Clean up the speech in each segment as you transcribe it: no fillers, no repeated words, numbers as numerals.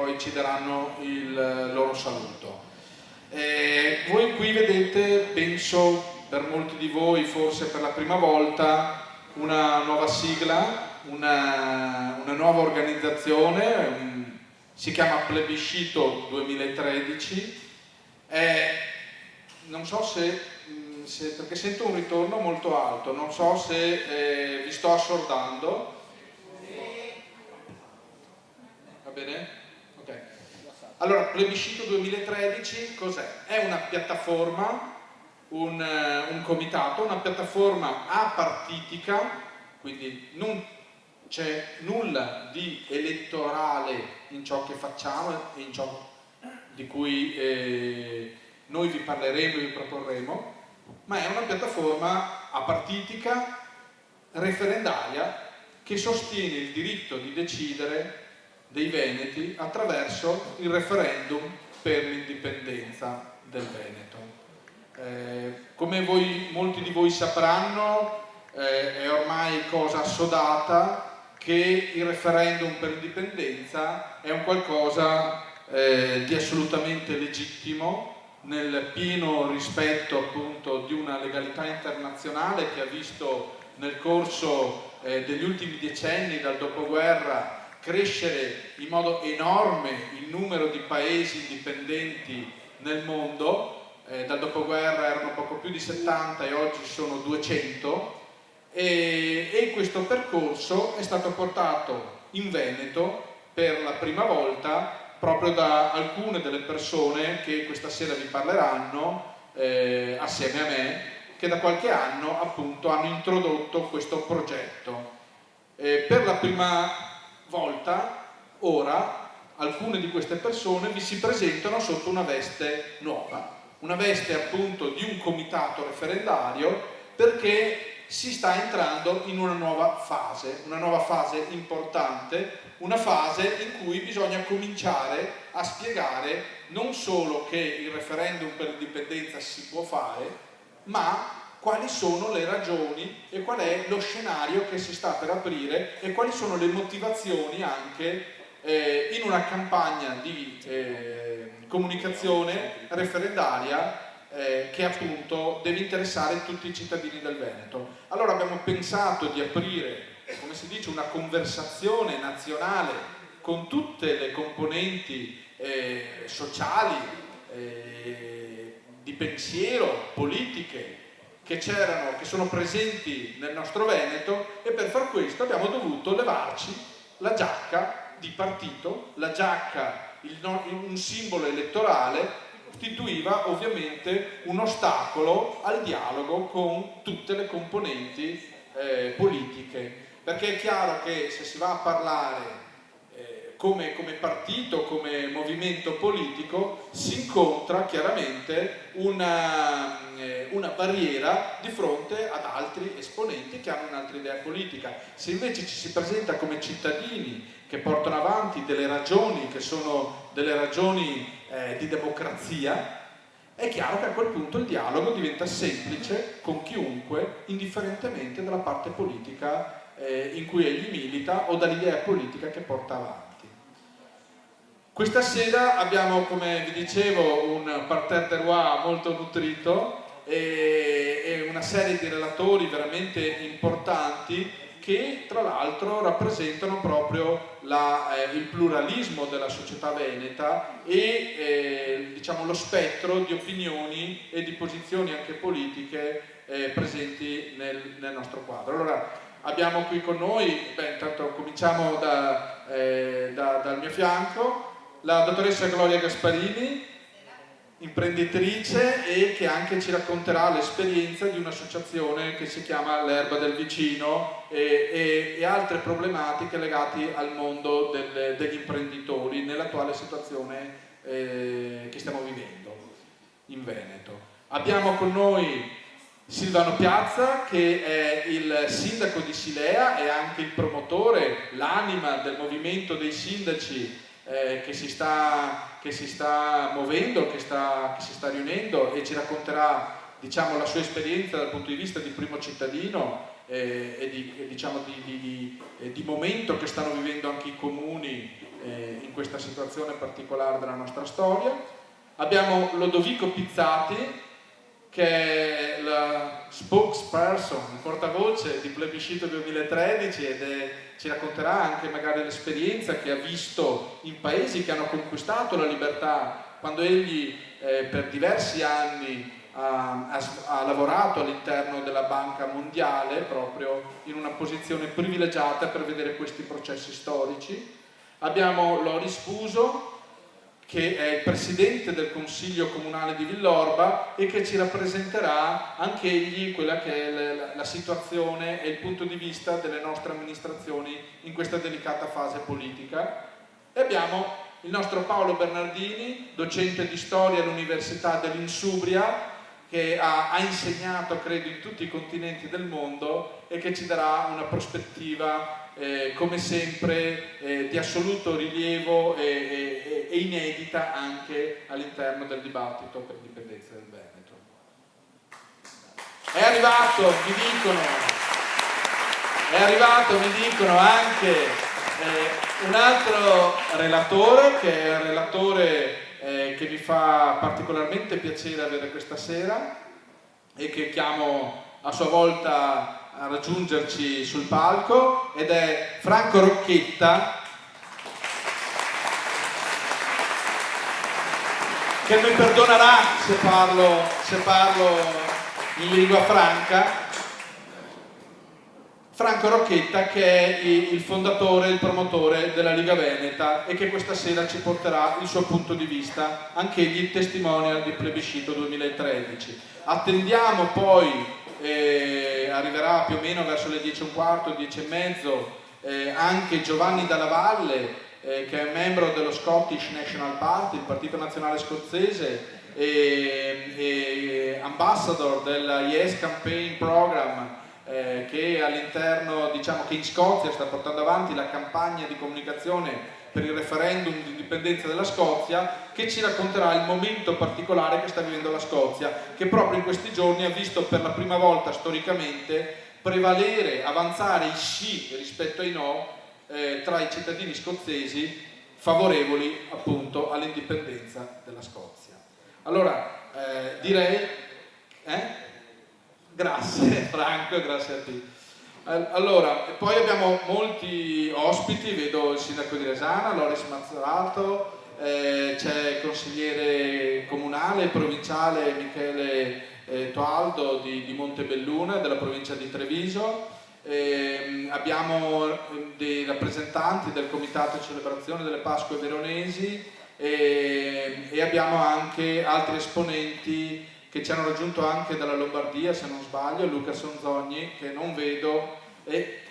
poi ci daranno il loro saluto. Voi qui vedete, penso per molti di voi forse per la prima volta, una nuova sigla, una nuova organizzazione, si chiama Plebiscito 2013. Non so se perché sento un ritorno molto alto, non so se vi sto assordando. Va bene? Ok. Allora, Plebiscito 2013 cos'è? È una piattaforma, un comitato, una piattaforma apartitica, quindi non c'è nulla di elettorale in ciò che facciamo e in ciò di cui noi vi parleremo e vi proporremo, ma è una piattaforma apartitica, referendaria, che sostiene il diritto di decidere dei veneti attraverso il referendum per l'indipendenza del Veneto. Come molti di voi sapranno, è ormai cosa assodata che il referendum per l'indipendenza è un qualcosa di assolutamente legittimo, nel pieno rispetto appunto di una legalità internazionale che ha visto nel corso degli ultimi decenni, dal dopoguerra, crescere in modo enorme il numero di paesi indipendenti nel mondo. Dal dopoguerra erano poco più di 70 e oggi sono 200, e questo percorso è stato portato in Veneto per la prima volta proprio da alcune delle persone che questa sera vi parleranno assieme a me, che da qualche anno appunto hanno introdotto questo progetto. Per la prima volta, ora, alcune di queste persone vi si presentano sotto una veste nuova, una veste appunto di un comitato referendario, perché si sta entrando in una nuova fase importante, una fase in cui bisogna cominciare a spiegare non solo che il referendum per l'indipendenza si può fare, ma quali sono le ragioni e qual è lo scenario che si sta per aprire e quali sono le motivazioni anche in una campagna di comunicazione referendaria che appunto deve interessare tutti i cittadini del Veneto. Allora abbiamo pensato di aprire, come si dice, una conversazione nazionale con tutte le componenti sociali, di pensiero, politiche, che sono presenti nel nostro Veneto, e per far questo abbiamo dovuto levarci la giacca di partito, la giacca, un simbolo elettorale, costituiva ovviamente un ostacolo al dialogo con tutte le componenti politiche, perché è chiaro che se si va a parlare come partito, come movimento politico, si incontra chiaramente una barriera di fronte ad altri esponenti che hanno un'altra idea politica. Se invece ci si presenta come cittadini che portano avanti delle ragioni che sono delle ragioni di democrazia, è chiaro che a quel punto il dialogo diventa semplice con chiunque, indifferentemente dalla parte politica in cui egli milita o dall'idea politica che porta avanti. Questa sera abbiamo, come vi dicevo, un parterre terroir molto nutrito e una serie di relatori veramente importanti che tra l'altro rappresentano proprio il pluralismo della società veneta e diciamo lo spettro di opinioni e di posizioni anche politiche presenti nel nostro quadro. Allora abbiamo qui con noi, intanto cominciamo dal mio fianco, la dottoressa Gloria Gasparini, imprenditrice, e che anche ci racconterà l'esperienza di un'associazione che si chiama L'Erba del Vicino e altre problematiche legate al mondo degli imprenditori nell'attuale situazione che stiamo vivendo in Veneto. Abbiamo con noi Silvano Piazza, che è il sindaco di Silea e anche il promotore, l'anima del movimento dei sindaci che si sta muovendo, che si sta riunendo, e ci racconterà, diciamo, la sua esperienza dal punto di vista di primo cittadino diciamo, di momento che stanno vivendo anche i comuni in questa situazione particolare della nostra storia. Abbiamo Lodovico Pizzati, che è la spokesperson, il portavoce di Plebiscito 2013 ci racconterà anche magari l'esperienza che ha visto in paesi che hanno conquistato la libertà, quando egli per diversi anni ha lavorato all'interno della Banca Mondiale, proprio in una posizione privilegiata per vedere questi processi storici. Abbiamo Loris Puso, che è il presidente del Consiglio Comunale di Villorba e che ci rappresenterà anche egli quella che è la situazione e il punto di vista delle nostre amministrazioni in questa delicata fase politica. E abbiamo il nostro Paolo Bernardini, docente di storia all'Università dell'Insubria, che ha insegnato, credo, in tutti i continenti del mondo e che ci darà una prospettiva come sempre di assoluto rilievo e inedita anche all'interno del dibattito per l'indipendenza del Veneto. È arrivato, mi dicono, anche un altro relatore, che è il relatore che mi fa particolarmente piacere avere questa sera e che chiamo a sua volta a raggiungerci sul palco, ed è Franco Rocchetta, che mi perdonerà se parlo in lingua franca. Franco Rocchetta, che è il fondatore, il promotore della Liga Veneta e che questa sera ci porterà il suo punto di vista, anche egli testimonial di Plebiscito 2013. Attendiamo poi, arriverà più o meno verso le 10:15, 10:30, anche Giovanni Dalla Valle, che è membro dello Scottish National Party, il partito nazionale scozzese, e ambassador della Yes Campaign Program, che all'interno, diciamo, che in Scozia sta portando avanti la campagna di comunicazione per il referendum di indipendenza della Scozia, che ci racconterà il momento particolare che sta vivendo la Scozia, che proprio in questi giorni ha visto per la prima volta storicamente prevalere, avanzare i sì rispetto ai no tra i cittadini scozzesi favorevoli appunto all'indipendenza della Scozia. Allora direi grazie Franco, grazie a te. Allora, poi abbiamo molti ospiti, vedo il sindaco di Resana, Loris Mazzolato, c'è il consigliere comunale e provinciale Michele Toaldo di Montebelluna, della provincia di Treviso, abbiamo dei rappresentanti del Comitato di Celebrazione delle Pasque Veronesi e abbiamo anche altri esponenti che ci hanno raggiunto anche dalla Lombardia, se non sbaglio, Luca Sonzogni, che non vedo, e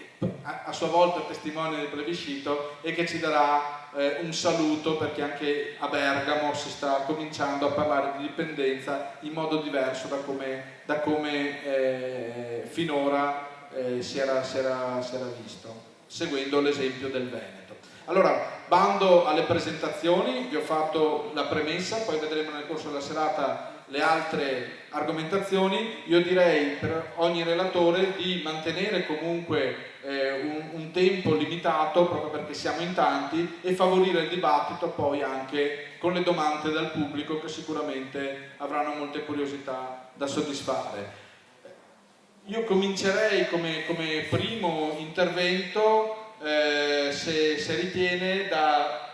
a sua volta testimone del plebiscito, e che ci darà un saluto, perché anche a Bergamo si sta cominciando a parlare di indipendenza in modo diverso da come finora si era visto, seguendo l'esempio del Veneto. Allora, bando alle presentazioni, vi ho fatto la premessa, poi vedremo nel corso della serata le altre argomentazioni. Io direi per ogni relatore di mantenere comunque un tempo limitato, proprio perché siamo in tanti, e favorire il dibattito poi anche con le domande dal pubblico, che sicuramente avranno molte curiosità da soddisfare. Io comincerei come primo intervento, se ritiene, da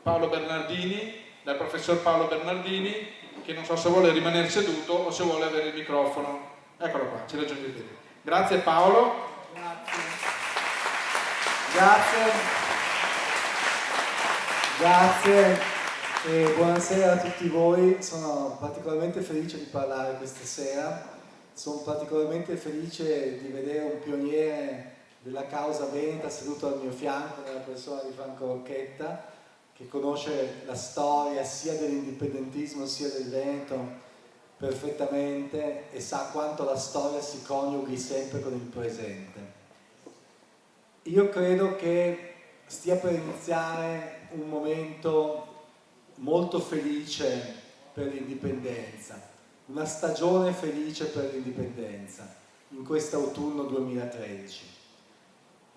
Paolo Bernardini, dal professor Paolo Bernardini, che non so se vuole rimanere seduto o se vuole avere il microfono. Eccolo qua, ci raggiungete. Grazie Paolo. Grazie e buonasera a tutti voi. Sono particolarmente felice di parlare questa sera. Sono particolarmente felice di vedere un pioniere della causa veneta seduto al mio fianco, nella persona di Franco Rocchetta, che conosce la storia sia dell'indipendentismo sia del Veneto perfettamente e sa quanto la storia si coniughi sempre con il presente. Io credo che stia per iniziare un momento molto felice per l'indipendenza, una stagione felice per l'indipendenza. in quest'autunno 2013.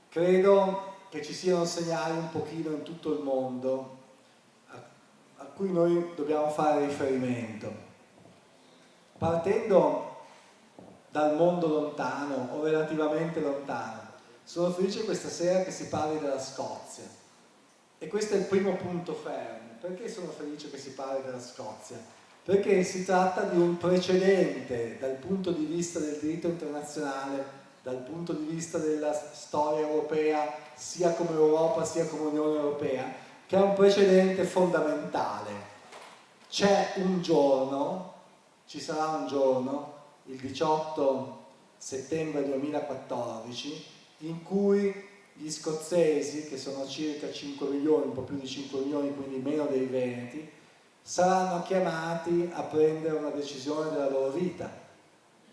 Credo che ci siano segnali un pochino in tutto il mondo a cui noi dobbiamo fare riferimento. Partendo dal mondo lontano o relativamente lontano, sono felice questa sera che si parli della Scozia e questo è il primo punto fermo. Perché sono felice che si parli della Scozia? Perché si tratta di un precedente dal punto di vista del diritto internazionale, dal punto di vista della storia europea, sia come Europa sia come Unione Europea, che è un precedente fondamentale. C'è un giorno, ci sarà un giorno, il 18 settembre 2014, in cui gli scozzesi, che sono circa 5 milioni, un po' più di 5 milioni, quindi meno dei veneti, saranno chiamati a prendere una decisione della loro vita,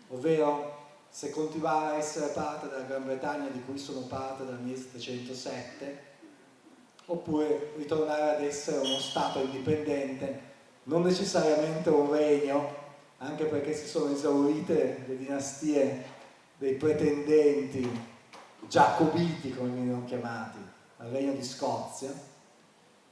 ovvero se continuare a essere parte della Gran Bretagna di cui sono parte dal 1707, oppure ritornare ad essere uno Stato indipendente, non necessariamente un regno, anche perché si sono esaurite le dinastie dei pretendenti giacobiti, come venivano chiamati, al Regno di Scozia,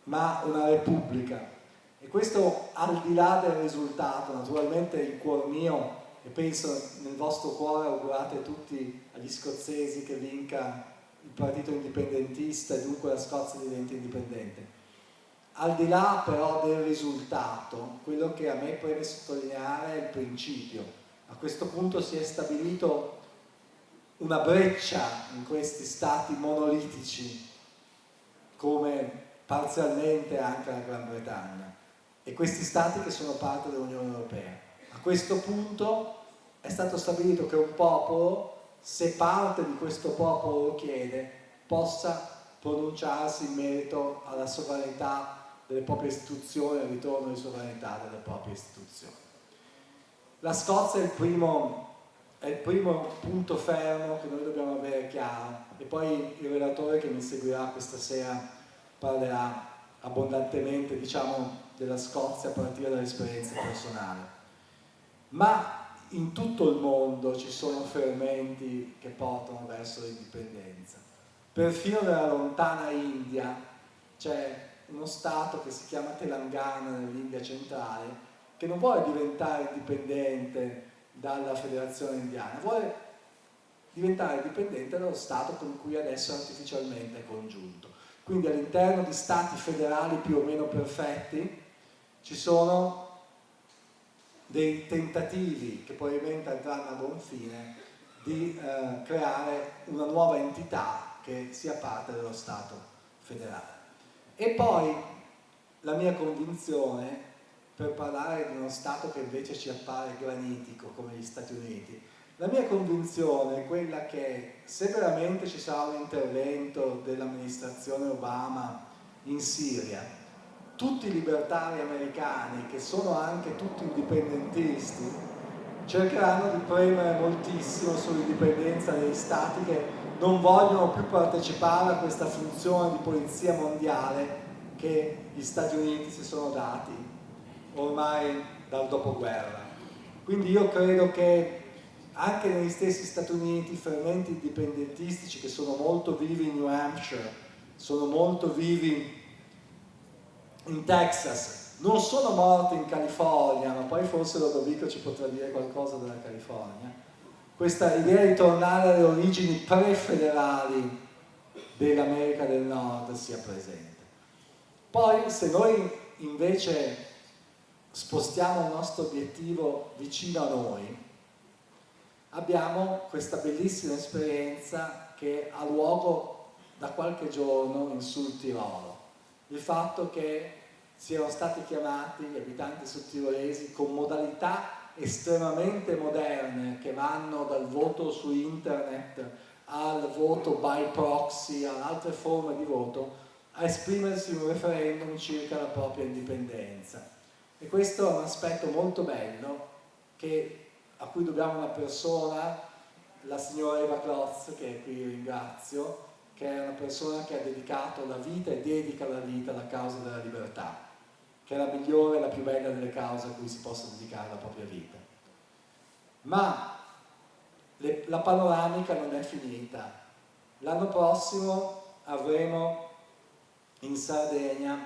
ma una repubblica. E questo, al di là del risultato, naturalmente il cuor mio, e penso nel vostro cuore augurate tutti agli scozzesi che vinca il partito indipendentista e dunque la Scozia diventi indipendente. Al di là però del risultato, quello che a me preme sottolineare è il principio. A questo punto si è stabilito una breccia in questi stati monolitici, come parzialmente anche la Gran Bretagna, e questi stati che sono parte dell'Unione Europea. A questo punto è stato stabilito che un popolo, se parte di questo popolo lo chiede, possa pronunciarsi in merito alla sovranità delle proprie istituzioni, al ritorno di sovranità delle proprie istituzioni. La Scozia è il primo punto fermo che noi dobbiamo avere chiaro, e poi il relatore che mi seguirà questa sera parlerà abbondantemente, diciamo, della Scozia a partire dall'esperienza personale. Ma in tutto il mondo ci sono fermenti che portano verso l'indipendenza. Perfino nella lontana India c'è uno stato che si chiama Telangana nell'India centrale che non vuole diventare indipendente dalla federazione indiana, vuole diventare dipendente dallo Stato con cui adesso artificialmente è congiunto. Quindi all'interno di stati federali più o meno perfetti ci sono dei tentativi, che probabilmente andranno a buon fine, di creare una nuova entità che sia parte dello Stato federale. E poi la mia convinzione, per parlare di uno Stato che invece ci appare granitico come gli Stati Uniti, la mia convinzione è quella che se veramente ci sarà un intervento dell'amministrazione Obama in Siria, tutti i libertari americani, che sono anche tutti indipendentisti, cercheranno di premere moltissimo sull'indipendenza degli Stati che non vogliono più partecipare a questa funzione di polizia mondiale che gli Stati Uniti si sono dati ormai dal dopoguerra. Quindi io credo che anche negli stessi Stati Uniti i fermenti indipendentistici, che sono molto vivi in New Hampshire, sono molto vivi in Texas, non sono morti in California, ma poi forse Lodovico ci potrà dire qualcosa della California. Questa idea di tornare alle origini prefederali dell'America del Nord sia presente. Poi se noi invece spostiamo il nostro obiettivo vicino a noi, abbiamo questa bellissima esperienza che ha luogo da qualche giorno in Sul Tirolo. Il fatto che siano stati chiamati gli abitanti sudtirolesi con modalità estremamente moderne che vanno dal voto su internet al voto by proxy, ad altre forme di voto, a esprimersi in un referendum circa la propria indipendenza. E questo è un aspetto molto bello a cui dobbiamo una persona, la signora Eva Klotz, che qui ringrazio, che è una persona che ha dedicato la vita e dedica la vita alla causa della libertà, che è la migliore e la più bella delle cause a cui si possa dedicare la propria vita. Ma la panoramica non è finita. L'anno prossimo avremo in Sardegna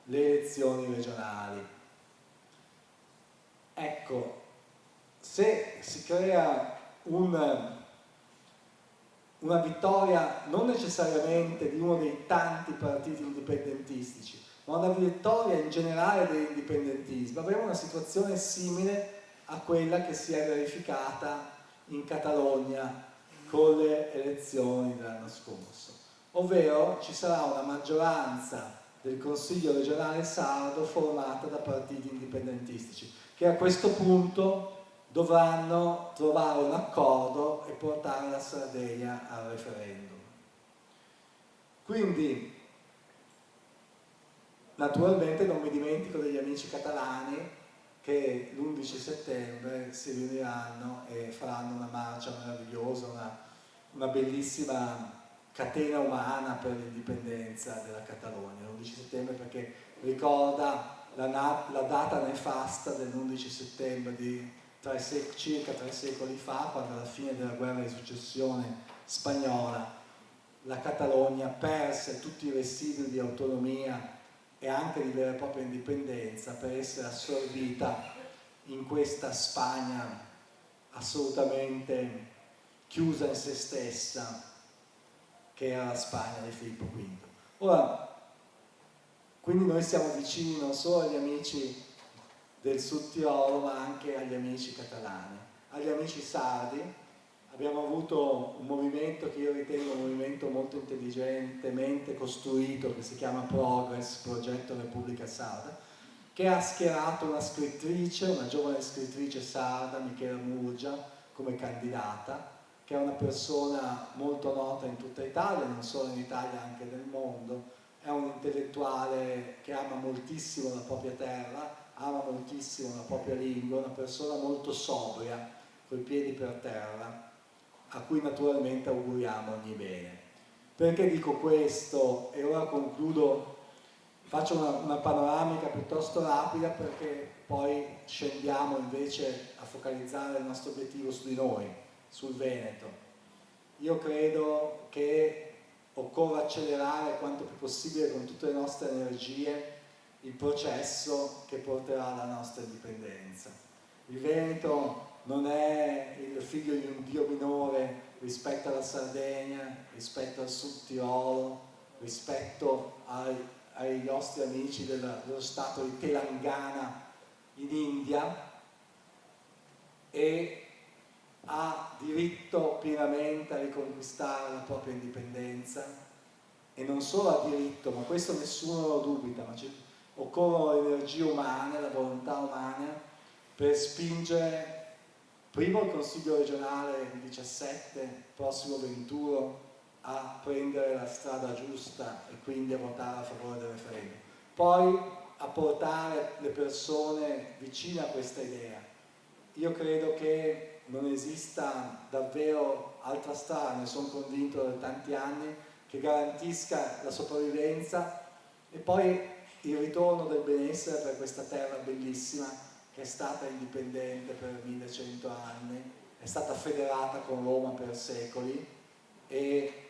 le elezioni regionali. Ecco, se si crea una vittoria non necessariamente di uno dei tanti partiti indipendentistici, ma una vittoria in generale dell'indipendentismo, avremo una situazione simile a quella che si è verificata in Catalogna con le elezioni dell'anno scorso, ovvero ci sarà una maggioranza del Consiglio regionale sardo formata da partiti indipendentistici che a questo punto dovranno trovare un accordo e portare la Sardegna al referendum. Quindi naturalmente non mi dimentico degli amici catalani che l'11 settembre si riuniranno e faranno una marcia meravigliosa, una bellissima catena umana per l'indipendenza della Catalogna. L'11 settembre perché ricorda la data nefasta dell'11 settembre di circa 3 secoli fa, quando alla fine della guerra di successione spagnola la Catalogna perse tutti i residui di autonomia e anche di vera e propria indipendenza per essere assorbita in questa Spagna assolutamente chiusa in se stessa che era la Spagna di Filippo V. Ora, quindi noi siamo vicini non solo agli amici del Sud Tirolo ma anche agli amici catalani, agli amici sardi. Abbiamo avuto un movimento che io ritengo un movimento molto intelligentemente costruito che si chiama Progress, Progetto Repubblica Sarda, che ha schierato una scrittrice, una giovane scrittrice sarda, Michela Murgia, come candidata, che è una persona molto nota in tutta Italia, non solo in Italia anche nel mondo. È un intellettuale che ama moltissimo la propria terra, ama moltissimo la propria lingua, una persona molto sobria, coi piedi per terra, a cui naturalmente auguriamo ogni bene. Perché dico questo? E ora concludo, faccio una panoramica piuttosto rapida perché poi scendiamo invece a focalizzare il nostro obiettivo su di noi, sul Veneto. Io credo che occorra accelerare quanto più possibile con tutte le nostre energie il processo che porterà alla nostra indipendenza. Il Veneto non è il figlio di un dio minore rispetto alla Sardegna, rispetto al Sud Tirolo, rispetto ai nostri amici dello stato di Telangana in India, e ha diritto pienamente a riconquistare la propria indipendenza, e non solo ha diritto, ma questo nessuno lo dubita, ma occorrono le energie umane, la volontà umana per spingere primo il Consiglio regionale il 17, prossimo 21, a prendere la strada giusta e quindi a votare a favore del referendum, poi a portare le persone vicine a questa idea. Io credo che non esista davvero altra strada, ne sono convinto da tanti anni, che garantisca la sopravvivenza e poi il ritorno del benessere per questa terra bellissima che è stata indipendente per 1100 anni, è stata federata con Roma per secoli e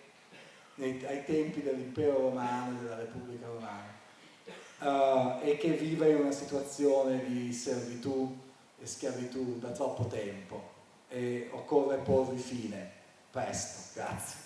ai tempi dell'impero romano e della Repubblica Romana, e che vive in una situazione di servitù e schiavitù da troppo tempo, e occorre porvi fine presto. Grazie.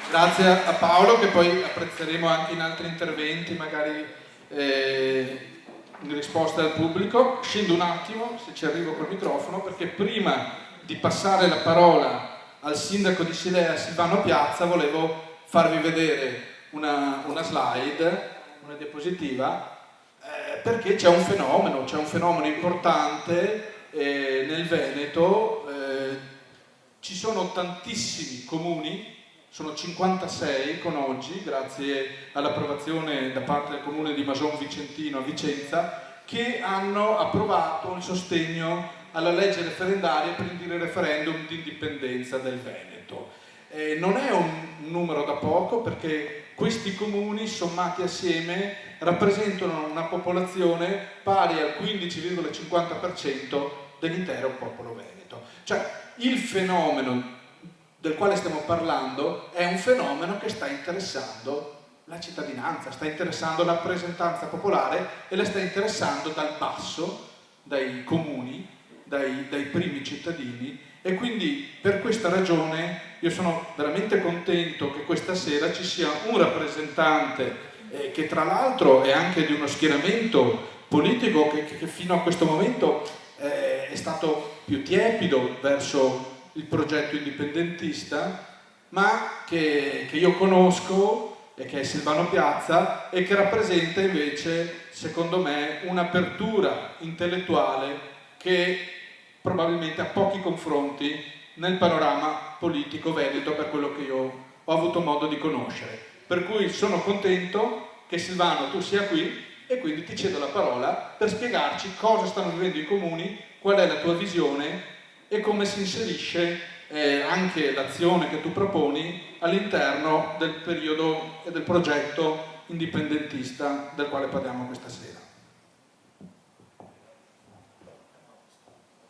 Grazie a Paolo, che poi apprezzeremo anche in altri interventi, magari in risposta al pubblico. Scendo un attimo, se ci arrivo col microfono, perché prima di passare la parola al sindaco di Silea, Silvano Piazza, volevo farvi vedere una slide, una diapositiva, perché c'è un fenomeno importante nel Veneto. Ci sono tantissimi comuni, sono 56 con oggi, grazie all'approvazione da parte del comune di Mason Vicentino a Vicenza, che hanno approvato il sostegno alla legge referendaria per il referendum di indipendenza del Veneto. non è un numero da poco, perché questi comuni sommati assieme rappresentano una popolazione pari al 15,50% dell'intero popolo veneto. Cioè il fenomeno del quale stiamo parlando è un fenomeno che sta interessando la cittadinanza, sta interessando la rappresentanza popolare e la sta interessando dal basso, dai comuni, dai primi cittadini, e quindi per questa ragione io sono veramente contento che questa sera ci sia un rappresentante che tra l'altro è anche di uno schieramento politico che fino a questo momento è stato più tiepido verso il progetto indipendentista, ma che io conosco, e che è Silvano Piazza, e che rappresenta invece, secondo me, un'apertura intellettuale che probabilmente ha pochi confronti nel panorama politico veneto, per quello che io ho avuto modo di conoscere. Per cui sono contento che Silvano tu sia qui, e quindi ti cedo la parola per spiegarci cosa stanno vivendo i comuni, qual è la tua visione e come si inserisce anche l'azione che tu proponi all'interno del periodo e del progetto indipendentista del quale parliamo questa sera.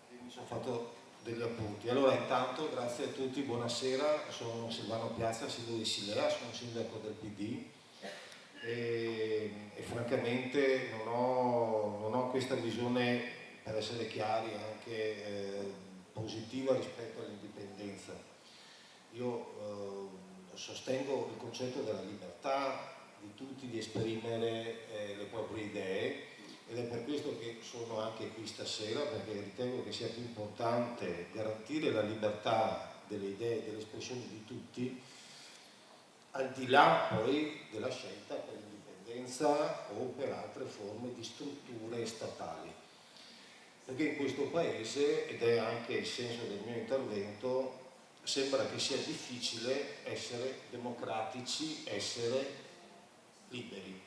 Mi sono fatto degli appunti. Allora, intanto grazie a tutti, buonasera, sono Silvano Piazza, sindaco di Silea, sono sindaco del PD e francamente non ho questa visione, per essere chiari, anche positiva rispetto all'indipendenza. Io sostengo il concetto della libertà di tutti di esprimere le proprie idee, ed è per questo che sono anche qui stasera, perché ritengo che sia più importante garantire la libertà delle idee e delle espressioni di tutti, al di là poi della scelta per l'indipendenza o per altre forme di strutture statali. Perché in questo Paese, ed è anche il senso del mio intervento, sembra che sia difficile essere democratici, essere liberi.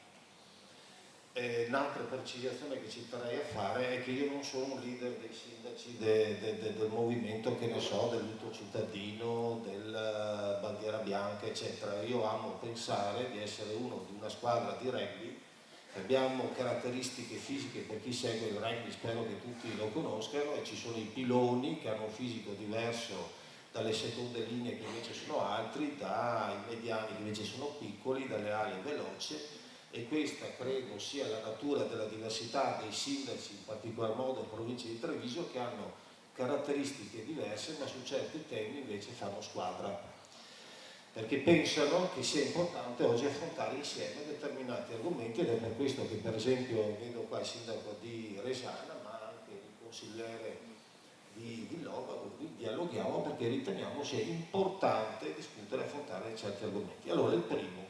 Un'altra precisazione che ci terrei a fare è che io non sono un leader dei sindaci del movimento, che ne so, del lutto cittadino, del bandiera bianca, eccetera. Io amo pensare di essere uno di una squadra di rugby. Abbiamo caratteristiche fisiche, per chi segue il rugby spero che tutti lo conoscano, e ci sono i piloni che hanno un fisico diverso dalle seconde linee, che invece sono altri, dai mediani che invece sono piccoli, dalle ali veloci, e questa credo sia la natura della diversità dei sindaci, in particolar modo in provincia di Treviso, che hanno caratteristiche diverse ma su certi temi invece fanno squadra, perché pensano che sia importante oggi affrontare insieme determinati argomenti, ed è per questo che per esempio vedo qua il sindaco di Resana ma anche il consigliere di Villorba, con cui dialoghiamo perché riteniamo sia importante discutere e affrontare certi argomenti. Allora, il primo,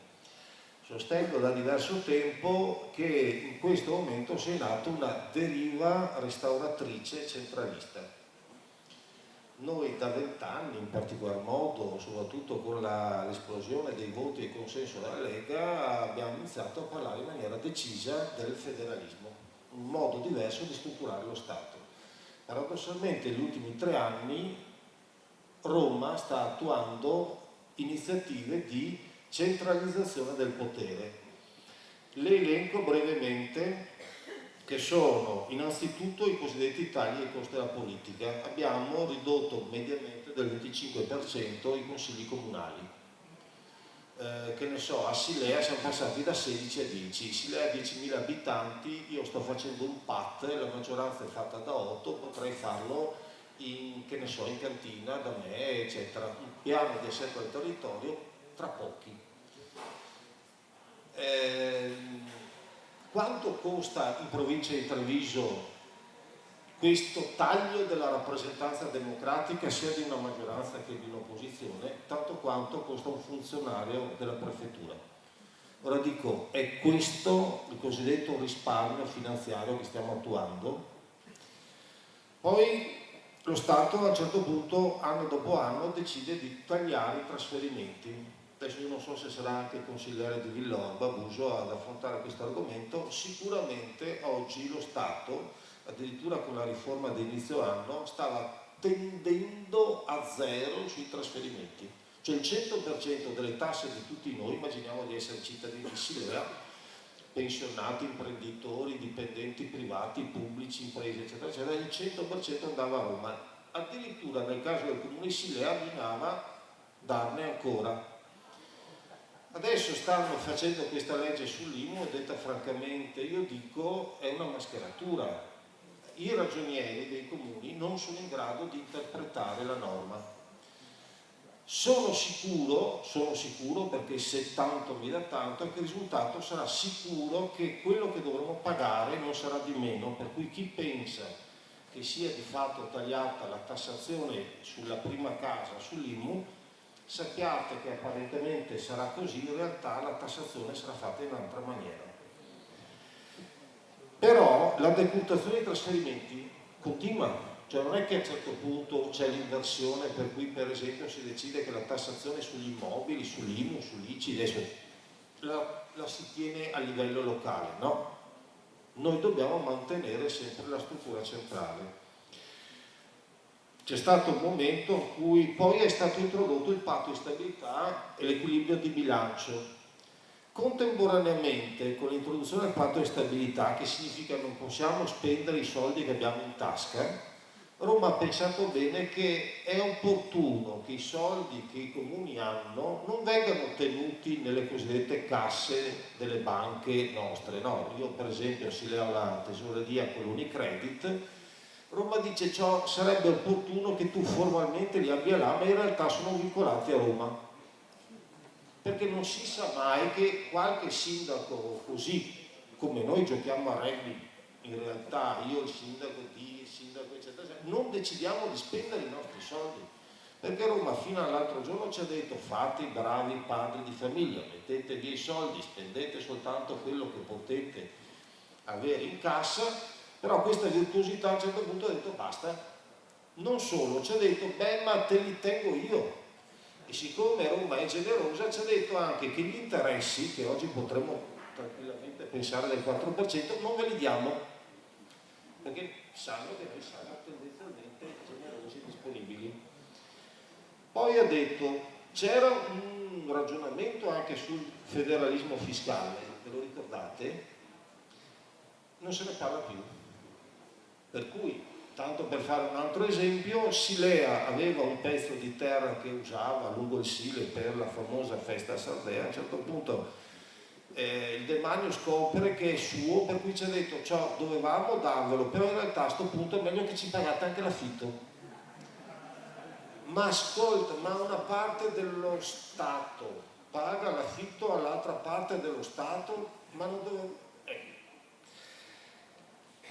sostengo da diverso tempo che in questo momento sia in atto una deriva restauratrice centralista. Noi da 20 anni, in particolar modo, soprattutto con l'esplosione dei voti e il consenso della Lega, abbiamo iniziato a parlare in maniera decisa del federalismo, un modo diverso di strutturare lo Stato. Paradossalmente, negli ultimi 3 anni Roma sta attuando iniziative di centralizzazione del potere. Le elenco brevemente, che sono innanzitutto i cosiddetti tagli ai costi della politica. Abbiamo ridotto mediamente del 25% i consigli comunali. Che ne so, a Silea siamo passati da 16 a 10. Silea ha 10.000 abitanti, io sto facendo un PAT, la maggioranza è fatta da 8, potrei farlo che ne so, in cantina da me, eccetera. Un piano di assetto del territorio tra pochi. Quanto costa in provincia di Treviso questo taglio della rappresentanza democratica sia di una maggioranza che di un'opposizione? Tanto quanto costa un funzionario della prefettura. Ora dico, è questo il cosiddetto risparmio finanziario che stiamo attuando? Poi lo Stato a un certo punto, anno dopo anno, decide di tagliare i trasferimenti. Adesso io non so se sarà anche il consigliere di Villorba, Buso, ad affrontare questo argomento. Sicuramente oggi lo Stato, addirittura con la riforma di inizio anno, stava tendendo a zero sui trasferimenti. Cioè il 100% delle tasse di tutti noi, immaginiamo di essere cittadini di Silea, pensionati, imprenditori, dipendenti privati, pubblici, imprese, eccetera, eccetera, il 100% andava a Roma. Addirittura nel caso del comune di Silea bisognava darne ancora. Adesso stanno facendo questa legge sull'IMU e detta francamente, io dico, è una mascheratura. I ragionieri dei comuni non sono in grado di interpretare la norma. Sono sicuro perché se tanto mi dà tanto, che il risultato sarà sicuro che quello che dovremo pagare non sarà di meno, per cui chi pensa che sia di fatto tagliata la tassazione sulla prima casa, sull'IMU, sappiate che apparentemente sarà così, in realtà la tassazione sarà fatta in un'altra maniera. Però la decurtazione dei trasferimenti continua. Cioè non è che a un certo punto c'è l'inversione per cui per esempio si decide che la tassazione sugli immobili, sull'IMU, sull'ICI, adesso la si tiene a livello locale, no? Noi dobbiamo mantenere sempre la struttura centrale. C'è stato un momento in cui poi è stato introdotto il patto di stabilità e l'equilibrio di bilancio. Contemporaneamente con l'introduzione del patto di stabilità, che significa che non possiamo spendere i soldi che abbiamo in tasca, Roma ha pensato bene che è opportuno che i soldi che i comuni hanno non vengano tenuti nelle cosiddette casse delle banche nostre, no? Io per esempio Silea ho la tesoreria con l'Unicredit, Roma dice ciò sarebbe opportuno che tu formalmente li abbia là, ma in realtà sono vincolati a Roma, perché non si sa mai che qualche sindaco, così come noi giochiamo a rugby, in realtà io il sindaco di, il sindaco eccetera, non decidiamo di spendere i nostri soldi, perché Roma fino all'altro giorno ci ha detto fate i bravi padri di famiglia, mettete via i soldi, spendete soltanto quello che potete avere in cassa, però questa virtuosità a un certo punto ha detto basta. Non solo, ci ha detto beh ma te li tengo io, e siccome Roma è generosa ci ha detto anche che gli interessi, che oggi potremmo tranquillamente pensare del 4%, non ve li diamo, perché sanno che noi siamo tendenzialmente generosi e disponibili. Poi ha detto, c'era un ragionamento anche sul federalismo fiscale, ve lo ricordate? Non se ne parla più. Per cui, tanto per fare un altro esempio, Silea aveva un pezzo di terra che usava lungo il Sile per la famosa festa Sardea, a un certo punto il demanio scopre che è suo, per cui ci ha detto ciò dovevamo darvelo, però in realtà a questo punto è meglio che ci pagate anche l'affitto. Ma ascolta, ma una parte dello Stato paga l'affitto all'altra parte dello Stato, ma non dove...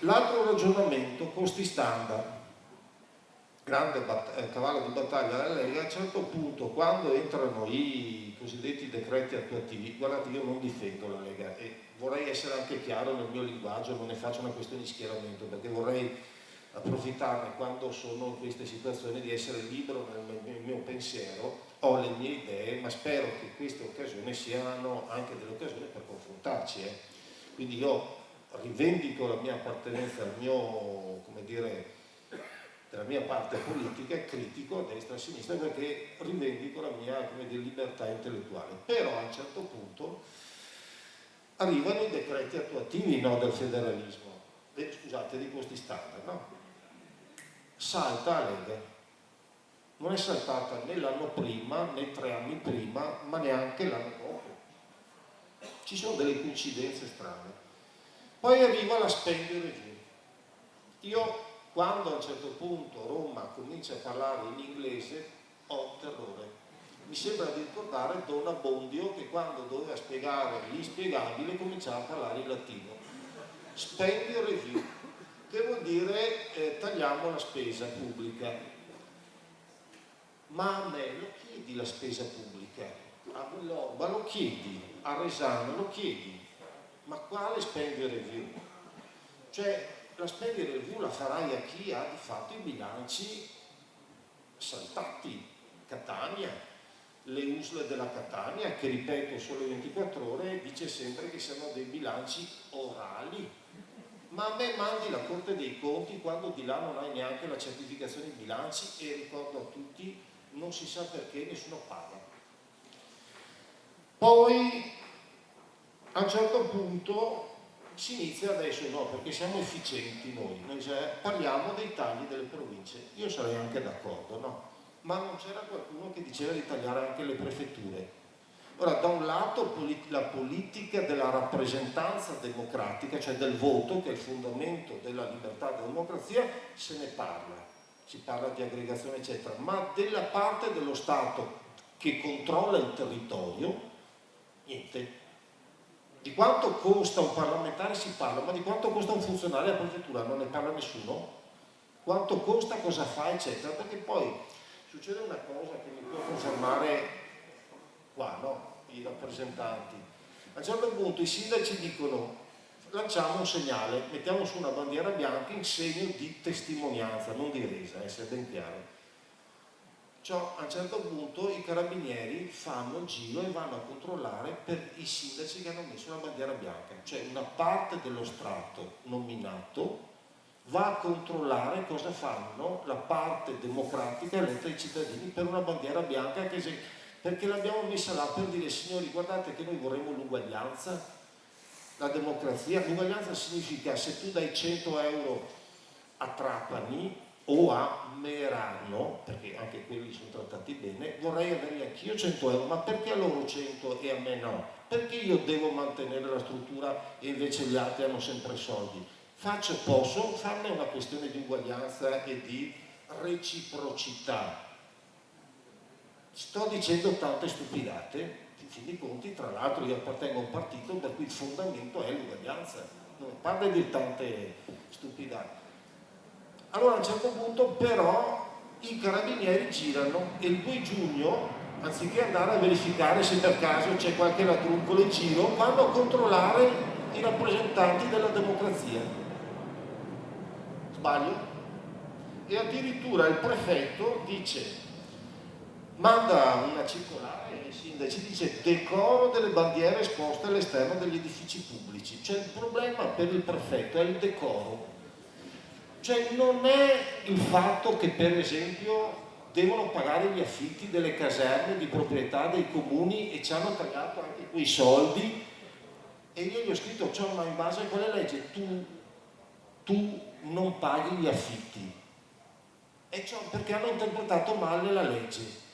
L'altro ragionamento, costi standard, grande cavallo di battaglia della Lega. A un certo punto, quando entrano i cosiddetti decreti attuativi, guardate, io non difendo la Lega e vorrei essere anche chiaro nel mio linguaggio, non ne faccio una questione di schieramento, perché vorrei approfittarne quando sono in queste situazioni di essere libero nel mio pensiero, ho le mie idee, ma spero che queste occasioni siano anche delle occasioni per confrontarci. Quindi io rivendico la mia appartenenza al mio, come dire, della mia parte politica e critico a destra e a sinistra perché rivendico la mia, come dire, libertà intellettuale. Però a un certo punto arrivano i decreti attuativi, no, del federalismo, scusate, dei costi standard, no? Salta la Lega, non è saltata né l'anno prima né 3 anni prima, ma neanche l'anno dopo. Ci sono delle coincidenze strane. Poi arriva la spending review. Io quando a un certo punto Roma comincia a parlare in inglese ho terrore. Mi sembra di ricordare Don Abbondio che quando doveva spiegare l'inspiegabile cominciava a parlare in latino. Spending review, che vuol dire tagliamo la spesa pubblica. Ma a me lo chiedi la spesa pubblica, a Villorba lo chiedi, a Resano lo chiedi, ma quale spending review? Cioè la spending review la farai a chi ha di fatto i bilanci saltati. Catania, le USL della Catania, che ripeto solo 24 ore, dice sempre che siano dei bilanci orali. Ma a me mandi la Corte dei Conti quando di là non hai neanche la certificazione di bilanci e ricordo a tutti, non si sa perché nessuno paga. Poi a un certo punto si inizia adesso, no, perché siamo efficienti noi parliamo dei tagli delle province. Io sarei anche d'accordo, no? Ma non c'era qualcuno che diceva di tagliare anche le prefetture. Ora, da un lato la politica della rappresentanza democratica, cioè del voto, che è il fondamento della libertà della democrazia, se ne parla, si parla di aggregazione eccetera, ma della parte dello Stato che controlla il territorio, niente. Di quanto costa un parlamentare si parla, ma di quanto costa un funzionario alla prefettura non ne parla nessuno. Quanto costa, cosa fa, eccetera, perché poi succede una cosa che mi può confermare qua, no? I rappresentanti. A un certo punto i sindaci dicono: lanciamo un segnale, mettiamo su una bandiera bianca in segno di testimonianza, non di resa, sia ben chiaro. Ciò, a un certo punto i carabinieri fanno il giro e vanno a controllare per i sindaci che hanno messo la bandiera bianca, cioè una parte dello strato nominato va a controllare cosa fanno la parte democratica eletta dai cittadini per una bandiera bianca, perché l'abbiamo messa là per dire: signori, guardate che noi vorremmo l'uguaglianza, la democrazia. L'uguaglianza significa: se tu dai 100 euro a Trapani o a Merano, perché anche quelli sono trattati bene, vorrei avere anch'io 100 euro, ma perché a loro 100 e a me no? Perché io devo mantenere la struttura e invece gli altri hanno sempre soldi? Posso farne una questione di uguaglianza e di reciprocità. Sto dicendo tante stupidate, in fin dei conti, tra l'altro io appartengo a un partito per cui il fondamento è l'uguaglianza, non parla di tante stupidate. Allora a un certo punto però i carabinieri girano e il 2 giugno, anziché andare a verificare se per caso c'è qualche ladruncolo in giro, vanno a controllare i rappresentanti della democrazia. Sbaglio? E addirittura il prefetto manda una circolare ai sindaci, dice: decoro delle bandiere esposte all'esterno degli edifici pubblici. Cioè il problema per il prefetto è il decoro. Cioè non è il fatto che per esempio devono pagare gli affitti delle caserme di proprietà dei comuni e ci hanno tagliato anche quei soldi, e io gli ho scritto: cioè, ma in base a quale legge tu non paghi gli affitti? E ciò perché hanno interpretato male la legge.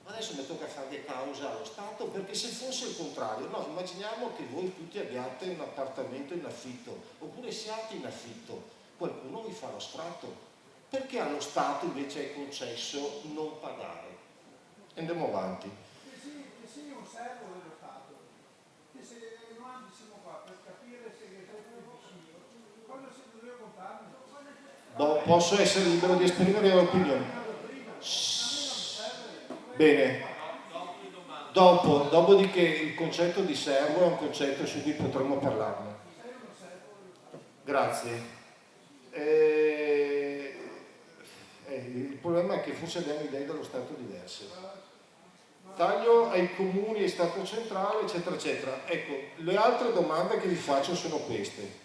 Adesso mi tocca fargli causa allo Stato, perché se fosse il contrario, no, immaginiamo che voi tutti abbiate un appartamento in affitto, oppure siate in affitto, qualcuno vi fa lo sfratto. Perché allo Stato invece è concesso non pagare? Andiamo avanti. Che sei un servo dello Stato, che se noi siamo qua per capire se è vicino, quando si doveva contarne? Posso essere libero di esprimere l'opinione? Bene. Dopodiché il concetto di servo è un concetto su cui potremmo parlarne. Grazie. Il problema è che forse abbiamo idee dello Stato diverse. Taglio ai comuni e Stato centrale, eccetera, eccetera. Ecco, le altre domande che vi faccio sono queste.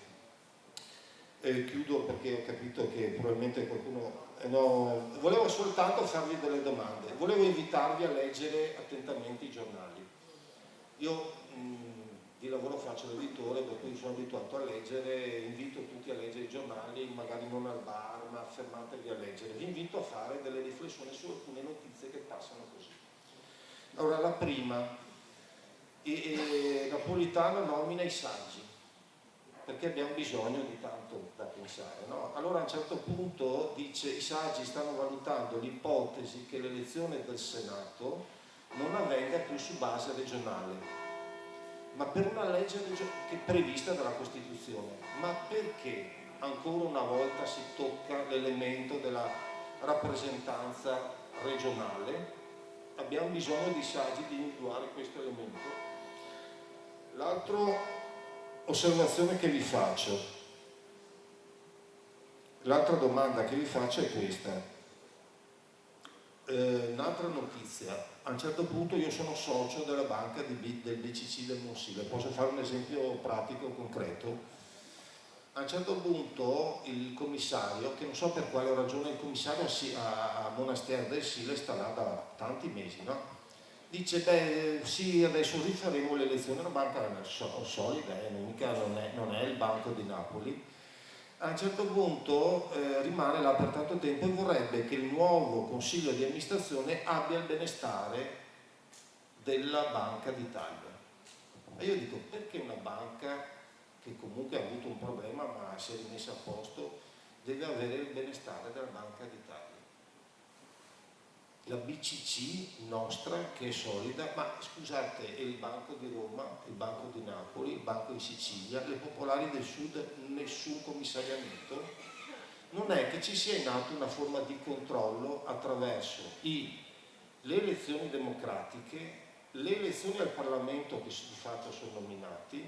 Chiudo perché ho capito che probabilmente qualcuno... No, volevo soltanto farvi delle domande. Volevo invitarvi a leggere attentamente i giornali. Io di lavoro faccio l'editore, per cui sono abituato a leggere, invito tutti a leggere i giornali, magari non al bar, ma fermatevi a leggere. Vi invito a fare delle riflessioni su alcune notizie che passano così. Allora, la prima, Napolitano nomina i saggi, perché abbiamo bisogno di tanto da pensare, no? Allora a un certo punto dice: i saggi stanno valutando l'ipotesi che l'elezione del Senato non avvenga più su base regionale, ma per una legge che è prevista dalla Costituzione. Ma perché ancora una volta si tocca l'elemento della rappresentanza regionale? Abbiamo bisogno di saggi di individuare questo elemento. L'altra osservazione che vi faccio, l'altra domanda che vi faccio è questa. Un'altra notizia: a un certo punto io sono socio della banca del BCC del Monsile, posso fare un esempio pratico, concreto. A un certo punto il commissario, che non so per quale ragione il commissario a Monastero del Sile sta là da tanti mesi, no? dice beh sì, adesso rifaremo le elezioni, una banca solida, non è il Banco di Napoli. A un certo punto rimane là per tanto tempo e vorrebbe che il nuovo consiglio di amministrazione abbia il benestare della Banca d'Italia. E io dico, perché una banca che comunque ha avuto un problema ma si è rimessa a posto deve avere il benestare della Banca d'Italia? La BCC nostra che è solida, ma scusate, il Banco di Roma, il Banco di Napoli, il Banco di Sicilia, le popolari del Sud, nessun commissariamento? Non è che ci sia in atto una forma di controllo attraverso le elezioni democratiche, le elezioni al Parlamento che di fatto sono nominati,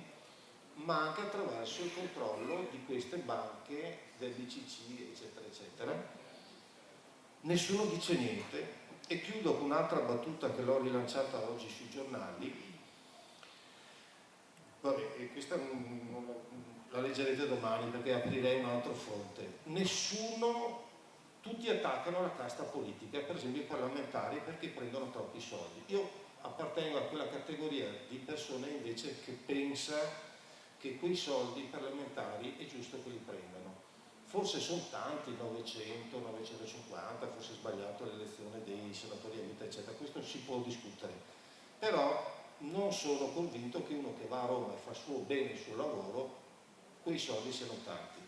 ma anche attraverso il controllo di queste banche, del BCC, eccetera, eccetera. Nessuno dice niente. E chiudo con un'altra battuta che l'ho rilanciata oggi sui giornali. Vabbè, e questa la leggerete domani perché aprirei un altro fronte. Tutti attaccano la casta politica, per esempio i parlamentari, perché prendono troppi soldi. Io appartengo a quella categoria di persone invece che pensa che quei soldi parlamentari è giusto che li prendano. Forse sono tanti, 900, 950, forse è sbagliato l'elezione dei senatori a vita, eccetera, questo si può discutere. Però non sono convinto che uno che va a Roma e fa bene il suo lavoro, quei soldi siano tanti.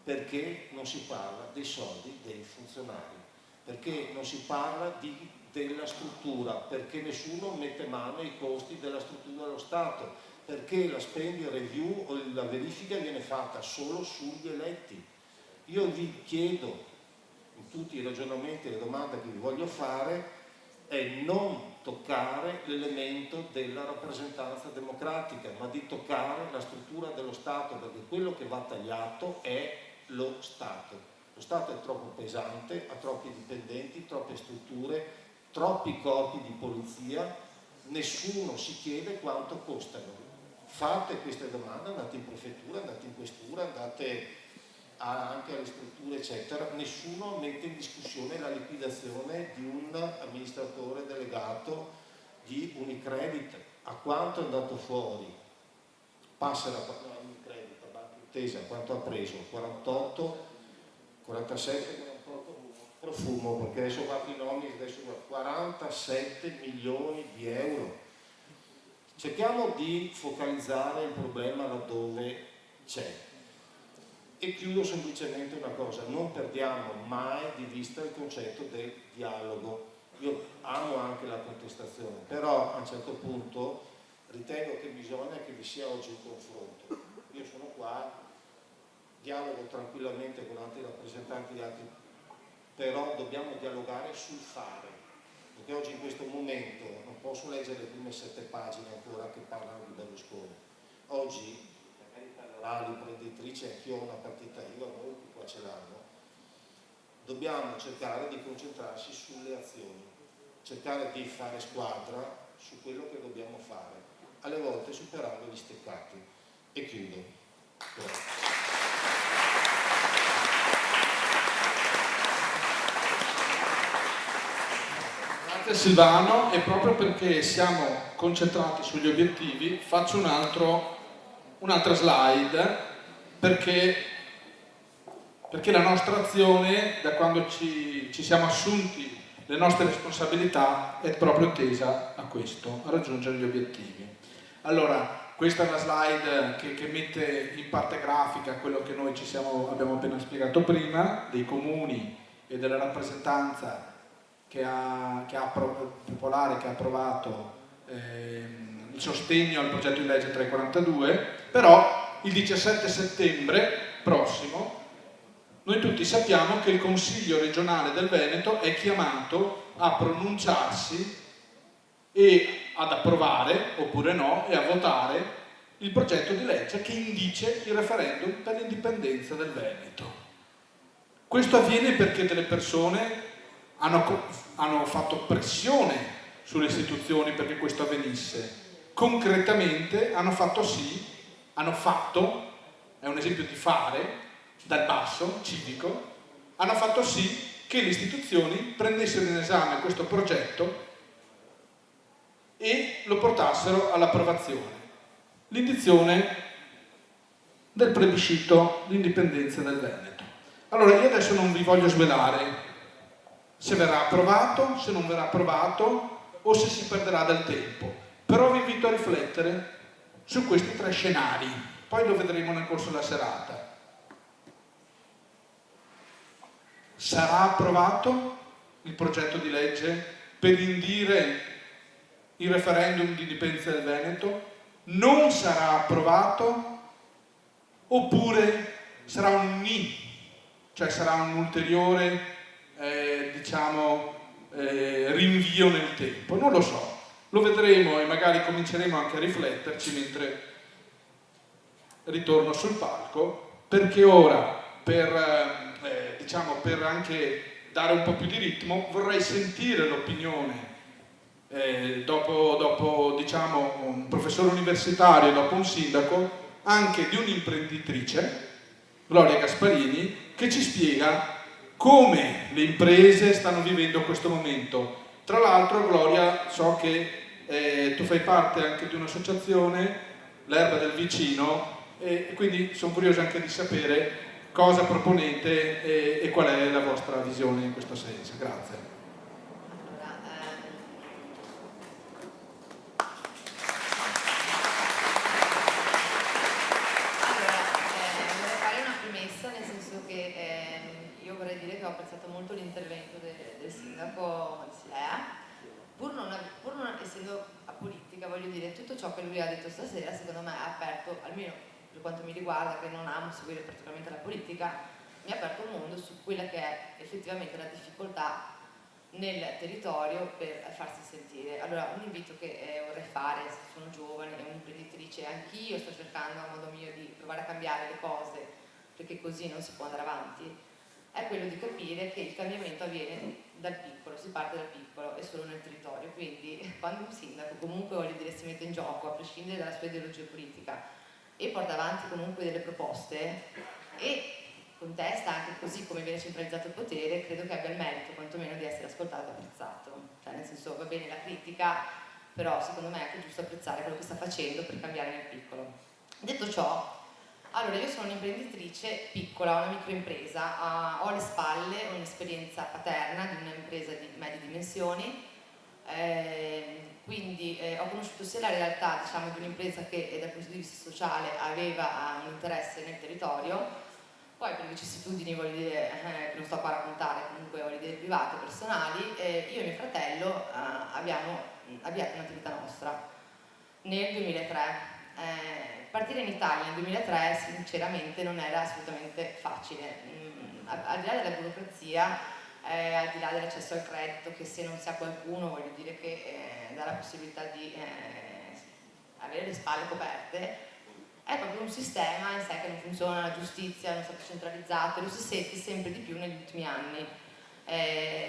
Perché non si parla dei soldi dei funzionari, perché non si parla della struttura, perché nessuno mette mano ai costi della struttura dello Stato, perché la spending review o la verifica viene fatta solo sugli eletti. Io vi chiedo, in tutti i ragionamenti e le domande che vi voglio fare, è non toccare l'elemento della rappresentanza democratica, ma di toccare la struttura dello Stato, perché quello che va tagliato è lo Stato. Lo Stato è troppo pesante, ha troppi dipendenti, troppe strutture, troppi corpi di polizia, nessuno si chiede quanto costano. Fate queste domande, andate in prefettura, andate in questura, andate anche alle strutture eccetera, nessuno mette in discussione la liquidazione di un amministratore delegato di Unicredit. A quanto è andato fuori? Passa la Unicredit, la Banca Intesa, quanto ha preso? 48, 47, 48, profumo, perché adesso ho fatto i nomi, adesso 47 milioni di euro. Cerchiamo di focalizzare il problema laddove c'è. E chiudo semplicemente una cosa, non perdiamo mai di vista il concetto del dialogo. Io amo anche la contestazione, però a un certo punto ritengo che bisogna che vi sia oggi un confronto. Io sono qua, dialogo tranquillamente con altri rappresentanti di altri, però dobbiamo dialogare sul fare, perché oggi in questo momento non posso leggere le prime 7 pagine ancora che parlano di Berlusconi. Oggi l'imprenditrice, anch'io ho una partita IVA, molti qua ce l'hanno, dobbiamo cercare di concentrarsi sulle azioni, cercare di fare squadra su quello che dobbiamo fare, alle volte superando gli steccati. E chiudo. Grazie Silvano, e proprio perché siamo concentrati sugli obiettivi faccio un'altra slide perché la nostra azione, da quando ci siamo assunti le nostre responsabilità, è proprio tesa a questo, a raggiungere gli obiettivi. Allora, questa è una slide che mette in parte grafica quello che noi abbiamo appena spiegato prima, dei comuni e della rappresentanza popolare che ha approvato il sostegno al progetto di legge 342, però il 17 settembre prossimo noi tutti sappiamo che il Consiglio regionale del Veneto è chiamato a pronunciarsi e ad approvare, oppure no, e a votare il progetto di legge che indice il referendum per l'indipendenza del Veneto. Questo avviene perché delle persone hanno fatto pressione sulle istituzioni perché questo avvenisse. Concretamente è un esempio di fare, dal basso, civico, hanno fatto sì che le istituzioni prendessero in esame questo progetto e lo portassero all'approvazione. L'indizione del plebiscito d'indipendenza del Veneto. Allora io adesso non vi voglio svelare se verrà approvato, se non verrà approvato o se si perderà del tempo, però vi invito a riflettere su questi 3 scenari, poi lo vedremo nel corso della serata. Sarà approvato il progetto di legge per indire il referendum di indipendenza del Veneto? Non sarà approvato? Oppure sarà un ni, cioè sarà un ulteriore rinvio nel tempo? Non lo so, lo vedremo e magari cominceremo anche a rifletterci mentre ritorno sul palco, perché ora per anche dare un po' più di ritmo vorrei sentire l'opinione dopo un professore universitario e dopo un sindaco anche di un'imprenditrice, Gloria Gasparini, che ci spiega come le imprese stanno vivendo questo momento. Tra l'altro, Gloria, so che tu fai parte anche di un'associazione, l'Erba del Vicino, e quindi sono curioso anche di sapere cosa proponete e qual è la vostra visione in questo senso. Grazie. Nel senso che io vorrei dire che ho apprezzato molto l'intervento del sindaco di Silea, pur non essendo apolitica, voglio dire, tutto ciò che lui ha detto stasera secondo me ha aperto, almeno per quanto mi riguarda, che non amo seguire particolarmente la politica, mi ha aperto un mondo su quella che è effettivamente la difficoltà nel territorio per farsi sentire. Allora, un invito che vorrei fare, se sono giovane, è un'imprenditrice, anch'io sto cercando a modo mio di provare a cambiare le cose, perché così non si può andare avanti, è quello di capire che il cambiamento avviene dal piccolo, si parte dal piccolo e solo nel territorio. Quindi quando un sindaco comunque, voglio dire, si mette in gioco, a prescindere dalla sua ideologia politica, e porta avanti comunque delle proposte e contesta anche così come viene centralizzato il potere, credo che abbia il merito quantomeno di essere ascoltato e apprezzato. Cioè, nel senso, va bene la critica, però secondo me è anche giusto apprezzare quello che sta facendo per cambiare nel piccolo. Detto ciò, allora, io sono un'imprenditrice piccola, una microimpresa, ho alle spalle un'esperienza paterna di un'impresa di medie dimensioni, quindi ho conosciuto sia la realtà, diciamo, di un'impresa che dal punto di vista sociale aveva un interesse nel territorio, poi per vicissitudini, voglio dire, che non sto qua a raccontare, comunque voglio dire private, personali, io e mio fratello abbiamo avviato un'attività nostra nel 2003. Partire in Italia nel 2003 sinceramente non era assolutamente facile, al di là della burocrazia, al di là dell'accesso al credito, che se non si ha qualcuno, voglio dire, che dà la possibilità di avere le spalle coperte, è proprio un sistema in sé che non funziona, la giustizia non è stata centralizzata, e lo si sente sempre di più negli ultimi anni,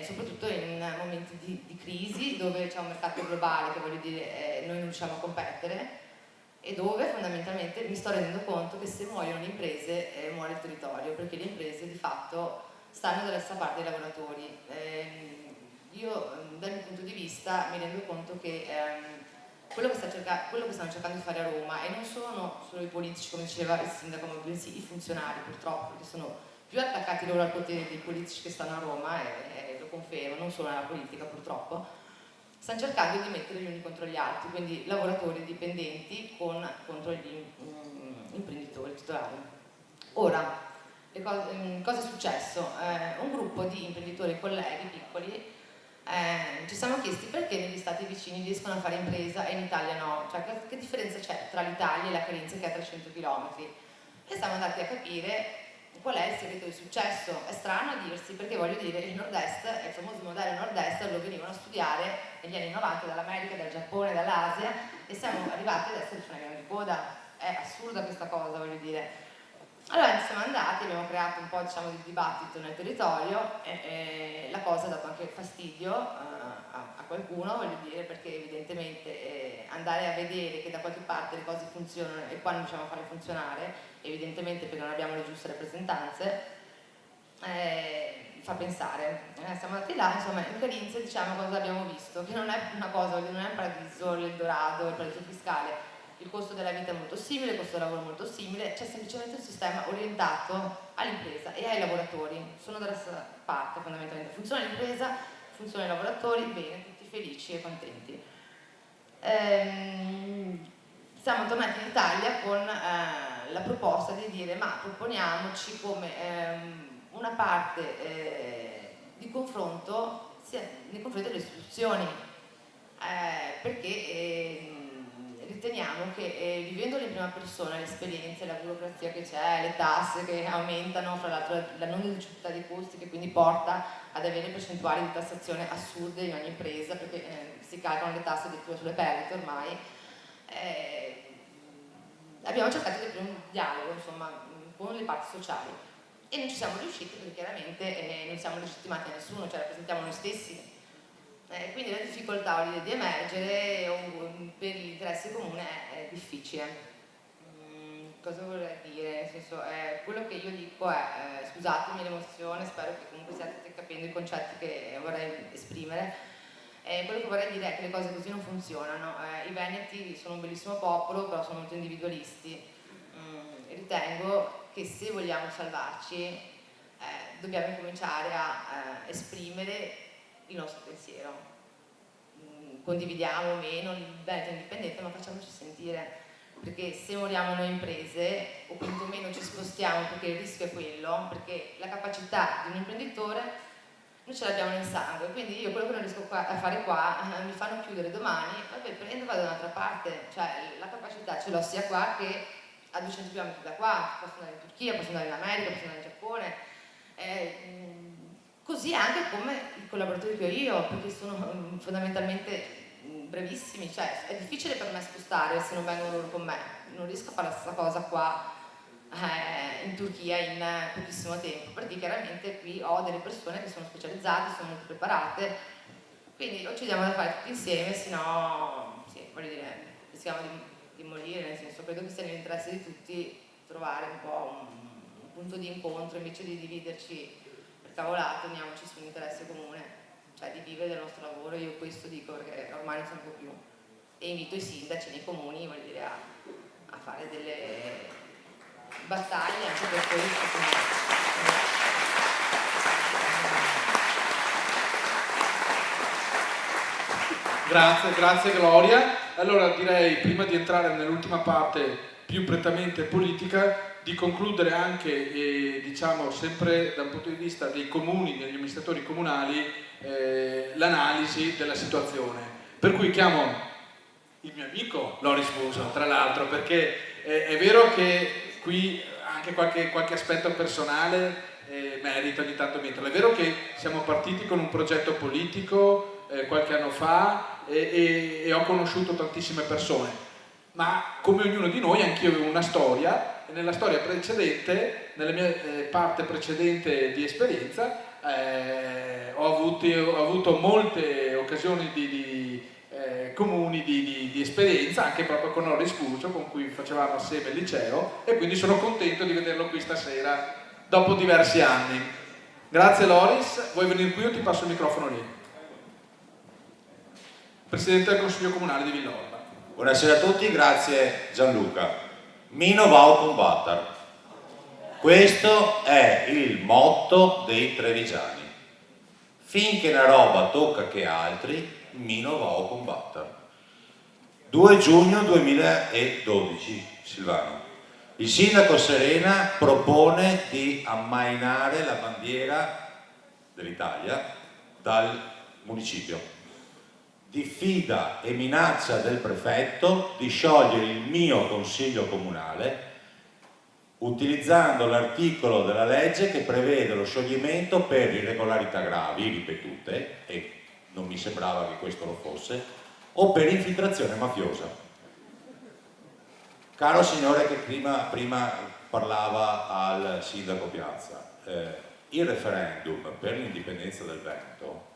soprattutto in momenti di crisi dove c'è un mercato globale che, voglio dire, noi non riusciamo a competere, e dove fondamentalmente mi sto rendendo conto che se muoiono le imprese muore il territorio, perché le imprese di fatto stanno dalla stessa parte dei lavoratori. Io dal mio punto di vista mi rendo conto che quello che stanno cercando di fare a Roma, e non sono solo i politici come diceva il sindaco, ma bensì i funzionari, purtroppo, che sono più attaccati loro al potere dei politici che stanno a Roma, e lo confermo, non solo nella politica purtroppo, stanno cercando di mettere gli uni contro gli altri, quindi lavoratori dipendenti contro gli imprenditori titolari. Ora, cosa è successo? Un gruppo di imprenditori colleghi piccoli ci siamo chiesti perché negli stati vicini riescono a fare impresa e in Italia no, cioè che differenza c'è tra l'Italia e la Carinzia che è a 300 km, e siamo andati a capire qual è il segreto del successo. È strano a dirsi, perché voglio dire, il nord-est, il famoso modello nord-est, lo venivano a studiare negli anni 90 dall'America, dal Giappone, dall'Asia, e siamo arrivati ad essere una grande coda. È assurda questa cosa, voglio dire. Allora siamo andati, abbiamo creato un po', diciamo, di dibattito nel territorio, e la cosa ha dato anche fastidio a qualcuno, voglio dire, perché evidentemente andare a vedere che da qualche parte le cose funzionano e qua non riusciamo a farle funzionare, evidentemente perché non abbiamo le giuste rappresentanze, fa pensare. Siamo andati là, insomma, in Carinzia diciamo cosa abbiamo visto, che non è una cosa, non è un paradiso, l'Eldorado, il paradiso fiscale. Il costo della vita è molto simile, il costo del lavoro è molto simile, c'è semplicemente un sistema orientato all'impresa e ai lavoratori, sono dalla stessa parte fondamentalmente, funziona l'impresa, funzionano i lavoratori, bene, tutti felici e contenti. Siamo tornati in Italia con la proposta di dire ma proponiamoci come una parte di confronto sia nei confronti delle istituzioni, perché riteniamo che vivendo in prima persona l'esperienza, la burocrazia che c'è, le tasse che aumentano, fra l'altro la non deducibilità dei costi che quindi porta ad avere percentuali di tassazione assurde in ogni impresa perché si calcolano le tasse addirittura sulle perdite ormai, abbiamo cercato di aprire un dialogo insomma, con le parti sociali e non ci siamo riusciti perché chiaramente non siamo legittimati a nessuno, cioè rappresentiamo noi stessi. Quindi la difficoltà di emergere per l'interesse comune è difficile. Cosa vorrei dire? Nel senso, quello che io dico è, scusatemi l'emozione, spero che comunque stiate capendo i concetti che vorrei esprimere. Quello che vorrei dire è che le cose così non funzionano. I veneti sono un bellissimo popolo, però sono molto individualisti. Ritengo che se vogliamo salvarci dobbiamo cominciare a esprimere il nostro pensiero. Condividiamo o meno il Veneto indipendente, ma facciamoci sentire, perché se moriamo noi imprese o quantomeno ci spostiamo perché il rischio è quello, perché la capacità di un imprenditore noi ce l'abbiamo nel sangue, quindi io quello che non riesco a fare qua mi fanno chiudere domani, vabbè prendo e vado da un'altra parte, cioè la capacità ce l'ho sia qua che a 200 km da qua, posso andare in Turchia, posso andare in America, posso andare in Giappone, così anche come i collaboratori che ho io, perché sono fondamentalmente bravissimi, cioè è difficile per me spostare se non vengono loro con me, non riesco a fare la stessa cosa qua in Turchia in pochissimo tempo, perché chiaramente qui ho delle persone che sono specializzate, sono molto preparate, quindi o ci diamo da fare tutti insieme, se no, sì, voglio dire, rischiamo di morire, nel senso, credo che sia nell'interesse di tutti trovare un po' un punto di incontro invece di dividerci per cavolate, uniamoci su un interesse comune, cioè di vivere del nostro lavoro. Io questo dico perché ormai non sempre più, e invito i sindaci nei comuni, voglio dire, a fare delle battaglie anche per questo. Grazie Gloria. Allora direi, prima di entrare nell'ultima parte più prettamente politica, di concludere anche, diciamo sempre dal punto di vista dei comuni, degli amministratori comunali, l'analisi della situazione. Per cui chiamo il mio amico Loris Muso, tra l'altro, perché è vero che qui anche qualche aspetto personale merita ogni tanto metterlo. È vero che siamo partiti con un progetto politico qualche anno fa e ho conosciuto tantissime persone, ma come ognuno di noi anch'io avevo una storia e nella storia precedente, nella mia parte precedente di esperienza, ho avuto molte occasioni comuni di esperienza, anche proprio con Loris Muso, con cui facevamo assieme il liceo, e quindi sono contento di vederlo qui stasera dopo diversi anni. Grazie Loris, vuoi venire qui o ti passo il microfono lì? Presidente del Consiglio Comunale di Villorba. Buonasera a tutti, grazie Gianluca. Mino va combattere. Questo è il motto dei trevigiani. Finché una roba tocca che altri, Mino va a combattere. 2 giugno 2012, Silvano. Il sindaco Serena propone di ammainare la bandiera dell'Italia dal municipio. Diffida e minaccia del prefetto di sciogliere il mio consiglio comunale utilizzando l'articolo della legge che prevede lo scioglimento per irregolarità gravi, ripetute, e non mi sembrava che questo lo fosse, o per infiltrazione mafiosa. Caro signore che prima parlava al sindaco Piazza, il referendum per l'indipendenza del Veneto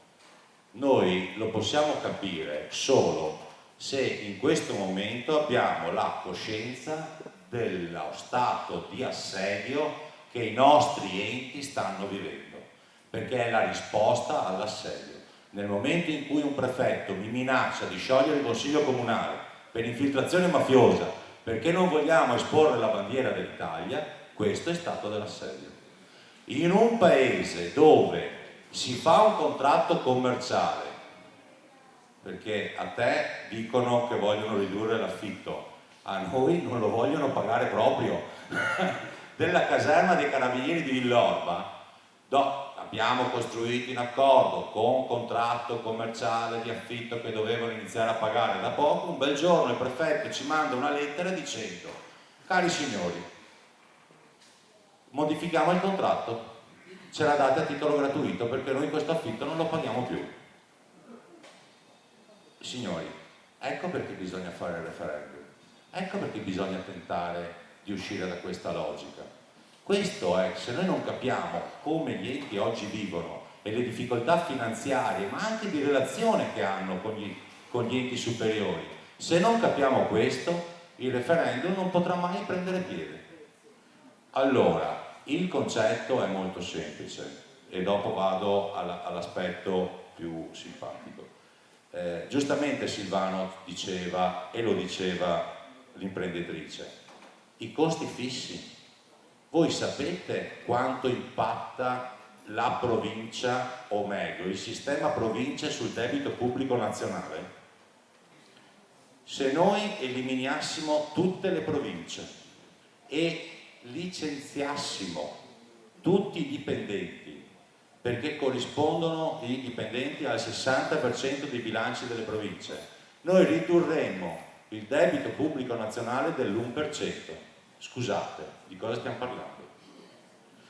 noi lo possiamo capire solo se in questo momento abbiamo la coscienza dello stato di assedio che i nostri enti stanno vivendo. perché è la risposta all'assedio. Nel momento in cui un prefetto mi minaccia di sciogliere il consiglio comunale per infiltrazione mafiosa, perché non vogliamo esporre la bandiera dell'Italia, questo è stato dell'assedio. In un paese dove si fa un contratto commerciale, perché a te dicono che vogliono ridurre l'affitto, a noi non lo vogliono pagare proprio, della caserma dei carabinieri di Villorba, abbiamo costruito in accordo con contratto commerciale di affitto che dovevano iniziare a pagare da poco. Un bel giorno il prefetto ci manda una lettera dicendo: cari signori, modifichiamo il contratto, ce la date a titolo gratuito perché noi questo affitto non lo paghiamo più. Signori, ecco perché bisogna fare il referendum, ecco perché bisogna tentare di uscire da questa logica. Questo è, se noi non capiamo come gli enti oggi vivono e le difficoltà finanziarie, ma anche di relazione che hanno con gli enti superiori, se non capiamo questo, il referendum non potrà mai prendere piede. Allora, il concetto è molto semplice e dopo vado all'aspetto più simpatico. Giustamente Silvano diceva, e lo diceva l'imprenditrice, i costi fissi. Voi sapete quanto impatta la provincia, o meglio, il sistema province sul debito pubblico nazionale? Se noi eliminassimo tutte le province e licenziassimo tutti i dipendenti, perché corrispondono i dipendenti al 60% dei bilanci delle province, noi ridurremmo il debito pubblico nazionale dell'1%. Scusate, di cosa stiamo parlando?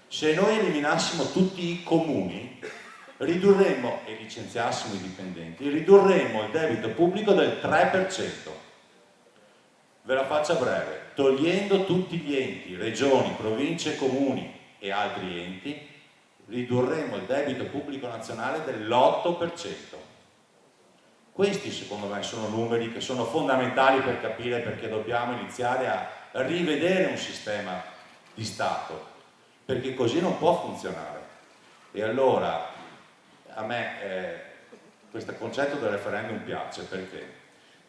Se noi eliminassimo tutti i comuni, ridurremmo e licenziassimo i dipendenti, ridurremmo il debito pubblico del 3%. Ve la faccio a breve: togliendo tutti gli enti, regioni, province, comuni e altri enti, ridurremmo il debito pubblico nazionale dell'8%. Questi secondo me sono numeri che sono fondamentali per capire perché dobbiamo iniziare a rivedere un sistema di Stato, perché così non può funzionare. E allora a me questo concetto del referendum piace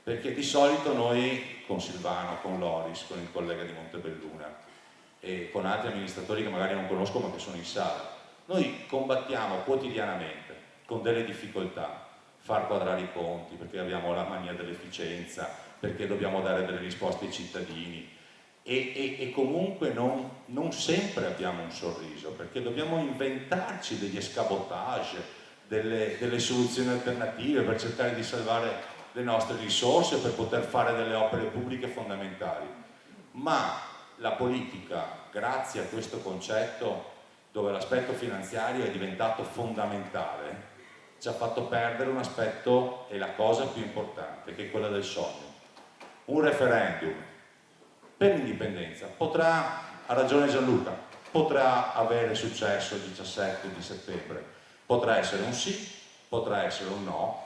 perché di solito noi con Silvano, con Loris, con il collega di Montebelluna e con altri amministratori che magari non conosco ma che sono in sala, noi combattiamo quotidianamente con delle difficoltà, far quadrare i conti perché abbiamo la mania dell'efficienza, perché dobbiamo dare delle risposte ai cittadini e comunque non sempre abbiamo un sorriso, perché dobbiamo inventarci degli escabotage, delle soluzioni alternative per cercare di salvare le nostre risorse, per poter fare delle opere pubbliche fondamentali. Ma la politica, grazie a questo concetto dove l'aspetto finanziario è diventato fondamentale, ci ha fatto perdere un aspetto e la cosa più importante, che è quella del sogno. Un referendum per l'indipendenza potrà, ha ragione Gianluca, potrà avere successo il 17 di settembre, potrà essere un sì, potrà essere un no,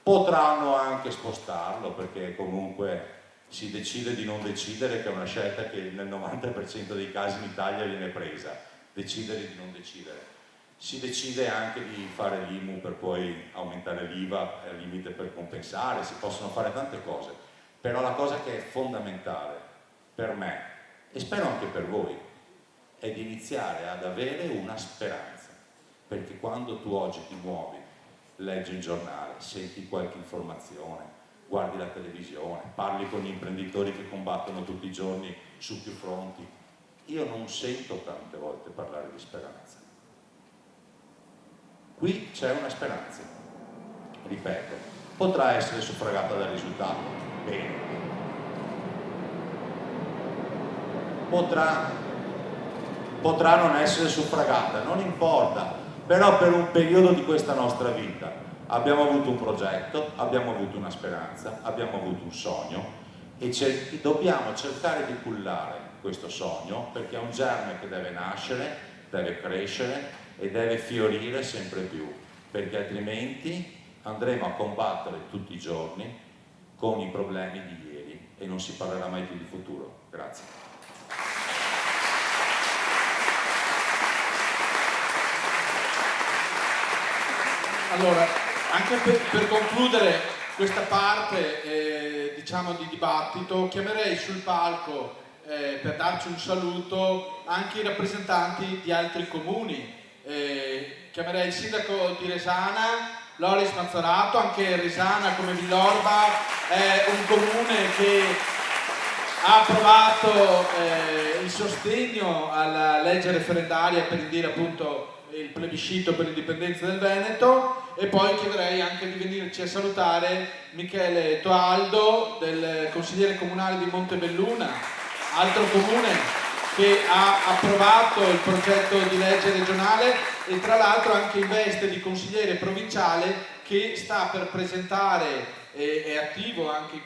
potranno anche spostarlo perché comunque si decide di non decidere, che è una scelta che nel 90% dei casi in Italia viene presa, decidere di non decidere. Si decide anche di fare l'IMU per poi aumentare l'IVA, al limite per compensare, si possono fare tante cose, però la cosa che è fondamentale per me, e spero anche per voi, è di iniziare ad avere una speranza, perché quando tu oggi ti muovi, leggi il giornale, senti qualche informazione, guardi la televisione, parli con gli imprenditori che combattono tutti i giorni su più fronti, io non sento tante volte parlare di speranza. Qui c'è una speranza, ripeto, potrà essere suffragata dal risultato, bene, potrà non essere suffragata, non importa, però per un periodo di questa nostra vita abbiamo avuto un progetto, abbiamo avuto una speranza, abbiamo avuto un sogno e dobbiamo cercare di cullare questo sogno, perché è un germe che deve nascere, deve crescere e deve fiorire sempre più, perché altrimenti andremo a combattere tutti i giorni con i problemi di ieri e non si parlerà mai più di futuro. Grazie. Allora, anche per concludere questa parte diciamo di dibattito, chiamerei sul palco per darci un saluto anche i rappresentanti di altri comuni. Chiamerei il sindaco di Resana, Loris Mazzarato. Anche Resana, come Villorba, è un comune che ha approvato il sostegno alla legge referendaria per indire appunto il plebiscito per l'indipendenza del Veneto. E poi chiederei anche di venirci a salutare Michele Toaldo, del consigliere comunale di Montebelluna, altro comune che ha approvato il progetto di legge regionale e tra l'altro anche in veste di consigliere provinciale, che sta per presentare, è attivo anche in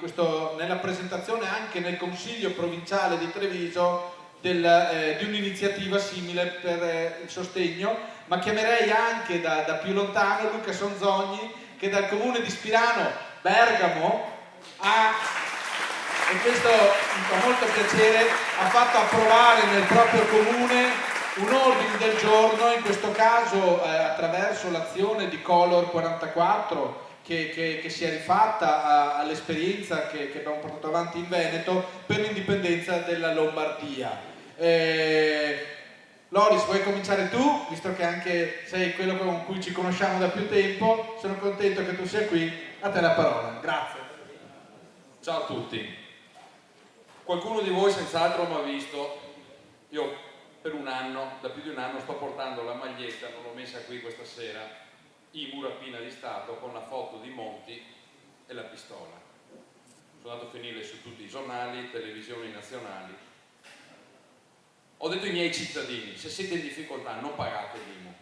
nella presentazione anche nel Consiglio provinciale di Treviso di un'iniziativa simile per il sostegno. Ma chiamerei anche da più lontano Luca Sonzogni, che dal comune di Spirano, Bergamo, e questo mi fa molto piacere, ha fatto approvare nel proprio comune un ordine del giorno, in questo caso attraverso l'azione di Color 44, che si è rifatta all'esperienza che abbiamo portato avanti in Veneto per l'indipendenza della Lombardia. Loris, vuoi cominciare tu, visto che anche sei quello con cui ci conosciamo da più tempo? Sono contento che tu sia qui, a te la parola, grazie. Ciao a tutti. Qualcuno di voi senz'altro mi ha visto, io per un anno, da più di un anno, sto portando la maglietta, non l'ho messa qui questa sera, IMU rapina di Stato, con la foto di Monti e la pistola. Sono andato a finire su tutti i giornali, televisioni nazionali. Ho detto ai miei cittadini, se siete in difficoltà non pagate l'IMU,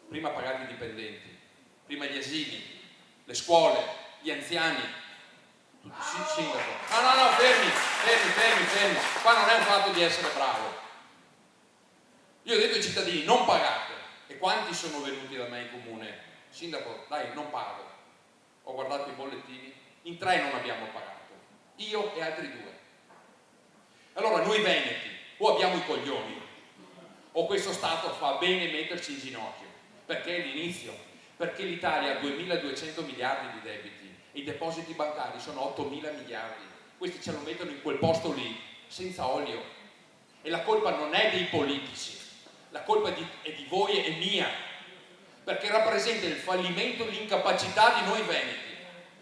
prima pagate i dipendenti, prima gli asili, le scuole, gli anziani. Sindaco. No, fermi. Qua non è un fatto di essere bravo. Io ho detto ai cittadini, non pagate. E quanti sono venuti da me in comune? Sindaco, dai, non pago. Ho guardato i bollettini, in 3 non abbiamo pagato. Io e altri 2. Allora noi veneti, o abbiamo i coglioni, o questo Stato fa bene metterci in ginocchio. Perché è l'inizio. Perché l'Italia ha 2.200 miliardi di debiti. I depositi bancari sono 8.000 miliardi, questi ce lo mettono in quel posto lì, senza olio. E la colpa non è dei politici, la colpa è di voi e mia, perché rappresenta il fallimento e l'incapacità di noi veneti.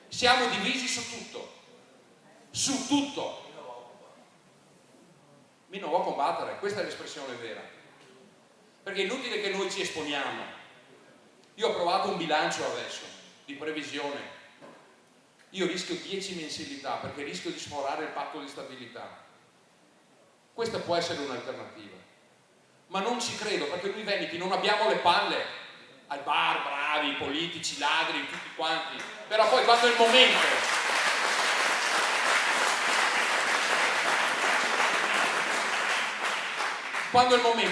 Siamo divisi su tutto. Mi non vuoi combattere, questa è l'espressione vera. Perché è inutile che noi ci esponiamo. Io ho approvato un bilancio adesso, di previsione. Io rischio 10 mensilità perché rischio di sforare il patto di stabilità. Questa può essere un'alternativa. Ma non ci credo, perché noi veneti non abbiamo le palle al bar, bravi, politici, ladri, tutti quanti. Però poi quando è il momento,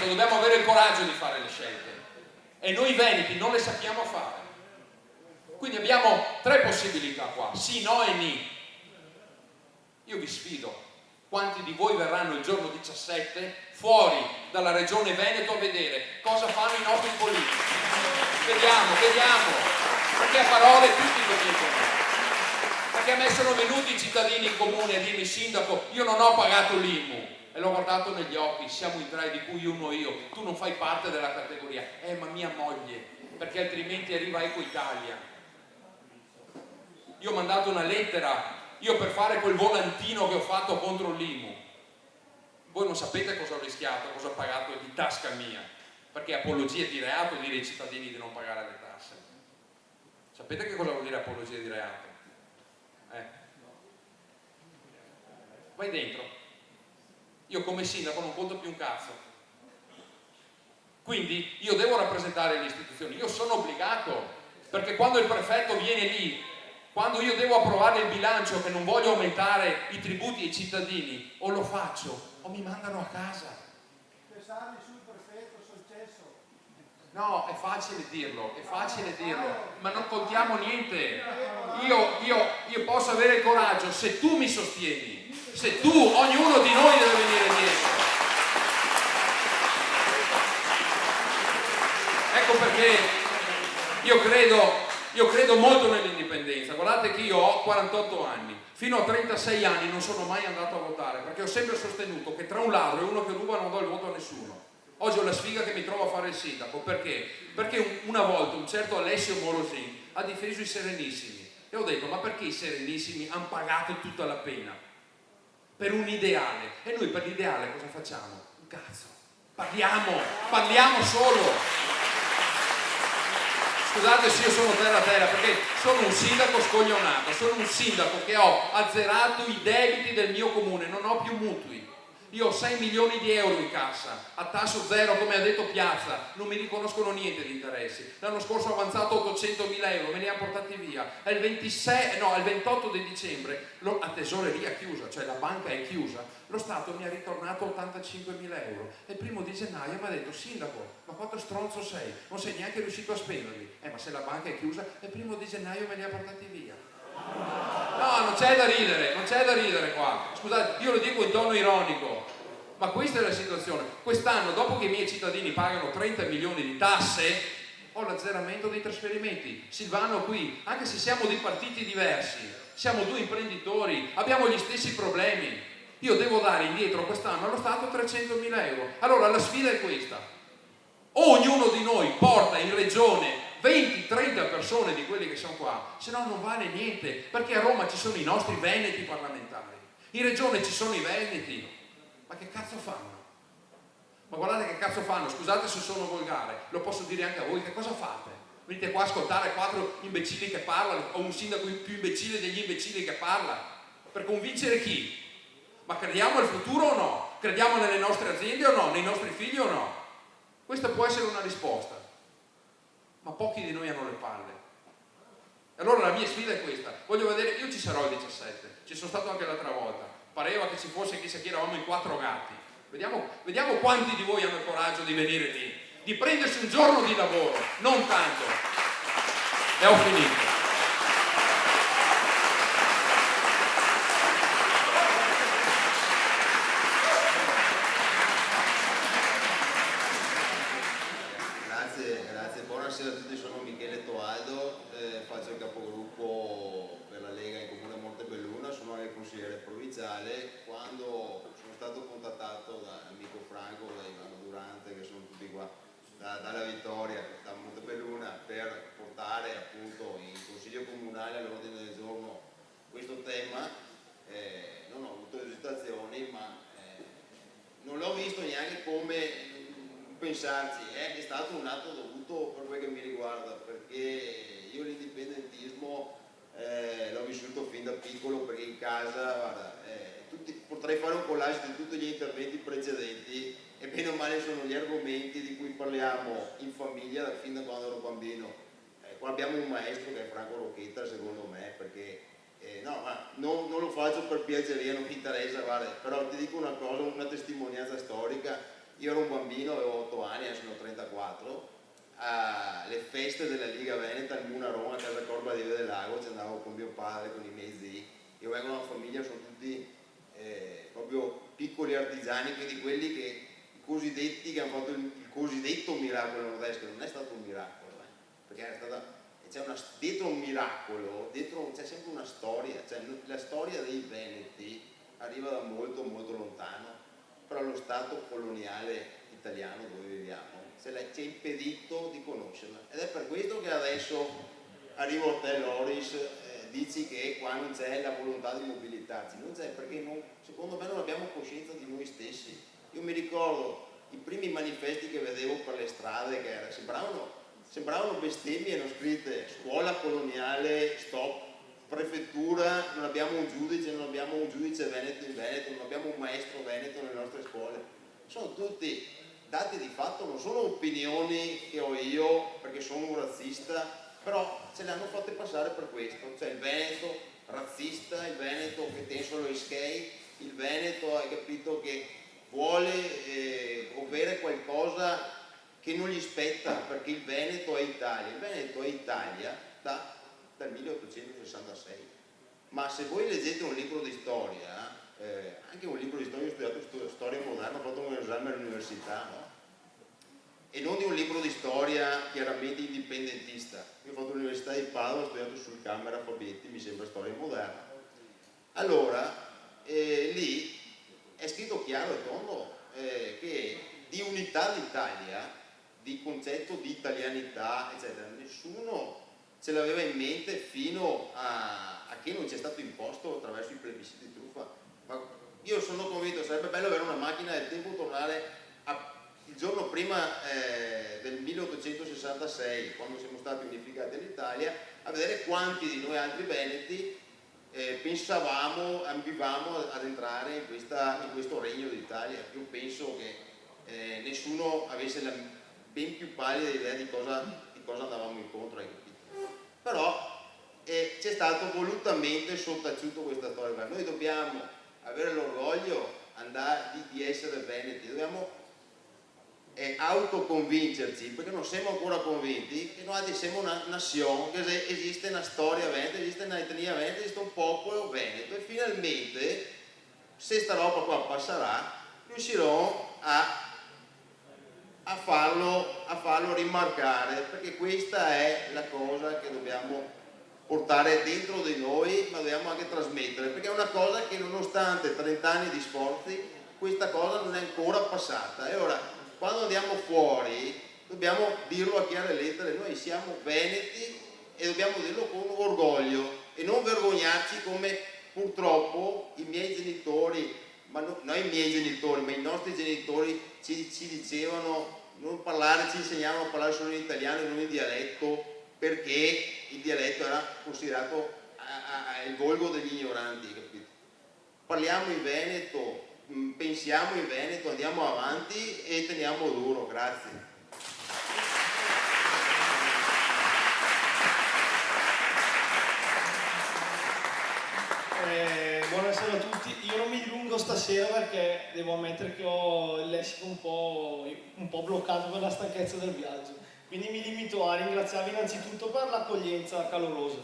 dobbiamo avere il coraggio di fare le scelte. E noi veneti non le sappiamo fare. Quindi abbiamo 3 possibilità qua, sì, no e ni. Io vi sfido, quanti di voi verranno il giorno 17 fuori dalla regione Veneto a vedere cosa fanno i nostri politici? Vediamo, perché a parole tutti lo dicono. Perché a me sono venuti i cittadini in comune a dirmi, sindaco, io non ho pagato l'IMU. E l'ho guardato negli occhi, siamo in 3, di cui uno io, tu non fai parte della categoria. Ma mia moglie, perché altrimenti arriva Ecoitalia. Io ho mandato una lettera, io per fare quel volantino che ho fatto contro l'IMU. Voi non sapete cosa ho rischiato, cosa ho pagato di tasca mia, perché è apologia di reato dire ai cittadini di non pagare le tasse. Sapete che cosa vuol dire apologia di reato? Vai dentro. Io come sindaco non conto più un cazzo. Quindi io devo rappresentare le istituzioni, io sono obbligato, perché quando il prefetto viene lì, quando io devo approvare il bilancio che non voglio aumentare i tributi ai cittadini, o lo faccio o mi mandano a casa. Pesare sul prefetto, sul cesso. No, è facile dirlo, ma non contiamo niente. Io posso avere il coraggio se tu mi sostieni, se tu, ognuno di noi deve venire dietro. Ecco perché io credo molto nell'indipendenza. Guardate che io ho 48 anni, fino a 36 anni non sono mai andato a votare, perché ho sempre sostenuto che tra un ladro e uno che ruba non do il voto a nessuno. Oggi ho la sfiga che mi trovo a fare il sindaco, perché? Perché una volta un certo Alessio Morosin ha difeso i Serenissimi e ho detto: ma perché i Serenissimi hanno pagato tutta la pena? Per un ideale. E noi per l'ideale cosa facciamo? Un cazzo. Parliamo solo. Scusate se io sono terra perché sono un sindaco scoglionato, sono un sindaco che ho azzerato i debiti del mio comune, non ho più mutui. Io ho 6 milioni di euro in cassa, a tasso zero, come ha detto Piazza, non mi riconoscono niente di interessi. L'anno scorso ho avanzato 800.000 euro, me li hanno portati via. Il 28 di dicembre, a tesoreria chiusa, cioè la banca è chiusa, lo Stato mi ha ritornato 85.000 euro. E il 1° di gennaio mi ha detto: sindaco, ma quanto stronzo sei? Non sei neanche riuscito a spenderli. Ma se la banca è chiusa, il 1° di gennaio me li ha portati via. No, non c'è da ridere qua. Scusate, io lo dico in tono ironico, ma questa è la situazione. Quest'anno, dopo che i miei cittadini pagano 30 milioni di tasse, ho l'azzeramento dei trasferimenti. Silvano qui, anche se siamo di partiti diversi, siamo 2 imprenditori, abbiamo gli stessi problemi. Io devo dare indietro quest'anno allo Stato 300.000 euro. Allora la sfida è questa: ognuno di noi porta in regione 20-30 persone di quelli che sono qua, se no non vale niente, perché a Roma ci sono i nostri veneti parlamentari, in regione ci sono i veneti. Ma che cazzo fanno? Ma guardate che cazzo fanno, scusate se sono volgare, lo posso dire anche a voi, che cosa fate? Venite qua a ascoltare 4 imbecilli che parlano, o un sindaco più imbecille degli imbecilli che parla, per convincere chi? Ma crediamo al futuro o no? Crediamo nelle nostre aziende o no? Nei nostri figli o no? Questa può essere una risposta, ma pochi di noi hanno le palle. E allora la mia sfida è questa: voglio vedere, io ci sarò il 17, ci sono stato anche l'altra volta, pareva che ci fosse chissà chi, eravamo in 4 gatti. Vediamo quanti di voi hanno il coraggio di venire lì, di prendersi un giorno di lavoro, non tanto. E ho finito. Grazie, buonasera a tutti, sono Michele Toaldo, faccio il capogruppo per la Lega in Comune Montebelluna, sono anche consigliere provinciale. Quando sono stato contattato dall'amico Franco, da Ivano Durante, che sono tutti qua dalla Vittoria, da Montebelluna, per portare appunto in Consiglio Comunale all'ordine del giorno questo tema, non ho avuto esitazioni, ma non l'ho visto neanche come pensarci, è stato un atto dovuto per quel che mi riguarda, perché io l'indipendentismo l'ho vissuto fin da piccolo, perché in casa, guarda, potrei fare un collage di tutti gli interventi precedenti e bene o male sono gli argomenti di cui parliamo in famiglia fin da quando ero bambino. Qua abbiamo un maestro che è Franco Rocchetta, secondo me, perché no, ma non lo faccio per piaceria, non mi interessa, guarda, però ti dico una cosa, una testimonianza storica. Io ero un bambino, avevo 8 anni, adesso ne ho 34, alle feste della Liga Veneta al Muna Roma, a casa Corba di Via del Lago, ci andavo con mio padre, con i miei zii. Io vengo da una famiglia, sono tutti proprio piccoli artigiani, quindi quelli che i cosiddetti che hanno fatto il cosiddetto miracolo nord-est, che non è stato un miracolo, perché è stata, dietro un miracolo, c'è sempre una storia, cioè la storia dei Veneti arriva da molto molto lontano, però lo stato coloniale italiano dove viviamo ci è impedito di conoscerla, ed è per questo che adesso arrivo a te, Loris, dici che qua non c'è la volontà di mobilitarsi. Non c'è, perché secondo me non abbiamo coscienza di noi stessi. Io mi ricordo i primi manifesti che vedevo per le strade, che sembravano bestemmie, erano scritte scuola coloniale, stop, prefettura, non abbiamo un giudice veneto in Veneto, non abbiamo un maestro veneto nelle nostre scuole. Sono tutti dati di fatto, non sono opinioni che ho io perché sono un razzista, però ce le hanno fatte passare per questo. Cioè il Veneto razzista, il Veneto che tiene solo i skate, il Veneto, hai capito, che vuole avere qualcosa che non gli spetta, perché il Veneto è Italia. Il Veneto è Italia dal 1866. Ma se voi leggete un libro di storia, anche un libro di storia, ho studiato storia moderna, ho fatto un esame all'università, no? e non di un libro di storia chiaramente indipendentista. Io ho fatto l'università di Padova, ho studiato sul Camera Fabetti, mi sembra storia moderna. Allora, lì è scritto chiaro e tondo che di unità d'Italia, di concetto di italianità, eccetera, nessuno ce l'aveva in mente fino a che non ci è stato imposto attraverso i plebisciti di truffa. Ma io sono convinto, sarebbe bello avere una macchina del tempo, tornare il giorno prima del 1866, quando siamo stati unificati all'Italia, a vedere quanti di noi altri veneti pensavamo, ambivamo ad entrare in questo regno d'Italia. Io penso che nessuno avesse la ben più pallida idea di cosa andavamo incontro, hai capito? Però c'è stato volutamente sottaciuto questa storia. Noi dobbiamo avere l'orgoglio di essere veneti, dobbiamo autoconvincerci, perché non siamo ancora convinti che noi siamo una nazione, che esiste una storia veneta, esiste una etnia veneta, esiste un popolo veneto, e finalmente, se sta roba qua passerà, riuscirò a farlo rimarcare, perché questa è la cosa che dobbiamo portare dentro di noi, ma dobbiamo anche trasmettere, perché è una cosa che nonostante 30 anni di sforzi, questa cosa non è ancora passata. E ora, quando andiamo fuori, dobbiamo dirlo a chiare lettere: noi siamo veneti e dobbiamo dirlo con orgoglio e non vergognarci come purtroppo i miei genitori, ma non i miei genitori, ma i nostri genitori ci dicevano ci insegnavano a parlare solo in italiano e non in dialetto, perché il dialetto era considerato il volgo degli ignoranti, capito? Parliamo in veneto, pensiamo in veneto, andiamo avanti e teniamo duro. Grazie. Buonasera a tutti, io non mi dilungo stasera perché devo ammettere che ho il lessico un po' bloccato per la stanchezza del viaggio, quindi mi limito a ringraziarvi innanzitutto per l'accoglienza calorosa,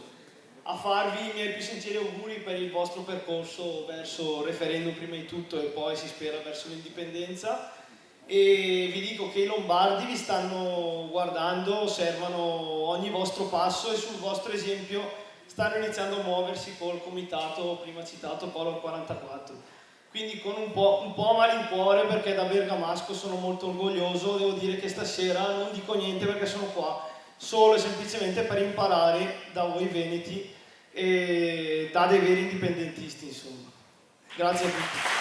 a farvi i miei più sinceri auguri per il vostro percorso verso il referendum prima di tutto e poi si spera verso l'indipendenza, e vi dico che i lombardi vi stanno guardando, osservano ogni vostro passo e sul vostro esempio stanno iniziando a muoversi col comitato prima citato Color 44. Quindi con un po' a malincuore, perché da bergamasco sono molto orgoglioso, devo dire che stasera non dico niente perché sono qua solo e semplicemente per imparare da voi veneti e da dei veri indipendentisti, insomma. Grazie a tutti.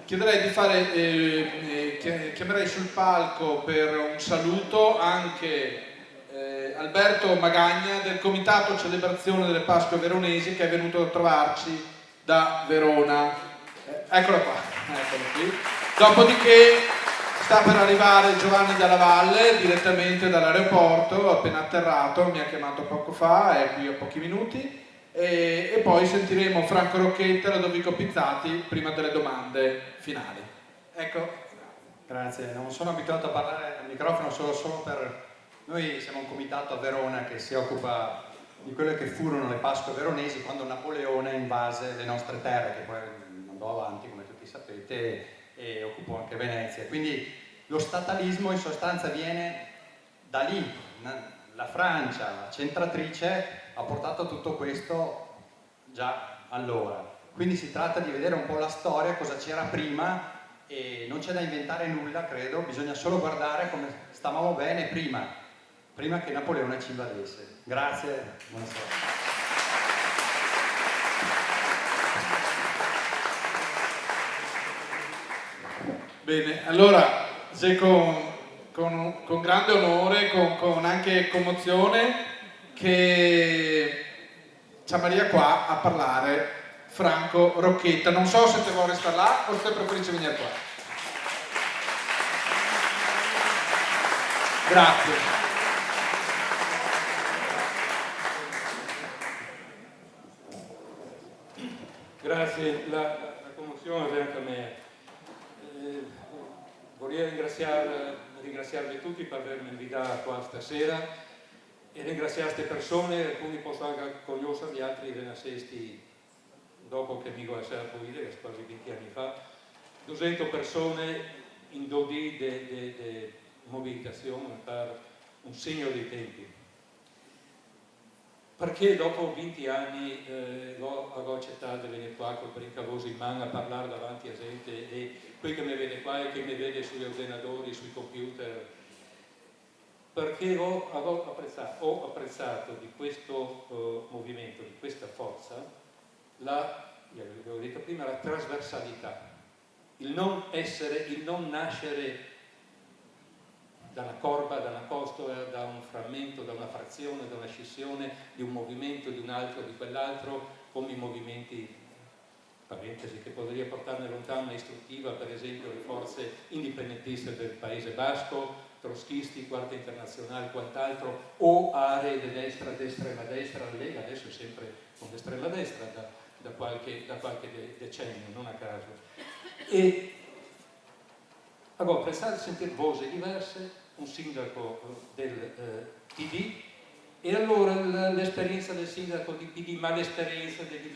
Chiederei di fare, chiamerei sul palco per un saluto anche Alberto Magagna del Comitato Celebrazione delle Pasque Veronesi, che è venuto a trovarci da Verona. Eccolo qua, eccolo qui. Dopodiché sta per arrivare Giovanni Dalla Valle direttamente dall'aeroporto, appena atterrato, mi ha chiamato poco fa, è qui a pochi minuti. E poi sentiremo Franco Rocchetta e Lodovico Pizzati prima delle domande finali. Ecco. Grazie, non sono abituato a parlare al microfono solo per... Noi siamo un comitato a Verona che si occupa di quelle che furono le Pasque veronesi quando Napoleone invase le nostre terre, che poi andò avanti, come tutti sapete, e occupò anche Venezia. Quindi lo statalismo in sostanza viene da lì. La Francia, centratrice, ha portato tutto questo già allora. Quindi si tratta di vedere un po' la storia, cosa c'era prima, e non c'è da inventare nulla, credo, bisogna solo guardare come stavamo bene prima che Napoleone ci invadesse. Grazie, buonasera. Bene, allora se con grande onore, con anche commozione, che c'è Maria qua a parlare Franco Rocchetta. Non so se te vuoi restare là o se te preferisci venire qua. Grazie. Grazie, la commozione è anche a me. Vorrei ringraziarvi tutti per avermi invitato qua stasera e ringraziare queste persone, alcuni posso anche conoscerli, altri rinascesti dopo che mi conoscevo a Puglia, che è quasi 20 anni fa, 200 persone in 2 di mobilitazione per un segno dei tempi. Perché dopo 20 anni ho accettato di venire qua col brincavoso in mano a parlare davanti a gente, e qui che mi vede qua e che mi vede sugli ordinatori, sui computer, perché ho apprezzato di questo movimento, di questa forza, l'avevo detto prima, la trasversalità, il non nascere da una corba, da una costola, da un frammento, da una frazione, da una scissione di un movimento, di un altro, di quell'altro, come i movimenti, parentesi, che potrei portarne lontano, una istruttiva, per esempio le forze indipendentiste del Paese Basco, trotskisti, Quarta Internazionale, quant'altro, o aree di destra, d'estrema destra, la Lega adesso è sempre con l'estrema destra da qualche decennio, non a caso. E avevo apprezzato di sentire voci diverse, un sindaco del PD, e allora l'esperienza del sindaco di PD, ma l'esperienza di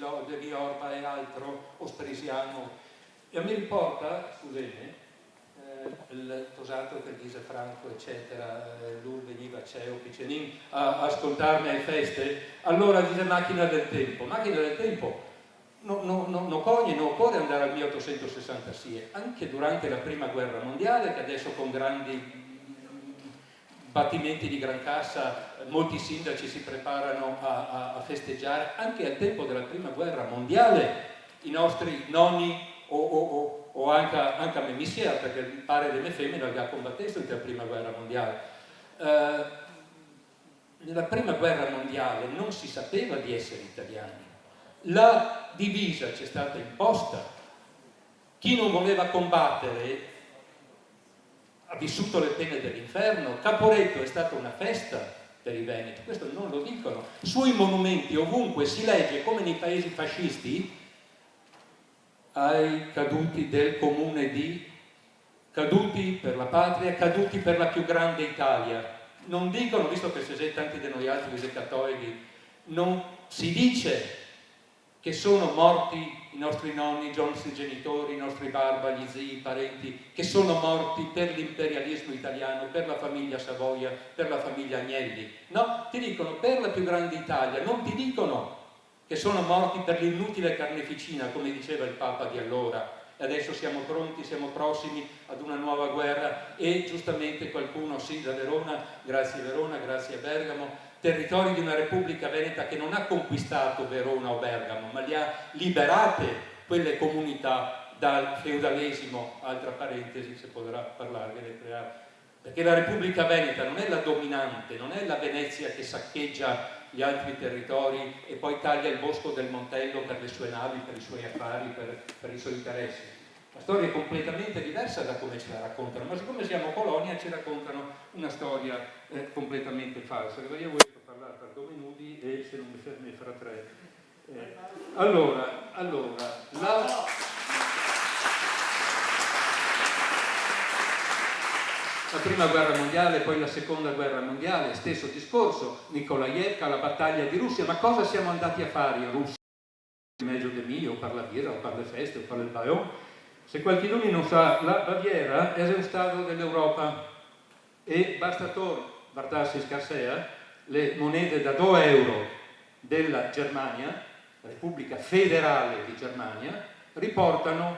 Orba e altro, Ospresiano, e mi riporta, scusate, il Tosato che dice Franco, eccetera, lui veniva a Ceo, Picenin, a ascoltarmi alle feste, allora dice macchina del tempo, non occorre andare al 1866, anche durante la prima guerra mondiale, che adesso con grandi battimenti di gran cassa molti sindaci si preparano a festeggiare, anche al tempo della prima guerra mondiale i nostri nonni o anche a me mi sia, perché il padre delle femmine aveva combattuto nella prima guerra mondiale. Nella prima guerra mondiale non si sapeva di essere italiani, la divisa ci è stata imposta, chi non voleva combattere ha vissuto le pene dell'inferno. Caporetto è stata una festa per i veneti, questo non lo dicono. Sui monumenti ovunque si legge, come nei paesi fascisti, ai caduti del comune di, caduti per la patria, caduti per la più grande Italia. Non dicono, visto che se tanti di noi altri siete cattolici, non si dice che sono morti i nostri nonni, i nostri genitori, i nostri barba, gli zii, i parenti, che sono morti per l'imperialismo italiano, per la famiglia Savoia, per la famiglia Agnelli. No, ti dicono per la più grande Italia, non ti dicono che sono morti per l'inutile carneficina, come diceva il Papa di allora. E adesso siamo pronti, siamo prossimi ad una nuova guerra, e giustamente qualcuno, sì, da Verona, grazie a Bergamo, territori di una Repubblica Veneta che non ha conquistato Verona o Bergamo, ma li ha liberate quelle comunità dal feudalesimo, altra parentesi, se potrà parlarne, perché la Repubblica Veneta non è la dominante, non è la Venezia che saccheggia gli altri territori e poi taglia il bosco del Montello per le sue navi, per i suoi affari, per i suoi interessi. La storia è completamente diversa da come ce la raccontano, ma siccome siamo colonia ci raccontano una storia completamente falsa. Io voglio parlare per 2 minuti e se non mi fermi fra 3. Allora, la prima guerra mondiale, poi la seconda guerra mondiale, stesso discorso, Nikolaevka, la battaglia di Russia, ma cosa siamo andati a fare in Russia? Meglio di me, o per la birra, o per le feste, o per il baon. Se qualcuno non sa, la Baviera è un stato dell'Europa e basta guardarsi scarsea, le monete da 2 euro della Germania, Repubblica Federale di Germania, riportano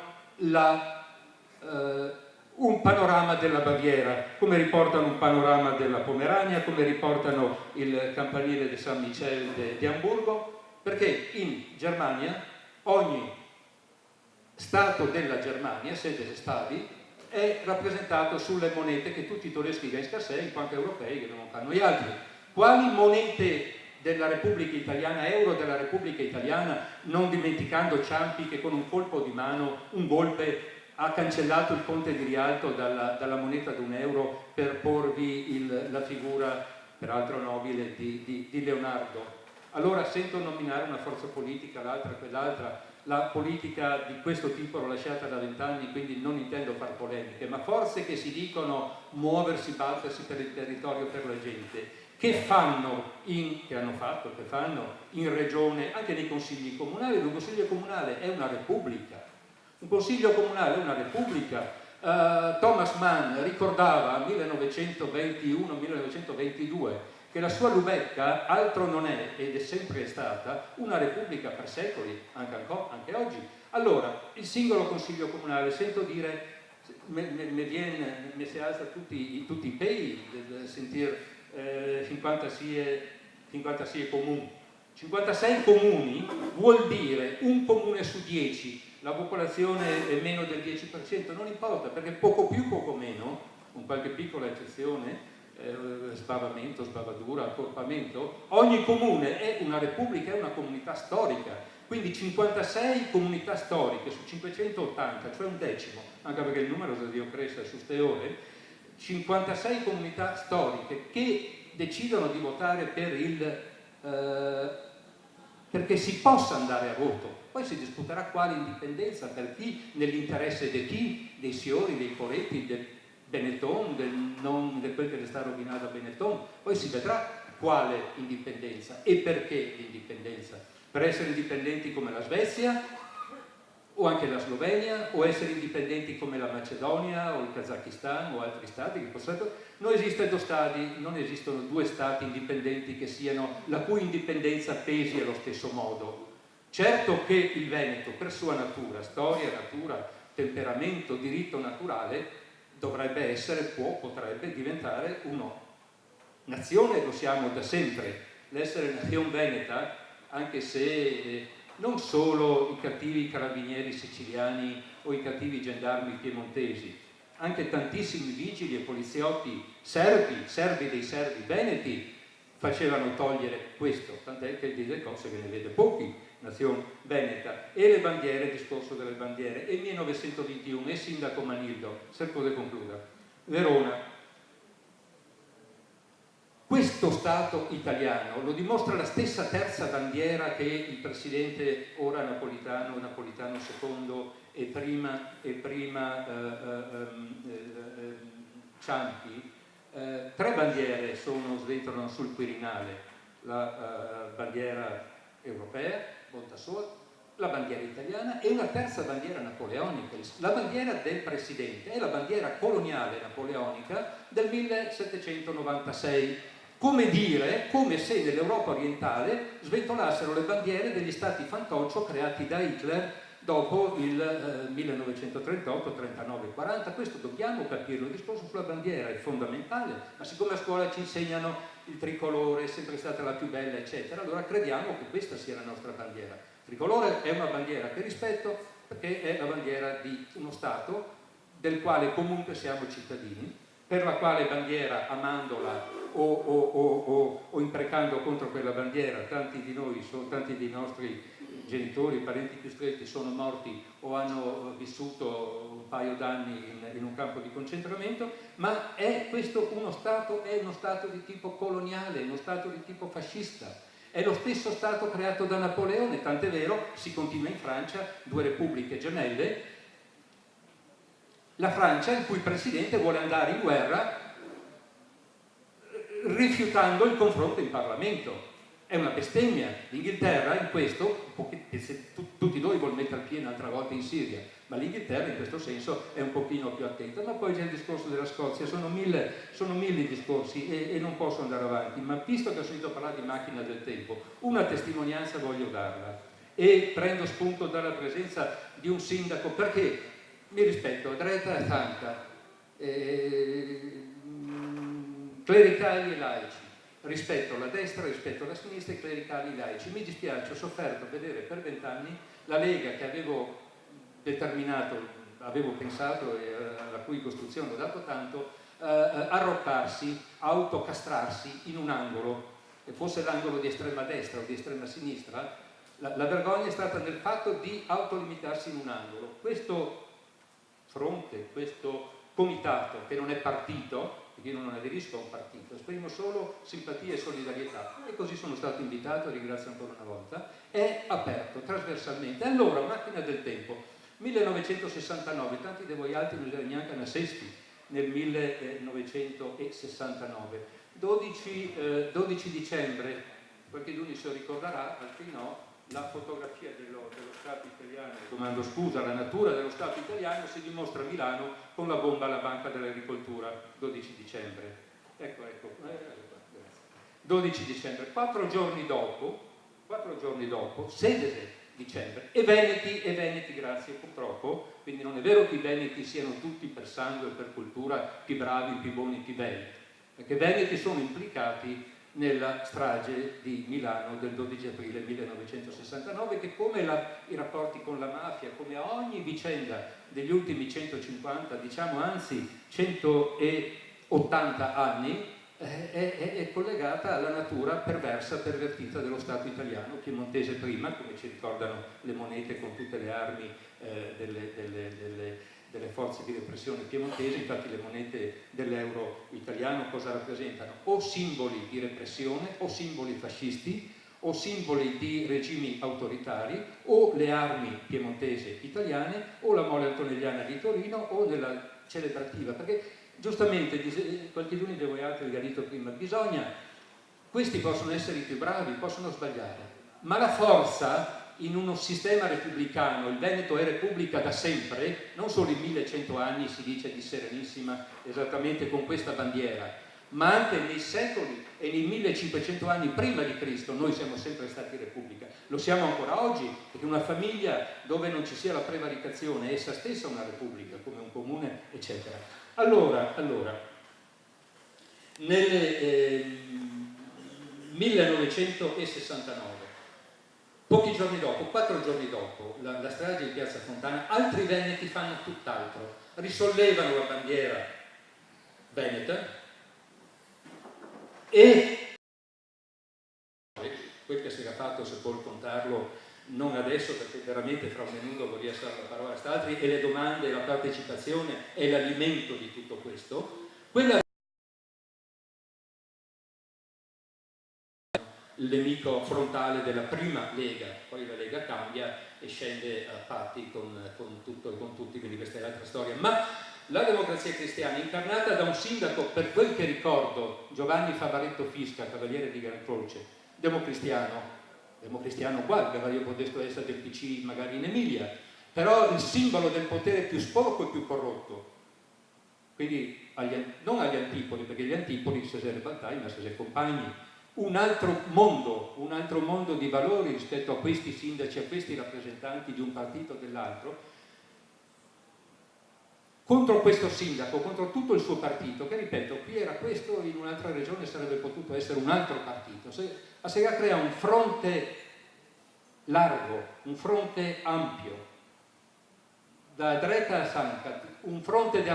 un panorama della Baviera, come riportano un panorama della Pomerania, come riportano il campanile di San Michel di Amburgo, perché in Germania ogni Stato della Germania, sede stati, è rappresentato sulle monete che tutti i tedeschi che scarsei, quanto europei che non hanno gli altri. Quali monete della Repubblica Italiana, euro della Repubblica Italiana, non dimenticando Ciampi che con un colpo di mano, un golpe, ha cancellato il Conte di Rialto dalla moneta d'1 euro per porvi la figura, peraltro nobile, di Leonardo. Allora sento nominare una forza politica, l'altra, quell'altra. La politica di questo tipo l'ho lasciata da 20 anni, quindi non intendo far polemiche, ma forze che si dicono muoversi, battersi per il territorio, per la gente. che fanno in regione, anche nei consigli comunali. Un consiglio comunale è una repubblica. Un consiglio comunale è una repubblica. Thomas Mann ricordava nel 1921-1922 che la sua Lubecca altro non è, ed è sempre stata, una repubblica per secoli, anche oggi. Allora, il singolo consiglio comunale, sento dire, mi si alza tutti i pei del sentire 50 sie comuni. 56 comuni vuol dire un comune su 10. La popolazione è meno del 10%, non importa, perché poco più, poco meno, con qualche piccola eccezione, sbavamento, sbavatura, accorpamento, ogni comune è una repubblica, è una comunità storica. Quindi 56 comunità storiche su 580, cioè un decimo, anche perché il numero da Dio cresce su ste ore, 56 comunità storiche che decidono di votare perché si possa andare a voto. Poi si discuterà quale indipendenza, per chi, nell'interesse di chi, dei Siori, dei Poretti, del Benetton, di quel che le sta rovinando a Benetton. Poi si vedrà quale indipendenza e perché l'indipendenza. Per essere indipendenti come la Svezia, o anche la Slovenia, o essere indipendenti come la Macedonia, o il Kazakistan, o altri stati che possono... Non esistono due stati indipendenti la cui indipendenza pesi allo stesso modo. Certo che il Veneto, per sua natura, storia, natura, temperamento, diritto naturale, potrebbe diventare una nazione, lo siamo da sempre. L'essere nazione veneta, anche se non solo i cattivi carabinieri siciliani o i cattivi gendarmi piemontesi, anche tantissimi vigili e poliziotti serbi dei serbi veneti facevano togliere questo, tant'è che delle cose che ne vede pochi, nazione veneta. E le bandiere, discorso delle bandiere, e 1921, e sindaco Manildo, cerco di concludere, Verona. Questo Stato italiano lo dimostra la stessa terza bandiera che il presidente ora Napolitano II e prima Ciampi. Tre bandiere sventolano sul Quirinale: la bandiera europea, Montasol, la bandiera italiana e una terza bandiera napoleonica. La bandiera del presidente è la bandiera coloniale napoleonica del 1796. Come se nell'Europa orientale sventolassero le bandiere degli stati fantoccio creati da Hitler dopo il 1938, 39, 40. Questo dobbiamo capirlo. Il discorso sulla bandiera è fondamentale, ma siccome a scuola ci insegnano il tricolore, è sempre stata la più bella, eccetera, allora crediamo che questa sia la nostra bandiera. Il tricolore è una bandiera che rispetto, perché è la bandiera di uno Stato del quale comunque siamo cittadini, per la quale bandiera, amandola o imprecando contro quella bandiera, tanti dei nostri genitori, parenti più stretti sono morti o hanno vissuto un paio d'anni in un campo di concentramento, ma è uno Stato di tipo coloniale, uno Stato di tipo fascista. È lo stesso Stato creato da Napoleone, tant'è vero, si continua in Francia, due repubbliche gemelle, la Francia il cui presidente vuole andare in guerra rifiutando il confronto in Parlamento. È una bestemmia. L'Inghilterra in questo, tutti noi vuol mettere piede un'altra volta in Siria, ma l'Inghilterra in questo senso è un pochino più attenta. Ma poi c'è il discorso della Scozia, sono mille i discorsi e non posso andare avanti, ma visto che ho sentito parlare di macchina del tempo, una testimonianza voglio darla e prendo spunto dalla presenza di un sindaco, perché mi rispetto, Dreta e Tanta, clericali e laici, rispetto la destra, rispetto la sinistra e clericali e laici. Mi dispiace, ho sofferto a vedere per 20 anni la Lega che avevo pensato e alla cui costruzione ho dato tanto, arroccarsi, autocastrarsi in un angolo, e fosse l'angolo di estrema destra o di estrema sinistra, la vergogna è stata nel fatto di autolimitarsi in un angolo. Questo fronte, questo comitato che non è partito, perché io non aderisco a un partito, esprimo solo simpatia e solidarietà, e così sono stato invitato, ringrazio ancora una volta, è aperto trasversalmente. Allora, macchina del tempo, 1969, tanti di voi altri non erano neanche nascesti nel 1969, 12 dicembre, qualcuno se lo ricorderà, altri no, la fotografia dello Stato italiano, domando scusa, la natura dello Stato italiano si dimostra a Milano con la bomba alla Banca dell'Agricoltura, 12 dicembre. Ecco, 12 dicembre, 4 giorni dopo, 16 dicembre, e Veneti, grazie, purtroppo, quindi non è vero che i Veneti siano tutti per sangue, per cultura, più bravi, più buoni, più belli, perché i Veneti sono implicati nella strage di Milano del 12 aprile 1969, che come i rapporti con la mafia, come ogni vicenda degli ultimi 150, diciamo anzi 180 anni, è collegata alla natura perversa, pervertita dello Stato italiano, piemontese prima, come ci ricordano le monete con tutte le armi delle forze di repressione piemontesi. Infatti le monete dell'euro italiano cosa rappresentano? O simboli di repressione, o simboli fascisti, o simboli di regimi autoritari, o le armi piemontesi italiane, o la Mole Antonelliana di Torino, o della celebrativa, perché giustamente qualcuno di voi altri ha detto prima, questi possono essere i più bravi, possono sbagliare, ma la forza in uno sistema repubblicano, il Veneto è repubblica da sempre, non solo in 1100 anni si dice di Serenissima esattamente con questa bandiera, ma anche nei secoli e nei 1500 anni prima di Cristo noi siamo sempre stati repubblica. Lo siamo ancora oggi, perché una famiglia dove non ci sia la prevaricazione è essa stessa una repubblica, come un comune, eccetera. Allora nel 1969, pochi giorni dopo, 4 giorni dopo la strage di Piazza Fontana, altri veneti fanno tutt'altro, risollevano la bandiera veneta e quel che si era fatto, se può contarlo, non adesso perché veramente fra un minuto vorrei stare la parola a st'altri, e le domande, la partecipazione è l'alimento di tutto questo. Quella il nemico frontale della prima Lega, poi la Lega cambia e scende a patti con tutto e con tutti, quindi questa è l'altra storia. Ma la Democrazia Cristiana, incarnata da un sindaco, per quel che ricordo, Giovanni Favaretto Fisca, cavaliere di Gran Croce, democristiano uguale, io potevo essere del PC magari in Emilia, però il simbolo del potere più sporco e più corrotto, quindi non agli antipodi, perché gli antipodi se si ribaltai, ma se si compagni, un altro mondo di valori rispetto a questi sindaci, a questi rappresentanti di un partito o dell'altro, contro questo sindaco, contro tutto il suo partito, che ripeto, qui era questo, in un'altra regione sarebbe potuto essere un altro partito. La Sega crea un fronte largo, un fronte ampio, da Dreta a Sanca, un fronte di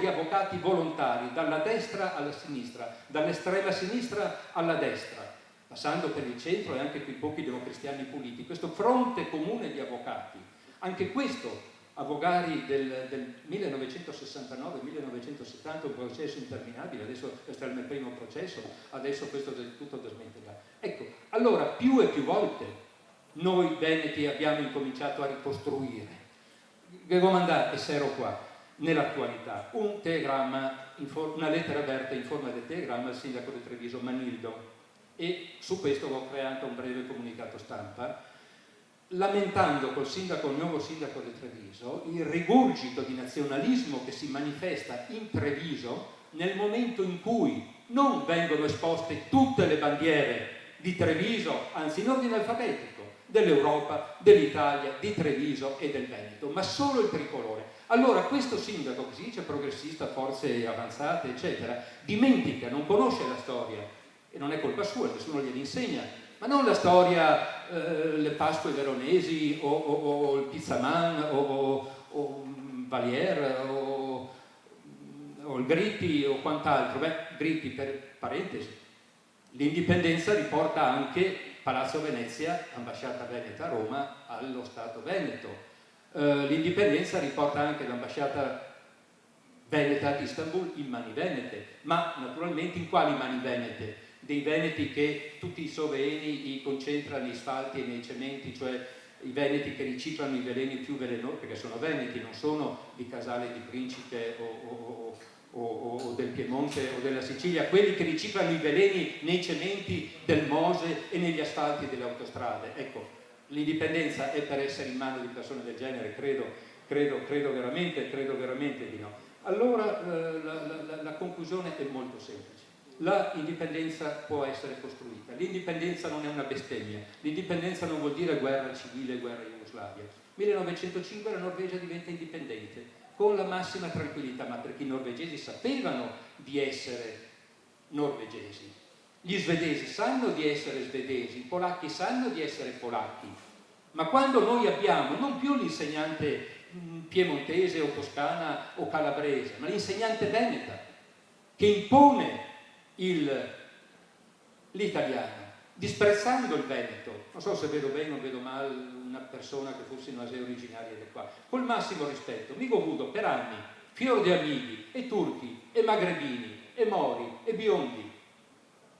avvocati volontari, dalla destra alla sinistra, dall'estrema sinistra alla destra, passando per il centro e anche quei pochi democristiani puliti. Questo fronte comune di avvocati, anche questo avvocati del 1969-1970, un processo interminabile, adesso questo è il mio primo processo, adesso questo è tutto da smettere. Ecco, allora più e più volte noi veneti abbiamo incominciato a ricostruire. Devo mandare, e se ero qua, nell'attualità, un telegramma, una lettera aperta in forma di telegramma al sindaco di Treviso, Manildo, e su questo ho creato un breve comunicato stampa, lamentando col nuovo sindaco di Treviso il rigurgito di nazionalismo che si manifesta in Treviso nel momento in cui non vengono esposte tutte le bandiere di Treviso, anzi in ordine alfabetico, dell'Europa, dell'Italia, di Treviso e del Veneto, ma solo il tricolore. Allora questo sindaco, che si dice progressista, forze avanzate, eccetera, dimentica, non conosce la storia, e non è colpa sua, nessuno glieli insegna, ma non la storia, le Pasque veronesi o il Pizzaman o Valier o il Gritti o quant'altro. Beh, Gritti, per parentesi, l'indipendenza riporta anche Palazzo Venezia, ambasciata veneta a Roma, allo Stato Veneto. L'indipendenza riporta anche l'ambasciata veneta ad Istanbul in mani venete, ma naturalmente in quali mani venete? Dei veneti che tutti i soveni li concentrano nei sfalti e nei cementi, cioè i veneti che riciclano i veleni più velenosi, perché sono veneti, non sono di Casale di Principe o del Piemonte o della Sicilia, quelli che riciclano i veleni nei cementi del Mose e negli asfalti delle autostrade. Ecco, l'indipendenza è per essere in mano di persone del genere? Credo veramente di no. Allora la conclusione è molto semplice. La indipendenza può essere costruita, l'indipendenza non è una bestemmia, l'indipendenza non vuol dire guerra civile, guerra Jugoslavia. 1905 la Norvegia diventa indipendente con la massima tranquillità, ma perché i norvegesi sapevano di essere norvegesi, gli svedesi sanno di essere svedesi, i polacchi sanno di essere polacchi, ma quando noi abbiamo non più l'insegnante piemontese o toscana o calabrese, ma l'insegnante veneta che impone l'italiano, disprezzando il Veneto. Non so se vedo bene o vedo male una persona che fosse in Asia originaria di qua, col massimo rispetto. Mi govuto per anni fior di amici e turchi e magrebini e mori e biondi,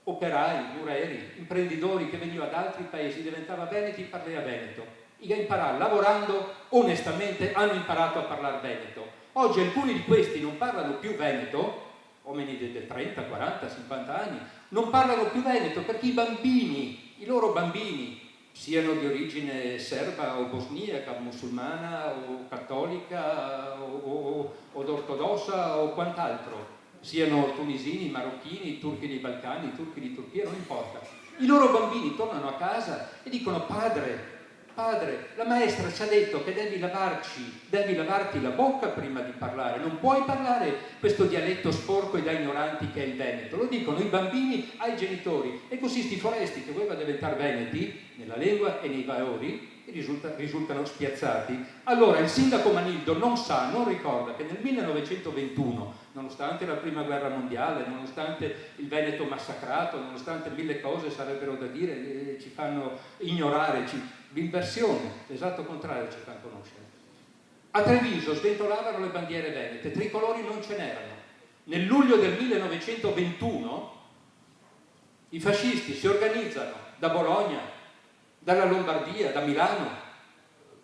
operai, mureri, imprenditori che venivano da altri paesi, diventava veneti, parleva veneto. I che imparare lavorando onestamente hanno imparato a parlare veneto. Oggi alcuni di questi non parlano più veneto, uomini del 30, 40, 50 anni, non parlano più veneto perché i loro bambini, siano di origine serba o bosniaca, musulmana o cattolica o ortodossa o quant'altro, siano tunisini, marocchini, turchi dei Balcani, turchi di Turchia, non importa. I loro bambini tornano a casa e dicono: padre, la maestra ci ha detto che devi lavarti la bocca prima di parlare, non puoi parlare questo dialetto sporco e da ignoranti che è il veneto. Lo dicono i bambini ai genitori, e così sti foresti che volevano diventare veneti nella lingua e nei valori risultano spiazzati. Allora il sindaco Manildo non ricorda che nel 1921, nonostante la prima guerra mondiale, nonostante il Veneto massacrato, nonostante mille cose sarebbero da dire, ci fanno ignorare, l'inversione, l'esatto contrario ci fanno conoscere. A Treviso sventolavano le bandiere venete, tricolori non ce n'erano. Nel luglio del 1921 i fascisti si organizzano da Bologna, dalla Lombardia, da Milano,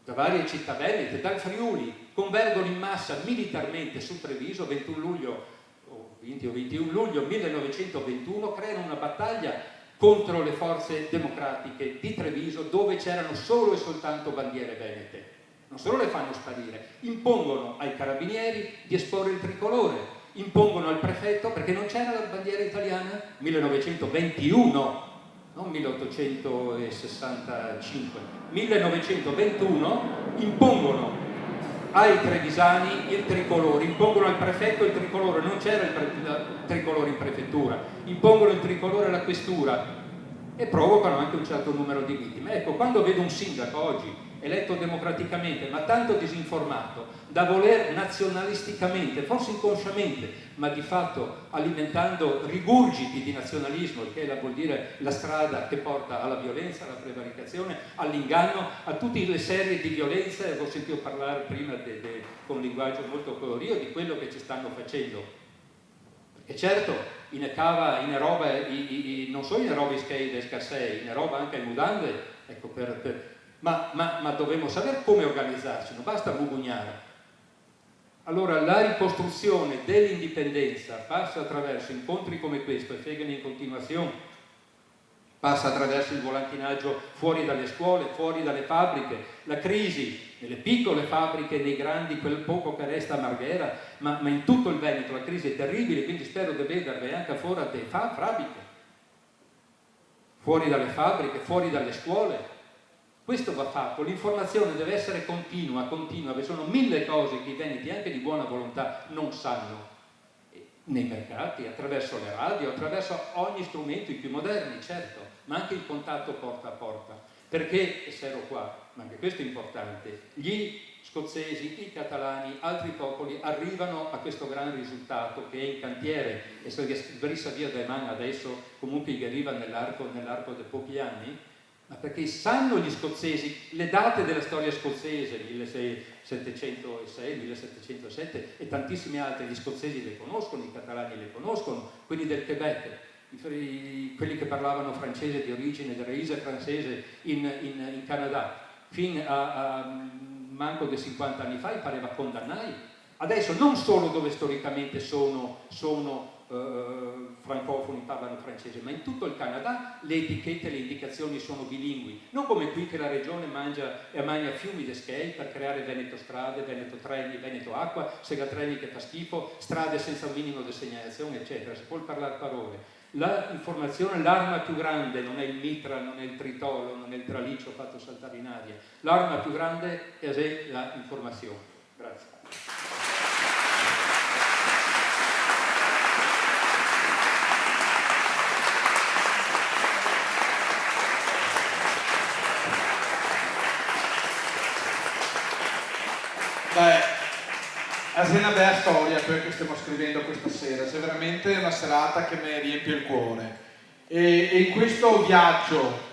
da varie città venete, dal Friuli, convergono in massa militarmente su Treviso 21 luglio o 20 o 21 luglio 1921, creano una battaglia contro le forze democratiche di Treviso, dove c'erano solo e soltanto bandiere venete. Non solo le fanno sparire, impongono ai carabinieri di esporre il tricolore, impongono al prefetto, perché non c'era la bandiera italiana, 1921, non 1865, 1921, impongono ai trevisani il tricolore, impongono al prefetto il tricolore, non c'era il tricolore in prefettura, impongono il tricolore alla questura e provocano anche un certo numero di vittime. Ecco, quando vedo un sindaco oggi eletto democraticamente ma tanto disinformato da voler nazionalisticamente, forse inconsciamente, ma di fatto alimentando rigurgiti di nazionalismo, che vuol dire la strada che porta alla violenza, alla prevaricazione, all'inganno, a tutte le serie di violenze. Ho sentito parlare prima con un linguaggio molto colorito di quello che ci stanno facendo. E certo, in Europa, non solo in Europa skate e scarsei, in Europa anche in mudande, ecco, ma dovremmo sapere come organizzarci, non basta mugugnare. Allora la ricostruzione dell'indipendenza passa attraverso incontri come questo, e Fegani in continuazione, passa attraverso il volantinaggio fuori dalle scuole, fuori dalle fabbriche, la crisi nelle piccole fabbriche, nei grandi, quel poco che resta a Marghera, ma in tutto il Veneto la crisi è terribile, quindi spero di vedervi anche fuori dalle fabbriche, fuori dalle fabbriche, fuori dalle scuole. Questo va fatto, l'informazione deve essere continua, vi sono mille cose che i veneti anche di buona volontà non sanno, nei mercati, attraverso le radio, attraverso ogni strumento, i più moderni, certo, ma anche il contatto porta a porta, perché, e se ero qua, ma anche questo è importante, gli scozzesi, i catalani, altri popoli arrivano a questo gran risultato che è in cantiere, e se Brissa via da Man adesso comunque gli arriva nell'arco di pochi anni, ma perché sanno gli scozzesi le date della storia scozzese, 1706, 1707 e tantissime altre, gli scozzesi le conoscono, i catalani le conoscono, quelli del Quebec, quelli che parlavano francese di origine, del raíce francese in Canada, fin a manco di 50 anni fa, pareva condannai Adesso non solo dove storicamente sono francofoni, parlano francese, ma in tutto il Canada le etichette, le indicazioni sono bilingui, non come qui che la regione mangia fiumi di skei per creare Veneto strade, Veneto treni, Veneto acqua, Sega treni che fa schifo, strade senza un minimo di segnalazione, eccetera. Si può parlare parole. L'informazione, l'arma più grande non è il mitra, non è il tritolo, non è il traliccio fatto saltare in aria, l'arma più grande è l'informazione. Grazie. Beh, è una bella storia quella che stiamo scrivendo questa sera, c'è veramente una serata che mi riempie il cuore e in questo viaggio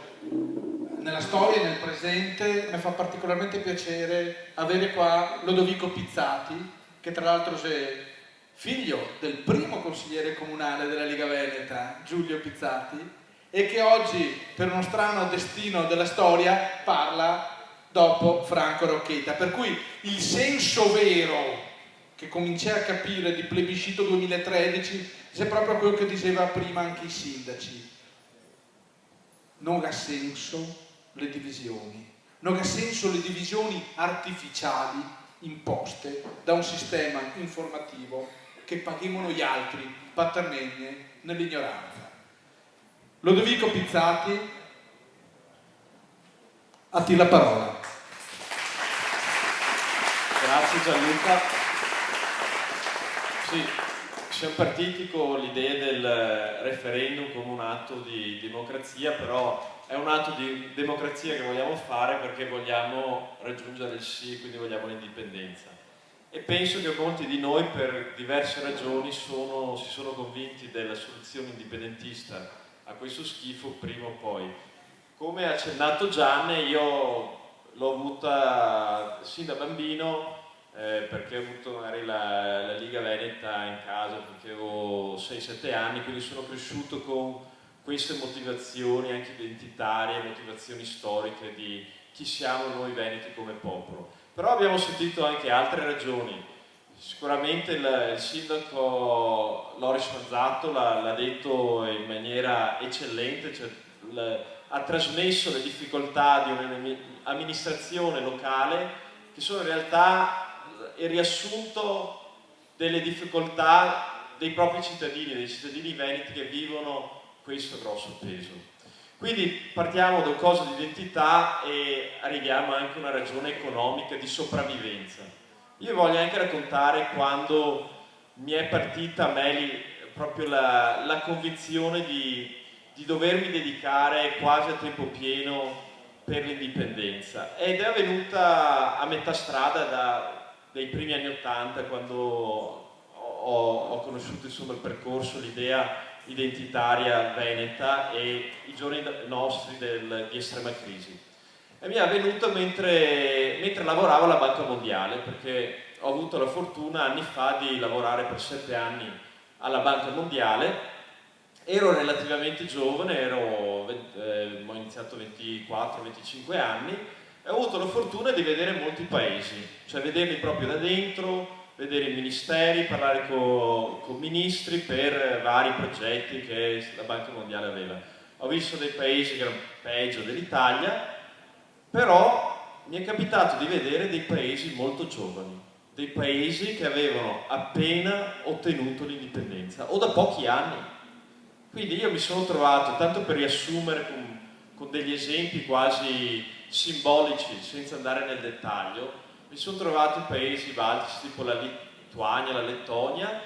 nella storia e nel presente mi fa particolarmente piacere avere qua Lodovico Pizzati, che tra l'altro è figlio del primo consigliere comunale della Lega Veneta, Giulio Pizzati, e che oggi per uno strano destino della storia parla dopo Franco Rocchetta, per cui il senso vero che cominciai a capire di plebiscito 2013 è proprio quello che diceva prima anche i sindaci: non ha senso le divisioni, non ha senso le divisioni artificiali imposte da un sistema informativo che paghiamo gli altri paternelle nell'ignoranza. Lodovico Pizzati, a te la parola. Grazie Gianluca. Sì, siamo partiti con l'idea del referendum come un atto di democrazia, però è un atto di democrazia che vogliamo fare perché vogliamo raggiungere il sì, quindi vogliamo l'indipendenza. E penso che molti di noi per diverse ragioni si sono convinti della soluzione indipendentista a questo schifo prima o poi. Come ha accennato Gianni, io l'ho avuta sin da bambino perché ho avuto magari la Liga Veneta in casa perché avevo 6-7 anni, quindi sono cresciuto con queste motivazioni anche identitarie, motivazioni storiche di chi siamo noi veneti come popolo. Però abbiamo sentito anche altre ragioni. Sicuramente il sindaco Loris Mazzato l'ha detto in maniera eccellente, cioè ha trasmesso le difficoltà di un'amministrazione locale che sono in realtà il riassunto delle difficoltà dei propri cittadini, dei cittadini veneti che vivono questo grosso peso. Quindi partiamo da un coso di identità e arriviamo anche a una ragione economica di sopravvivenza. Io voglio anche raccontare quando mi è partita a me proprio la convinzione di dovermi dedicare quasi a tempo pieno per l'indipendenza, ed è avvenuta a metà strada dai primi anni '80, quando ho conosciuto insomma il percorso, l'idea identitaria veneta e i giorni nostri di estrema crisi. E mi è avvenuto mentre lavoravo alla Banca Mondiale, perché ho avuto la fortuna anni fa di lavorare per 7 anni alla Banca Mondiale. Ero relativamente giovane, ho iniziato 24-25 anni e ho avuto la fortuna di vedere molti paesi, cioè vederli proprio da dentro, vedere i ministeri, parlare con ministri per vari progetti che la Banca Mondiale aveva. Ho visto dei paesi che erano peggio dell'Italia, però mi è capitato di vedere dei paesi molto giovani, dei paesi che avevano appena ottenuto l'indipendenza o da pochi anni. Quindi io mi sono trovato, tanto per riassumere con degli esempi quasi simbolici, senza andare nel dettaglio, mi sono trovato in paesi baltici tipo la Lituania, la Lettonia,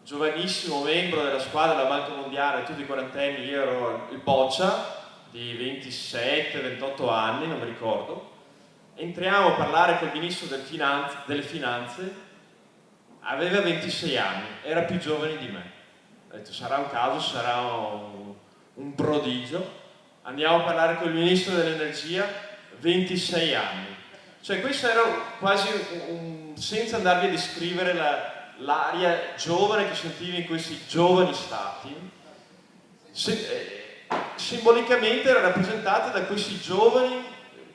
giovanissimo membro della squadra della Banca Mondiale, tutti i quarantenni, io ero il boccia di 27-28 anni, non mi ricordo. Entriamo a parlare col ministro delle finanze, aveva 26 anni, era più giovane di me. Ho detto, sarà un caso, sarà un prodigio. Andiamo a parlare con il ministro dell'energia, 26 anni. Cioè questo era quasi senza andarvi a descrivere l'aria giovane che sentivi in questi giovani stati, simbolicamente era rappresentata da questi giovani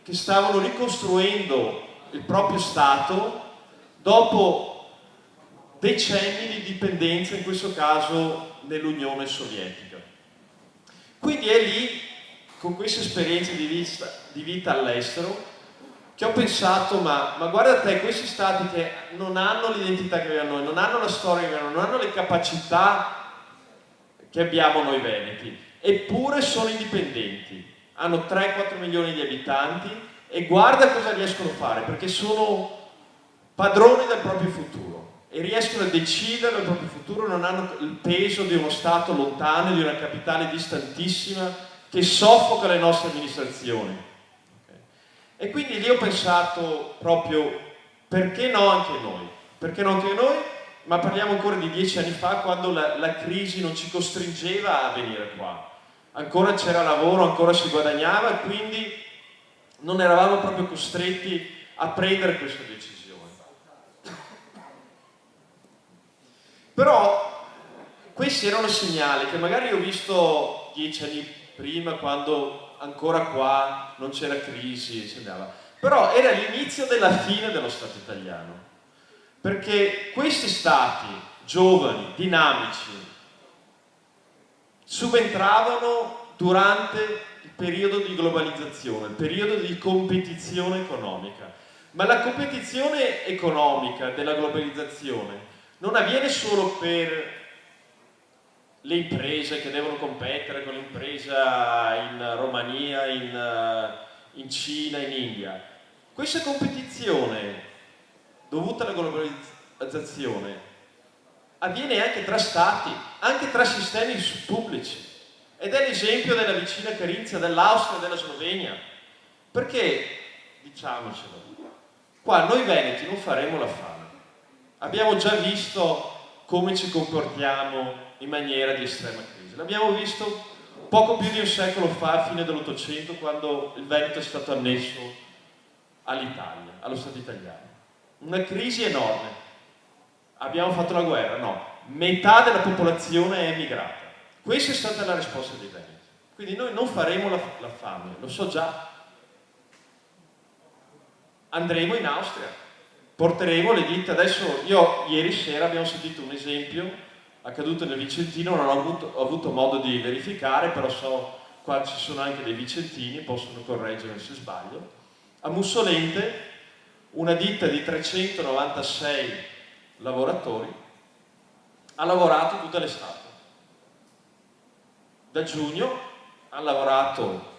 che stavano ricostruendo il proprio stato dopo decenni di dipendenza, in questo caso nell'Unione Sovietica. Quindi è lì, con queste esperienze di vita all'estero, che ho pensato, ma guarda te, questi stati che non hanno l'identità che abbiamo noi, non hanno la storia che abbiamo, non hanno le capacità che abbiamo noi veneti, eppure sono indipendenti, hanno 3-4 milioni di abitanti e guarda cosa riescono a fare, perché sono padroni del proprio futuro e riescono a decidere il proprio futuro, non hanno il peso di uno stato lontano, di una capitale distantissima che soffoca le nostre amministrazioni. E quindi lì ho pensato proprio, perché no anche noi? Perché no anche noi? Ma parliamo ancora di 10 anni fa, quando la crisi non ci costringeva a venire qua. Ancora c'era lavoro, ancora si guadagnava, e quindi non eravamo proprio costretti a prendere questa decisione. Però questi erano segnali che magari ho visto 10 anni prima, quando ancora qua non c'era crisi, si andava. Però era l'inizio della fine dello Stato italiano, perché questi stati giovani, dinamici, subentravano durante il periodo di globalizzazione, il periodo di competizione economica. Ma la competizione economica della globalizzazione non avviene solo per le imprese che devono competere con l'impresa in Romania, in Cina, in India. Questa competizione dovuta alla globalizzazione avviene anche tra stati, anche tra sistemi pubblici. Ed è l'esempio della vicina Carinzia, dell'Austria e della Slovenia. Perché, diciamocelo, qua noi veneti non faremo la fame. Abbiamo già visto come ci comportiamo in maniera di estrema crisi. L'abbiamo visto poco più di un secolo fa, a fine dell'Ottocento, quando il Veneto è stato annesso all'Italia, allo Stato italiano. Una crisi enorme. Abbiamo fatto la guerra? No. Metà della popolazione è emigrata. Questa è stata la risposta dei veneti. Quindi noi non faremo la fame, lo so già. Andremo in Austria, porteremo le ditte. Adesso, ieri sera abbiamo sentito un esempio accaduto nel Vicentino, non ho avuto modo di verificare, però so, qua ci sono anche dei vicentini, possono correggermi se sbaglio. A Mussolente, una ditta di 396 lavoratori ha lavorato tutta l'estate. Da giugno hanno lavorato,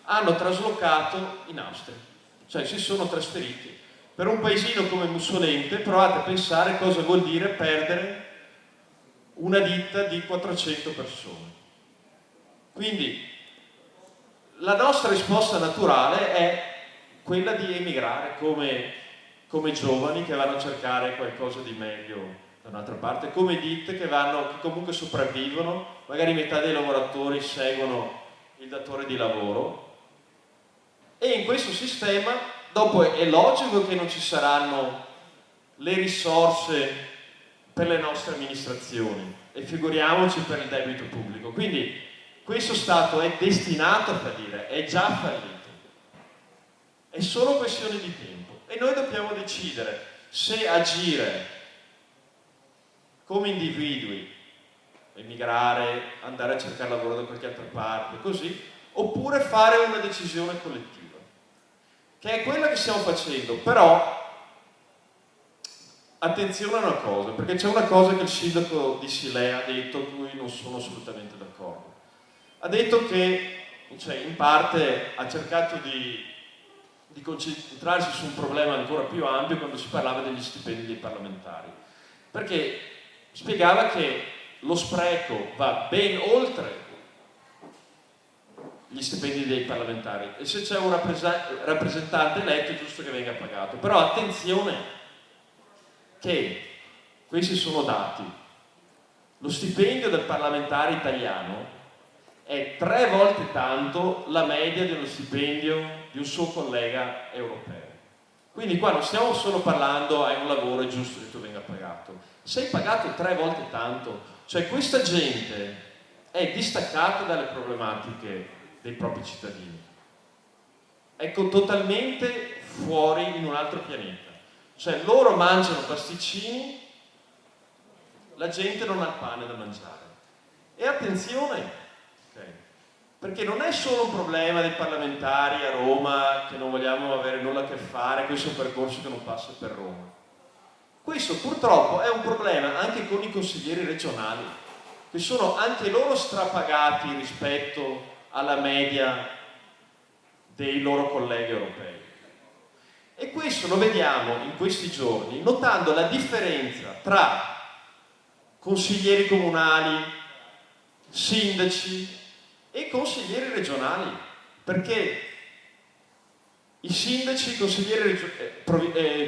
hanno traslocato in Austria, cioè si sono trasferiti. Per un paesino come Mussolente, provate a pensare cosa vuol dire perdere una ditta di 400 persone. Quindi la nostra risposta naturale è quella di emigrare come giovani che vanno a cercare qualcosa di meglio da un'altra parte, come ditte che comunque sopravvivono, magari metà dei lavoratori seguono il datore di lavoro, e in questo sistema dopo è logico che non ci saranno le risorse per le nostre amministrazioni e figuriamoci per il debito pubblico. Quindi questo Stato è destinato a fallire, è già fallito. È solo questione di tempo e noi dobbiamo decidere se agire come individui, emigrare, andare a cercare lavoro da qualche altra parte, così, oppure fare una decisione collettiva, che è quella che stiamo facendo. Però attenzione a una cosa, perché c'è una cosa che il sindaco di Silea ha detto, con cui non sono assolutamente d'accordo. Ha detto che, cioè, in parte ha cercato di concentrarsi su un problema ancora più ampio quando si parlava degli stipendi dei parlamentari, perché spiegava che lo spreco va ben oltre gli stipendi dei parlamentari e se c'è un rappresentante eletto è giusto che venga pagato. Però attenzione, che questi sono dati. Lo stipendio del parlamentare italiano è 3 volte tanto la media dello stipendio di un suo collega europeo. Quindi qua non stiamo solo parlando hai un lavoro, è giusto che tu venga pagato. Sei pagato 3 volte tanto, cioè questa gente è distaccata dalle problematiche dei propri cittadini. Ecco, totalmente fuori in un altro pianeta. Cioè loro mangiano pasticcini, la gente non ha il pane da mangiare. E attenzione, okay, perché non è solo un problema dei parlamentari a Roma che non vogliamo avere nulla a che fare, questo è un percorso che non passa per Roma. Questo purtroppo è un problema anche con i consiglieri regionali, che sono anche loro strapagati rispetto alla media dei loro colleghi europei. E questo lo vediamo in questi giorni, notando la differenza tra consiglieri comunali, sindaci e consiglieri regionali, perché i sindaci, i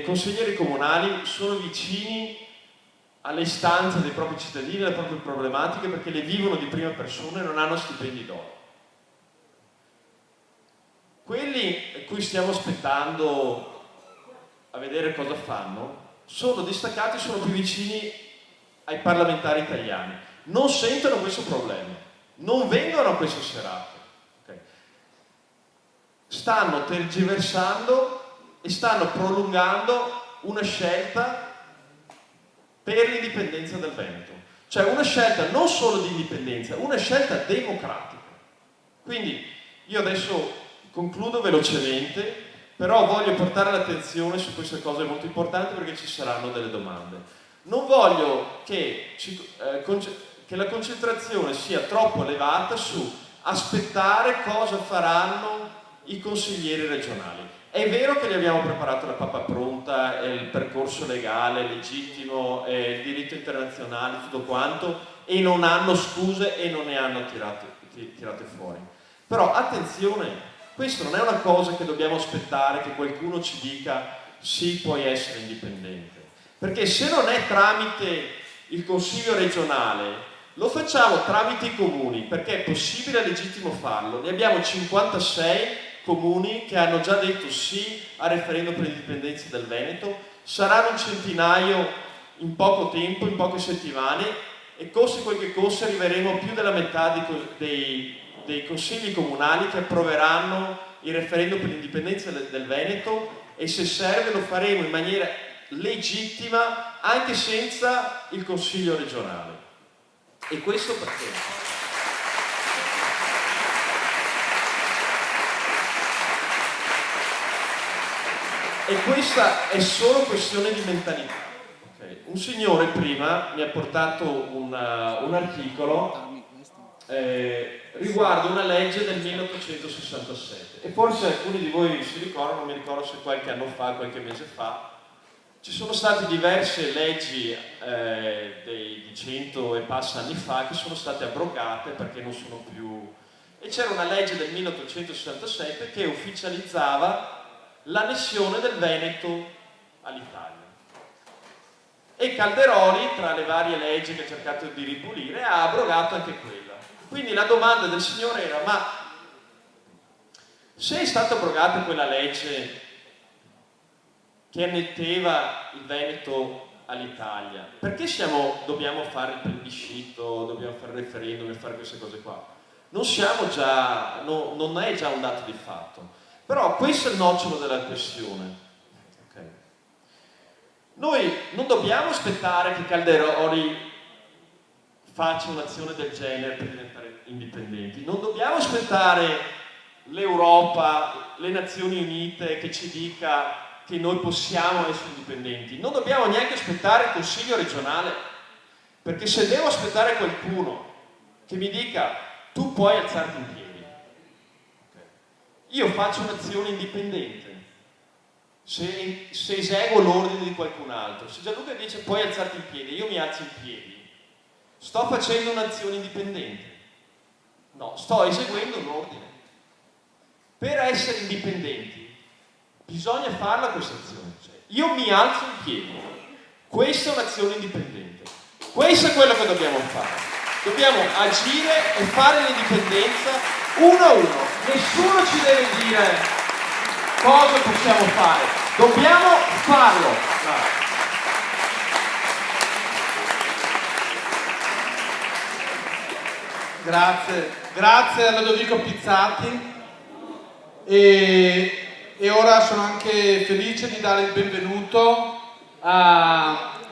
consiglieri comunali sono vicini alle istanze dei propri cittadini, alle proprie problematiche, perché le vivono di prima persona e non hanno stipendi d'oro. Quelli a cui stiamo aspettando a vedere cosa fanno sono distaccati, sono più vicini ai parlamentari italiani, non sentono questo problema, non vengono a queste serate, okay. Stanno tergiversando e stanno prolungando una scelta per l'indipendenza del Veneto, cioè una scelta non solo di indipendenza, una scelta democratica. Quindi io adesso concludo velocemente, però voglio portare l'attenzione su queste cose molto importanti perché ci saranno delle domande. Non voglio che la concentrazione sia troppo elevata su aspettare cosa faranno i consiglieri regionali. È vero che gli abbiamo preparato la pappa pronta, il percorso legale, legittimo, il diritto internazionale, tutto quanto, e non hanno scuse e non ne hanno tirate fuori. Però attenzione, questa non è una cosa che dobbiamo aspettare che qualcuno ci dica sì, puoi essere indipendente. Perché se non è tramite il Consiglio regionale, lo facciamo tramite i comuni, perché è possibile e legittimo farlo. Ne abbiamo 56 comuni che hanno già detto sì al referendum per l'indipendenza del Veneto, saranno un centinaio in poco tempo, in poche settimane, e costi quel che costi arriveremo a più della metà dei consigli comunali che approveranno il referendum per l'indipendenza del Veneto, e se serve lo faremo in maniera legittima anche senza il Consiglio regionale. E questo perché? E questa è solo questione di mentalità. Okay. Un signore prima mi ha portato un articolo riguardo una legge del 1867 e forse alcuni di voi si ricordano, non mi ricordo se qualche anno fa, qualche mese fa, ci sono state diverse leggi di 100 e passa anni fa che sono state abrogate perché non sono più... E c'era una legge del 1867 che ufficializzava l'annessione del Veneto all'Italia. E Calderoli, tra le varie leggi che ha cercato di ripulire, ha abrogato anche quella. Quindi la domanda del signore era: ma se è stata abrogata quella legge che annetteva il Veneto all'Italia, perché dobbiamo fare il plebiscito, dobbiamo fare il referendum e fare queste cose qua? Non è già un dato di fatto. Però questo è il nocciolo della questione. Okay. Noi non dobbiamo aspettare che Calderoli faccia un'azione del genere per diventare indipendenti, non dobbiamo aspettare l'Europa, le Nazioni Unite che ci dica che noi possiamo essere indipendenti, non dobbiamo neanche aspettare il Consiglio regionale, perché se devo aspettare qualcuno che mi dica tu puoi alzarti in piedi, io faccio un'azione indipendente, se eseguo l'ordine di qualcun altro, se Gianluca dice puoi alzarti in piedi, io mi alzo in piedi, sto facendo un'azione indipendente? No, sto eseguendo un ordine. Per essere indipendenti bisogna farla questa azione, cioè, io mi alzo in piedi, questa è un'azione indipendente, questo è quello che dobbiamo fare, dobbiamo agire e fare l'indipendenza uno a uno, nessuno ci deve dire cosa possiamo fare, dobbiamo farlo. Grazie a Lodovico Pizzati e ora sono anche felice di dare il benvenuto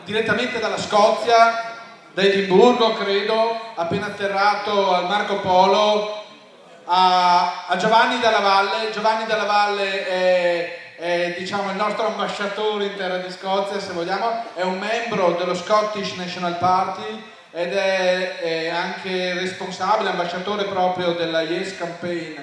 direttamente dalla Scozia, da Edimburgo credo, appena atterrato al Marco Polo, a Giovanni Dalla Valle. Giovanni Dalla Valle è diciamo il nostro ambasciatore in terra di Scozia, se vogliamo, è un membro dello Scottish National Party ed è anche responsabile, ambasciatore proprio della Yes Campaign,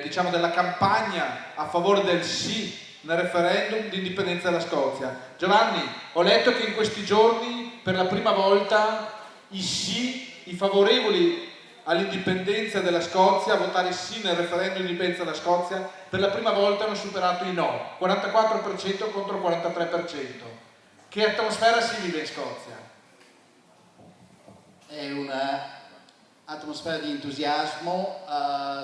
diciamo della campagna a favore del sì nel referendum di indipendenza della Scozia. Giovanni, ho letto che in questi giorni per la prima volta i sì, i favorevoli all'indipendenza della Scozia, a votare sì nel referendum di indipendenza della Scozia, per la prima volta hanno superato i no, 44% contro 43%. Che atmosfera si vive in Scozia? È un'atmosfera di entusiasmo.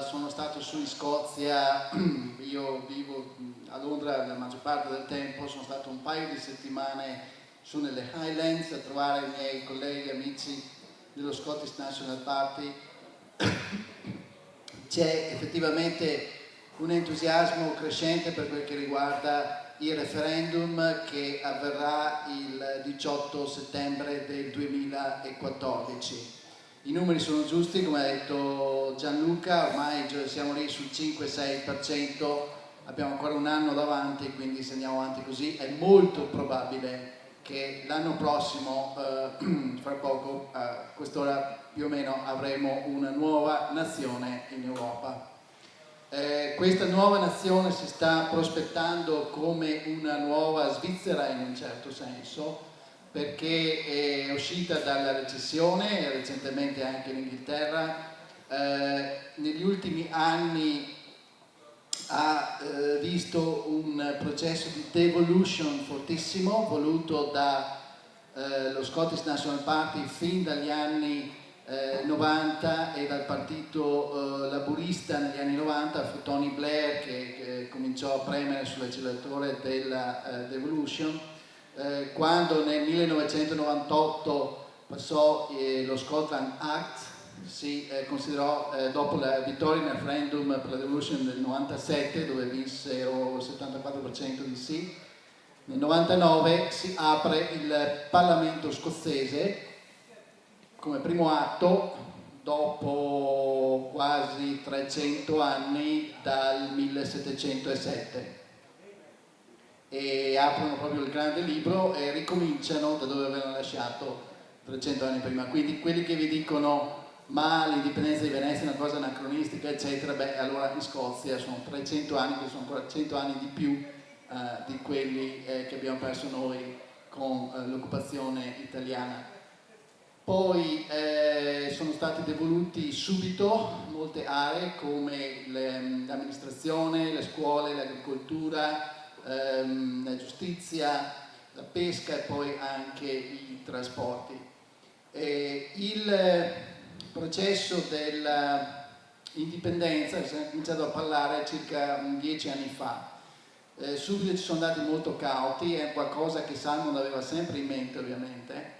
Sono stato su in Scozia, io vivo a Londra la maggior parte del tempo, sono stato un paio di settimane su nelle Highlands a trovare i miei colleghi, amici dello Scottish National Party. C'è effettivamente un entusiasmo crescente per quel che riguarda il referendum che avverrà il 18 settembre del 2014. I numeri sono giusti, come ha detto Gianluca, ormai siamo lì sul 5-6%, abbiamo ancora un anno davanti, quindi se andiamo avanti così è molto probabile che l'anno prossimo, fra poco, a quest'ora più o meno, avremo una nuova nazione in Europa. Questa nuova nazione si sta prospettando come una nuova Svizzera in un certo senso, perché è uscita dalla recessione, recentemente anche l'Inghilterra, negli ultimi anni ha visto un processo di devolution fortissimo voluto dallo Scottish National Party fin dagli anni 90 e dal partito laburista negli anni 90, fu Tony Blair che cominciò a premere sull'acceleratore della devolution. Quando nel 1998 passò lo Scotland Act, si considerò, dopo la vittoria nel referendum per la devolution del 97, dove vinsero il 74% di sì, nel 99 si apre il Parlamento scozzese come primo atto dopo quasi 300 anni dal 1707, e aprono proprio il grande libro e ricominciano da dove avevano lasciato 300 anni prima. Quindi quelli che vi dicono ma l'indipendenza di Venezia è una cosa anacronistica eccetera, beh, allora in Scozia sono 300 anni, che sono ancora 100 anni di più di quelli che abbiamo perso noi con l'occupazione italiana. Poi sono stati devoluti subito molte aree come l'amministrazione, le scuole, l'agricoltura, la giustizia, la pesca e poi anche i trasporti. Il processo dell'indipendenza si è cominciato a parlare circa 10 anni fa. Subito ci sono andati molto cauti, è qualcosa che Salmond aveva sempre in mente ovviamente,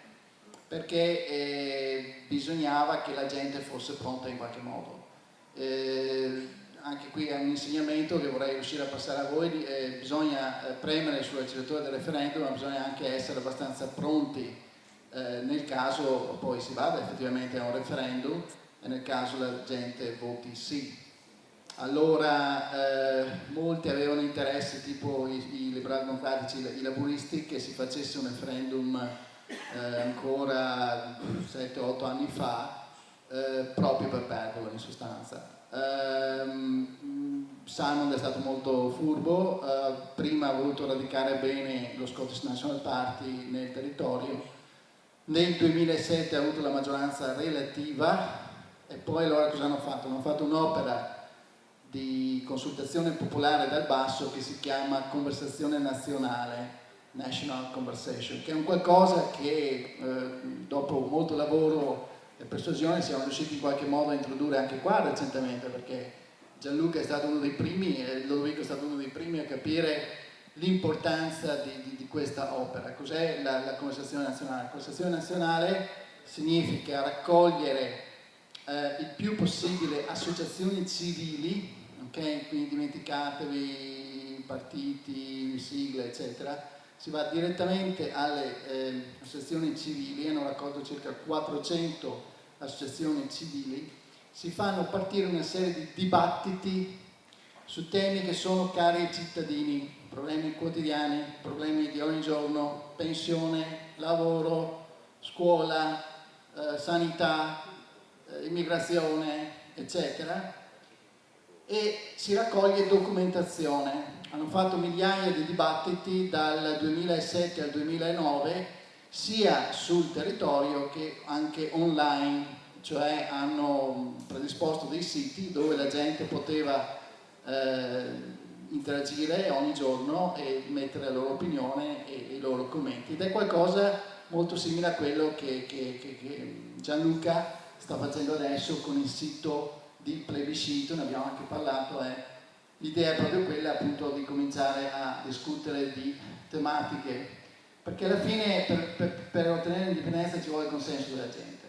perché bisognava che la gente fosse pronta in qualche modo. Anche qui è un insegnamento che vorrei riuscire a passare a voi, bisogna premere sull'acceleratore del referendum, ma bisogna anche essere abbastanza pronti nel caso poi si vada effettivamente a un referendum e nel caso la gente voti sì. Allora molti avevano interesse, tipo i liberal democratici, i laburisti, che si facesse un referendum ancora 7-8 anni fa, proprio per perderlo in sostanza. Salmond è stato molto furbo, prima ha voluto radicare bene lo Scottish National Party nel territorio, nel 2007 ha avuto la maggioranza relativa e poi allora cosa hanno fatto? Hanno fatto un'opera di consultazione popolare dal basso che si chiama Conversazione Nazionale, National Conversation, che è un qualcosa che dopo molto lavoro e persuasione siamo riusciti in qualche modo a introdurre anche qua recentemente, perché Gianluca è stato uno dei primi e Lodovico è stato uno dei primi a capire l'importanza di questa opera. Cos'è la conversazione nazionale? La conversazione nazionale significa raccogliere il più possibile associazioni civili, ok? Quindi dimenticatevi partiti, sigle, eccetera, si va direttamente alle associazioni civili, hanno raccolto circa 400 associazioni civili, si fanno partire una serie di dibattiti su temi che sono cari ai cittadini, problemi quotidiani, problemi di ogni giorno, pensione, lavoro, scuola, sanità, immigrazione, eccetera, e si raccoglie documentazione. Hanno fatto migliaia di dibattiti dal 2007 al 2009, sia sul territorio che anche online, cioè hanno predisposto dei siti dove la gente poteva interagire ogni giorno e mettere la loro opinione e i loro commenti, ed è qualcosa molto simile a quello che Gianluca sta facendo adesso con il sito di plebiscito, ne abbiamo anche parlato. L'idea è proprio quella, appunto, di cominciare a discutere di tematiche, perché alla fine per ottenere l'indipendenza ci vuole il consenso della gente,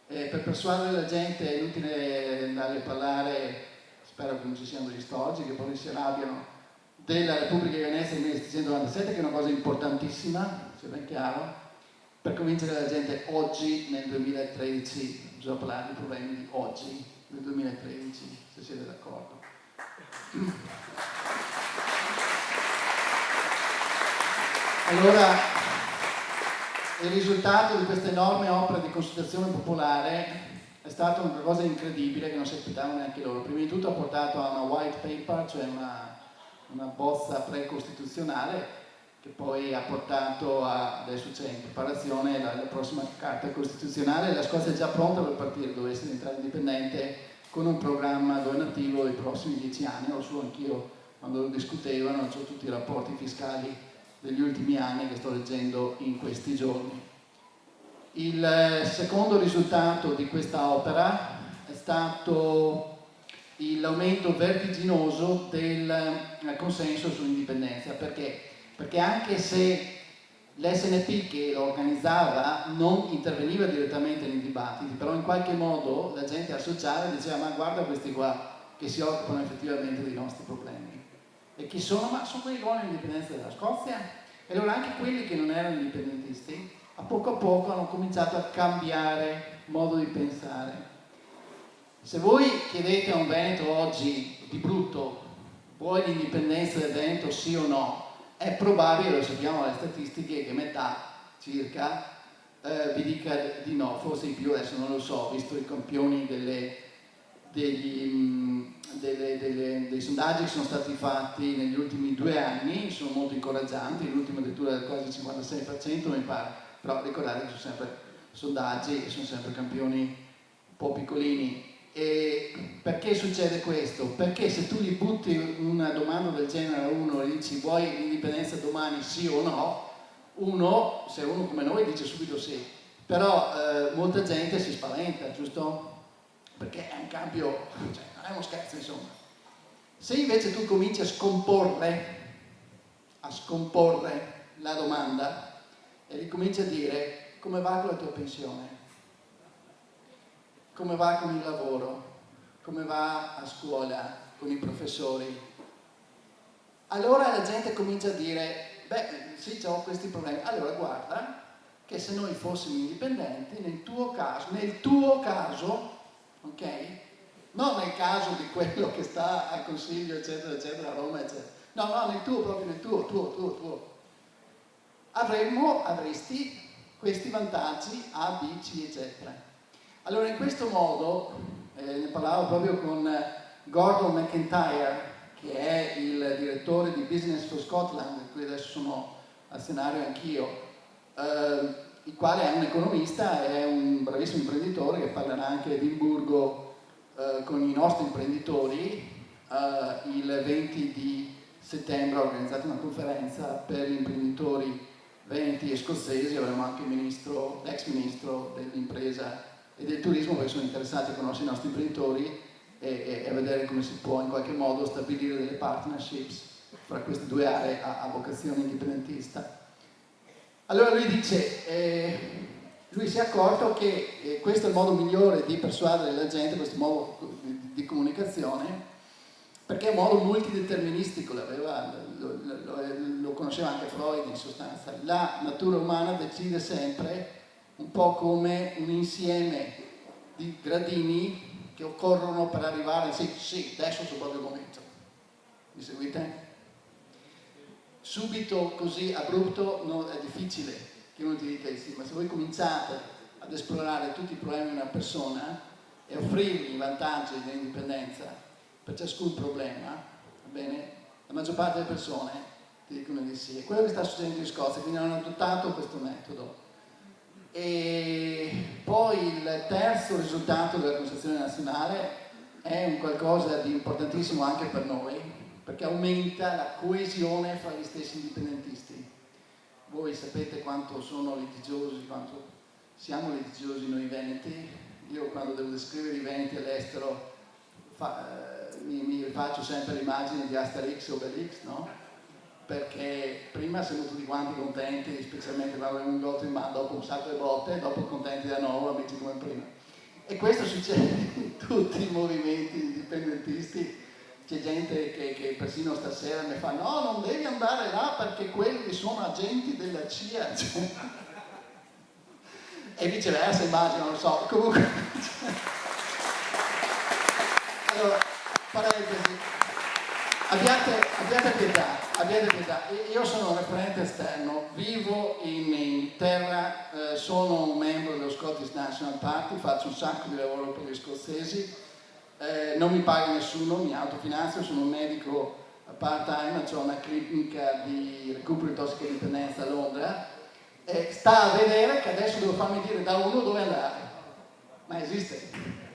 per persuadere la gente è inutile andare a parlare, spero che non ci siano degli storici che poi si arrabbiano, della Repubblica di Venezia del 1797, che è una cosa importantissima, sia ben chiaro. Per convincere la gente oggi, nel 2013, bisogna parlare di problemi di oggi, nel 2013, se siete d'accordo. Allora, il risultato di questa enorme opera di consultazione popolare è stata una cosa incredibile che non si aspettavano neanche loro. Prima di tutto ha portato a una white paper, cioè una bozza precostituzionale, che poi ha portato adesso c'è in preparazione la prossima carta costituzionale. La Scozia è già pronta per partire, dovesse diventare indipendente, con un programma governativo dei prossimi 10 anni. Lo so anch'io quando lo discutevano, ho tutti i rapporti fiscali degli ultimi anni che sto leggendo in questi giorni. Il secondo risultato di questa opera è stato l'aumento vertiginoso del consenso sull'indipendenza. Perché? Perché anche se l'SNP che lo organizzava non interveniva direttamente nei dibattiti, però in qualche modo la gente associava e diceva: ma guarda questi qua che si occupano effettivamente dei nostri problemi. E chi sono? Ma sono quelli che vogliono l'indipendenza della Scozia. E allora anche quelli che non erano indipendentisti a poco hanno cominciato a cambiare modo di pensare. Se voi chiedete a un veneto oggi di brutto: vuoi l'indipendenza del Veneto sì o no? È probabile, lo sappiamo dalle statistiche, che metà circa vi dica di no, forse di più, adesso non lo so, visto i campioni dei sondaggi che sono stati fatti negli ultimi 2 anni, sono molto incoraggianti, l'ultima lettura del quasi 56% mi pare, però ricordate che sono sempre sondaggi e sono sempre campioni un po' piccolini. E perché succede questo? Perché se tu gli butti una domanda del genere a uno e dici: vuoi l'indipendenza domani sì o no? Se uno come noi dice subito sì, però molta gente si spaventa, giusto? Perché è un cambio, cioè, non è uno scherzo, insomma. Se invece tu cominci a scomporre la domanda e gli cominci a dire: come va con la tua pensione? Come va con il lavoro? Come va a scuola con i professori? Allora la gente comincia a dire: beh, sì, ho questi problemi. Allora guarda che se noi fossimo indipendenti, nel tuo caso, ok? Non nel caso di quello che sta al Consiglio, eccetera, eccetera, a Roma, eccetera. No, nel tuo, proprio nel tuo. Avresti questi vantaggi A, B, C, eccetera. Allora in questo modo, ne parlavo proprio con Gordon McIntyre, che è il direttore di Business for Scotland, di cui adesso sono azionario anch'io, il quale è un economista, è un bravissimo imprenditore che parlerà anche a Edimburgo con i nostri imprenditori. Il 20 di settembre ha organizzato una conferenza per gli imprenditori veneti e scozzesi, avremo anche l'ex ministro dell'impresa e del turismo, perché sono interessati a conoscere i nostri imprenditori e a vedere come si può in qualche modo stabilire delle partnerships fra queste due aree a vocazione indipendentista. Allora lui dice, lui si è accorto che questo è il modo migliore di persuadere la gente, questo modo di comunicazione, perché è un modo multideterministico, lo conosceva anche Freud in sostanza. La natura umana decide sempre un po' come un insieme di gradini che occorrono per arrivare, sì, adesso c'è proprio il momento. Mi seguite? Subito così abrupto è difficile che uno ti dica sì, ma se voi cominciate ad esplorare tutti i problemi di una persona e offrirgli i vantaggi dell'indipendenza per ciascun problema, va bene? La maggior parte delle persone ti dicono di sì. È quello che sta succedendo in Scozia, quindi hanno adottato questo metodo. E poi il terzo risultato della Constituzione nazionale è un qualcosa di importantissimo anche per noi, perché aumenta la coesione fra gli stessi indipendentisti. Voi sapete quanto sono litigiosi, quanto siamo litigiosi noi veneti. Io quando devo descrivere i veneti all'estero mi faccio sempre l'immagine di Asterix e Obelix, no? Perché prima siamo tutti quanti contenti, specialmente quando abbiamo un gol in mano, dopo un sacco di botte, dopo contenti da nuovo, amici come prima. E questo succede in tutti i movimenti indipendentisti. C'è gente che persino stasera mi fa no, non devi andare là perché quelli sono agenti della CIA. E viceversa, immagino, non so, comunque. Allora, parentesi, abbiate pietà. Io sono un referente esterno, vivo in Inghilterra, sono un membro dello Scottish National Party, faccio un sacco di lavoro per gli scozzesi, non mi paga nessuno, mi autofinanzio, sono un medico part-time, ho una clinica di recupero di tossicodipendenza a Londra. Sta a vedere che adesso devo farmi dire da uno dove andare, ma esiste.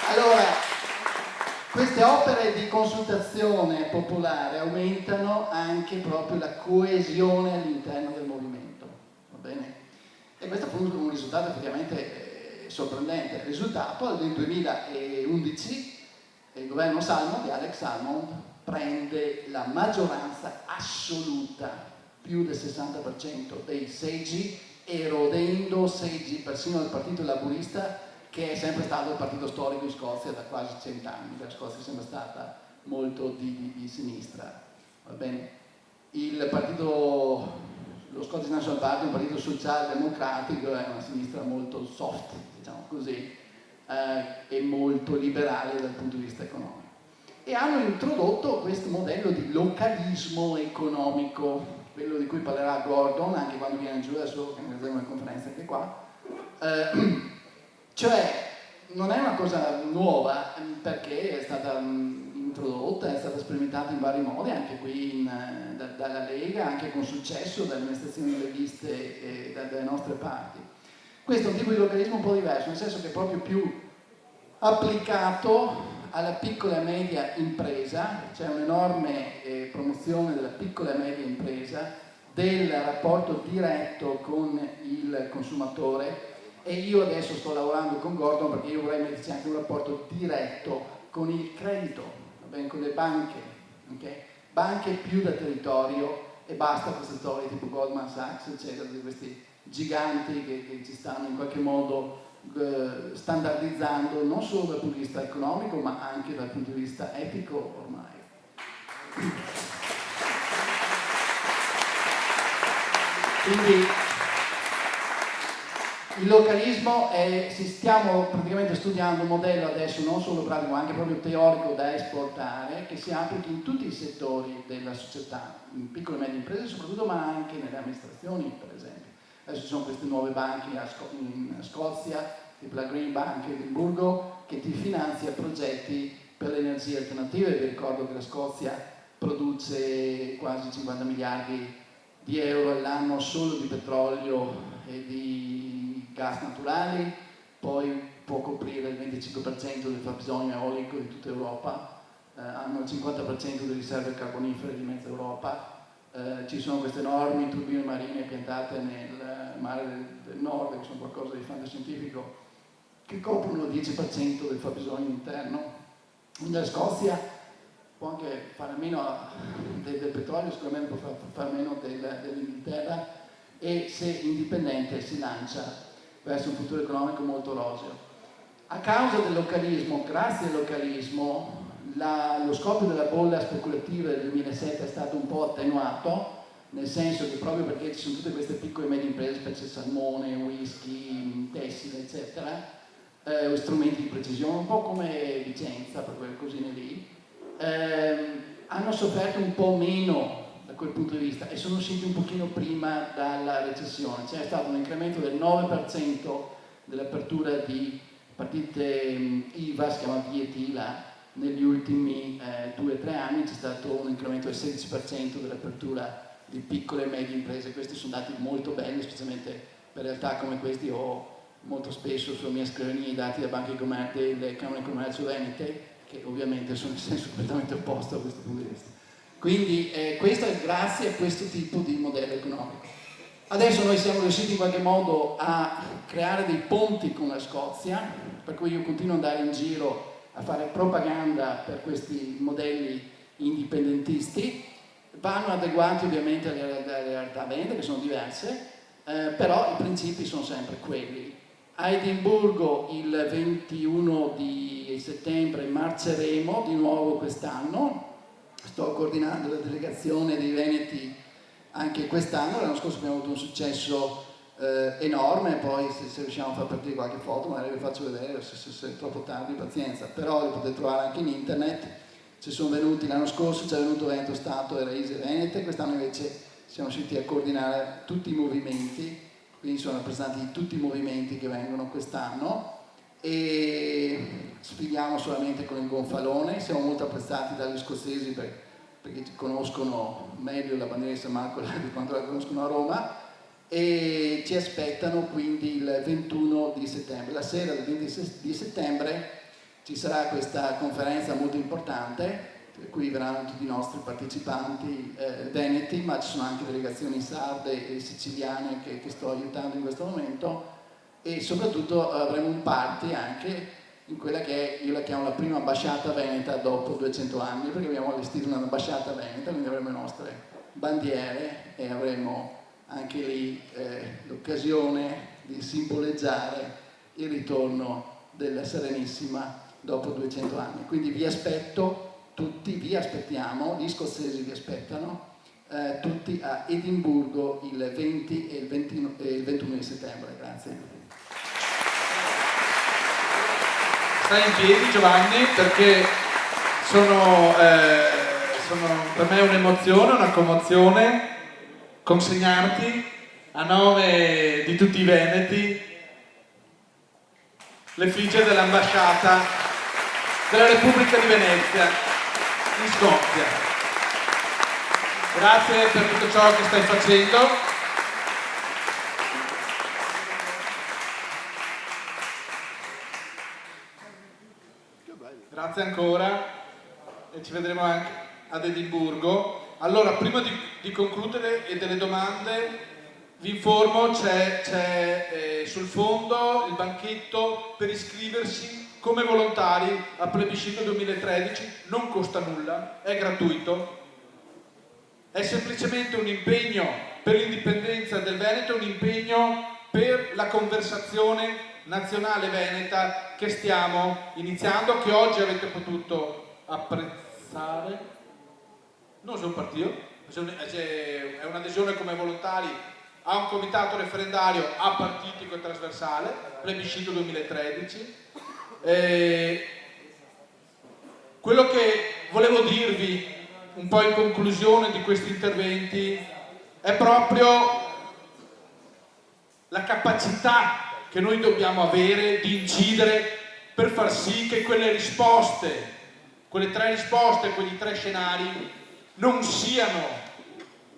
Allora, queste opere di consultazione popolare aumentano anche proprio la coesione all'interno del movimento, va bene? E questo fu un risultato effettivamente sorprendente. Il risultato nel 2011 il governo Salmond di Alex Salmond prende la maggioranza assoluta, più del 60% dei seggi, erodendo seggi persino del partito laburista, che è sempre stato il partito storico in Scozia da quasi 100 anni, la Scozia è sempre stata molto di sinistra, va bene? Lo Scottish National Party è un partito socialdemocratico, è una sinistra molto soft, diciamo così, e molto liberale dal punto di vista economico. E hanno introdotto questo modello di localismo economico, quello di cui parlerà Gordon, anche quando viene giù adesso, che ne avremo una conferenza anche qua. Cioè, non è una cosa nuova, perché è stata introdotta, è stata sperimentata in vari modi, anche qui dalla Lega, anche con successo dalle amministrazioni leghiste e dalle nostre parti. Questo è un tipo di localismo un po' diverso, nel senso che è proprio più applicato alla piccola e media impresa, c'è un'enorme promozione della piccola e media impresa, del rapporto diretto con il consumatore. E io adesso sto lavorando con Gordon perché io vorrei metterci anche un rapporto diretto con il credito, con le banche, okay? Banche più da territorio e basta queste storie tipo Goldman Sachs, eccetera, di questi giganti che ci stanno in qualche modo standardizzando non solo dal punto di vista economico ma anche dal punto di vista etico ormai. Quindi il localismo stiamo praticamente studiando un modello adesso non solo pratico ma anche proprio teorico da esportare, che si applichi in tutti i settori della società, in piccole e medie imprese soprattutto, ma anche nelle amministrazioni per esempio. Adesso ci sono queste nuove banche in Scozia, tipo la Green Bank di Edimburgo, che ti finanzia progetti per le energie alternative. Vi ricordo che la Scozia produce quasi 50 miliardi di euro all'anno solo di petrolio e di gas naturali, poi può coprire il 25% del fabbisogno eolico di tutta Europa, hanno il 50% delle riserve carbonifere di mezza Europa, ci sono queste enormi turbine marine piantate nel mare del nord, che sono qualcosa di fantascientifico, che coprono il 10% del fabbisogno interno. La Scozia può anche fare meno del petrolio, sicuramente può fare meno dell'Inghilterra, e se indipendente si lancia verso un futuro economico molto roseo. A causa del localismo, grazie al localismo, lo scoppio della bolla speculativa del 2007 è stato un po' attenuato, nel senso che proprio perché ci sono tutte queste piccole e medie imprese, specie salmone, whisky, tessile, eccetera, strumenti di precisione, un po' come Vicenza, per quelle cosine lì, hanno sofferto un po' meno da quel punto di vista e sono usciti un pochino prima dalla recessione. C'è stato un incremento del 9% dell'apertura di partite IVA, si chiama VAT, negli ultimi 2-3 anni c'è stato un incremento del 16% dell'apertura di piccole e medie imprese. Questi sono dati molto belli, specialmente per realtà come questi. Ho molto spesso sulla mia scrivania i dati da Banca di Commercio, delle Camere di Commercio Venete, che ovviamente sono in senso completamente opposto a questo punto di vista. Quindi questo è grazie a questo tipo di modello economico. Adesso noi siamo riusciti in qualche modo a creare dei ponti con la Scozia, per cui io continuo ad andare in giro a fare propaganda per questi modelli indipendentisti. Vanno adeguati ovviamente alle realtà venete, che sono diverse, però i principi sono sempre quelli. A Edimburgo il 21 di settembre marceremo di nuovo quest'anno. Sto coordinando la delegazione dei Veneti anche quest'anno. L'anno scorso abbiamo avuto un successo enorme, poi se riusciamo a far partire qualche foto magari vi faccio vedere, se è troppo tardi pazienza, però le potete trovare anche in internet. Ci sono venuti l'anno scorso, c'è venuto Veneto Stato e Raise Venete, quest'anno invece siamo riusciti a coordinare tutti i movimenti, quindi sono rappresentanti di tutti i movimenti che vengono quest'anno e sfidiamo solamente con il gonfalone. Siamo molto apprezzati dagli scozzesi perché conoscono meglio la bandiera di San Marco di quanto la conoscono a Roma, e ci aspettano quindi il 21 di settembre. La sera del 20 di settembre ci sarà questa conferenza molto importante, per cui verranno tutti i nostri partecipanti veneti, ma ci sono anche delegazioni sarde e siciliane che sto aiutando in questo momento, e soprattutto avremo un party anche in quella che io la chiamo la prima ambasciata veneta dopo 200 anni, perché abbiamo allestito un'ambasciata veneta, quindi avremo le nostre bandiere e avremo anche lì l'occasione di simboleggiare il ritorno della Serenissima dopo 200 anni. Quindi vi aspetto tutti, vi aspettiamo, gli scozzesi vi aspettano tutti a Edimburgo il 20 e il 21 di settembre. Grazie. Stai in piedi Giovanni, perché sono per me un'emozione, una commozione consegnarti a nome di tutti i veneti l'effigie dell'ambasciata della Repubblica di Venezia in Scozia. Grazie per tutto ciò che stai facendo. Grazie ancora e ci vedremo anche ad Edimburgo. Allora, prima di concludere e delle domande, vi informo, c'è sul fondo il banchetto per iscriversi come volontari a Plebiscito 2013, non costa nulla, è gratuito, è semplicemente un impegno per l'indipendenza del Veneto, un impegno per la conversazione nazionale veneta che stiamo iniziando, che oggi avete potuto apprezzare. Non sono partito, è un'adesione come volontari a un comitato referendario apartitico e trasversale, Plebiscito 2013. Quello che volevo dirvi un po' in conclusione di questi interventi è proprio la capacità che noi dobbiamo avere di incidere per far sì che quelle risposte, quelle tre risposte, quegli tre scenari non siano,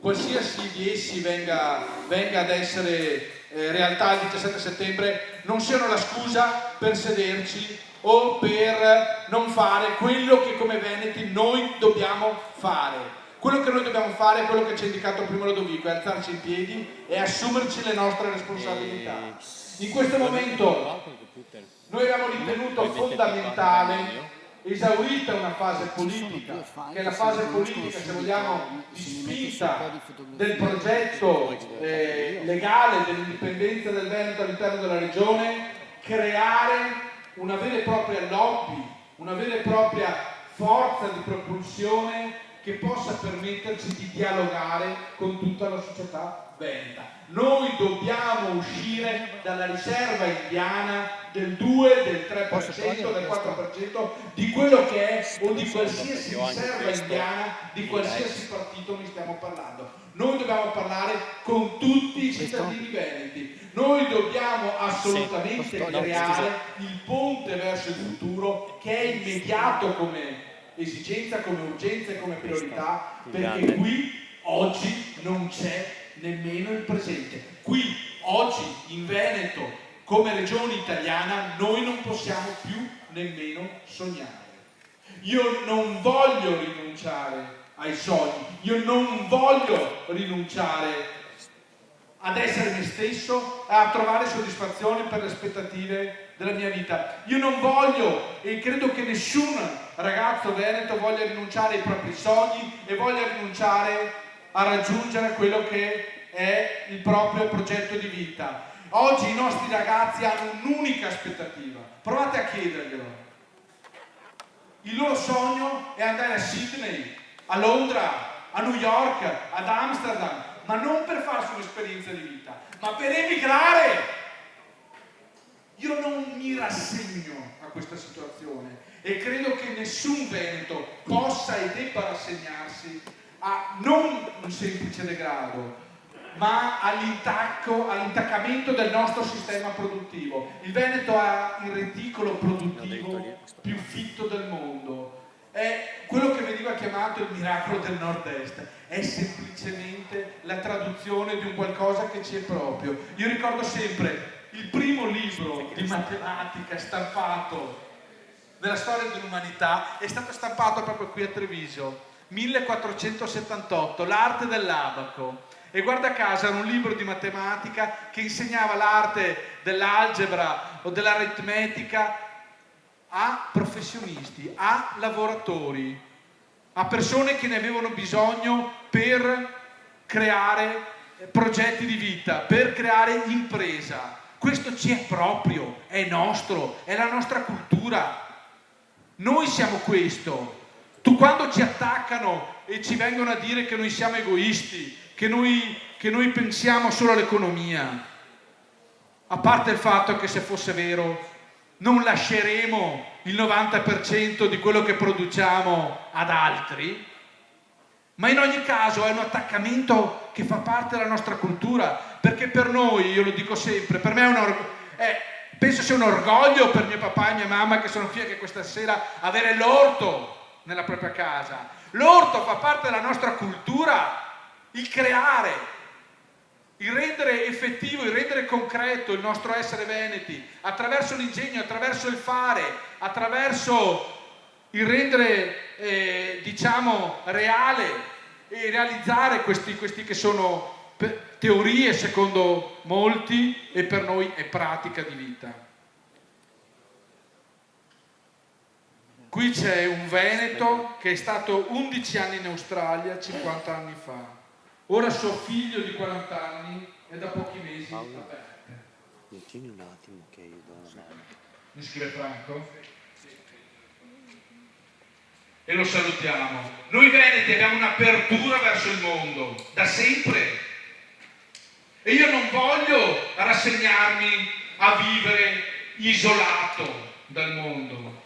qualsiasi di essi venga ad essere realtà il 17 settembre, non siano la scusa per sederci o per non fare quello che come veneti noi dobbiamo fare. Quello che noi dobbiamo fare è quello che ci ha indicato prima Lodovico, è alzarci in piedi e assumerci le nostre responsabilità. In questo momento noi abbiamo ritenuto fondamentale, esaurita una fase politica, che è la fase politica, se vogliamo, di spinta del progetto legale dell'indipendenza del Veneto all'interno della regione, creare una vera e propria lobby, una vera e propria forza di propulsione che possa permetterci di dialogare con tutta la società veneta. Noi dobbiamo uscire dalla riserva indiana del 2, del 3%, del 4%, di quello che è o di qualsiasi riserva indiana, di qualsiasi partito ne stiamo parlando. Noi dobbiamo parlare con tutti i cittadini veneti. Noi dobbiamo assolutamente creare il ponte verso il futuro che è immediato come esigenza, come urgenza e come priorità, perché qui oggi non c'è nemmeno il presente. Qui oggi in Veneto, come regione italiana, noi non possiamo più nemmeno sognare. Io non voglio rinunciare ai sogni, io non voglio rinunciare ad essere me stesso, a trovare soddisfazione per le aspettative della mia vita. Io non voglio, e credo che nessun ragazzo veneto voglia rinunciare ai propri sogni e voglia rinunciare a raggiungere quello che è il proprio progetto di vita. Oggi i nostri ragazzi hanno un'unica aspettativa, provate a chiederglielo. Il loro sogno è andare a Sydney, a Londra, a New York, ad Amsterdam, ma non per farsi un'esperienza di vita, ma per emigrare. Io non mi rassegno a questa situazione e credo che nessun veneto possa e debba rassegnarsi a non un semplice degrado, ma all'intaccamento del nostro sistema produttivo. Il Veneto ha il reticolo produttivo più fitto del mondo. È quello che veniva chiamato il miracolo del nord-est, è semplicemente la traduzione di un qualcosa che ci è proprio. Io ricordo sempre il primo libro di matematica stampato nella storia dell'umanità, è stato stampato proprio qui a Treviso, 1478, l'arte dell'abaco. E guarda caso era un libro di matematica che insegnava l'arte dell'algebra o dell'aritmetica a professionisti, a lavoratori, a persone che ne avevano bisogno per creare progetti di vita, per creare impresa. Questo ci è proprio, è nostro, è la nostra cultura. Noi siamo questo. Tu quando ci attaccano e ci vengono a dire che noi siamo egoisti, che noi pensiamo solo all'economia, a parte il fatto che se fosse vero non lasceremo il 90% di quello che produciamo ad altri, ma in ogni caso è un attaccamento che fa parte della nostra cultura, perché per noi, io lo dico sempre, per me penso sia un orgoglio per mio papà e mia mamma che sono qui anche questa sera avere l'orto nella propria casa. L'orto fa parte della nostra cultura, il creare, il rendere effettivo, il rendere concreto il nostro essere veneti, attraverso l'ingegno, attraverso il fare, attraverso il rendere, diciamo, reale e realizzare questi che sono teorie secondo molti e per noi è pratica di vita. Qui c'è un veneto che è stato 11 anni in Australia, 50 anni fa. Ora suo figlio di 40 anni è da pochi mesi a Berkeley. Tieni un attimo che io do una mano. Mi scrive Franco? E lo salutiamo. Noi veneti abbiamo un'apertura verso il mondo, da sempre. E io non voglio rassegnarmi a vivere isolato dal mondo.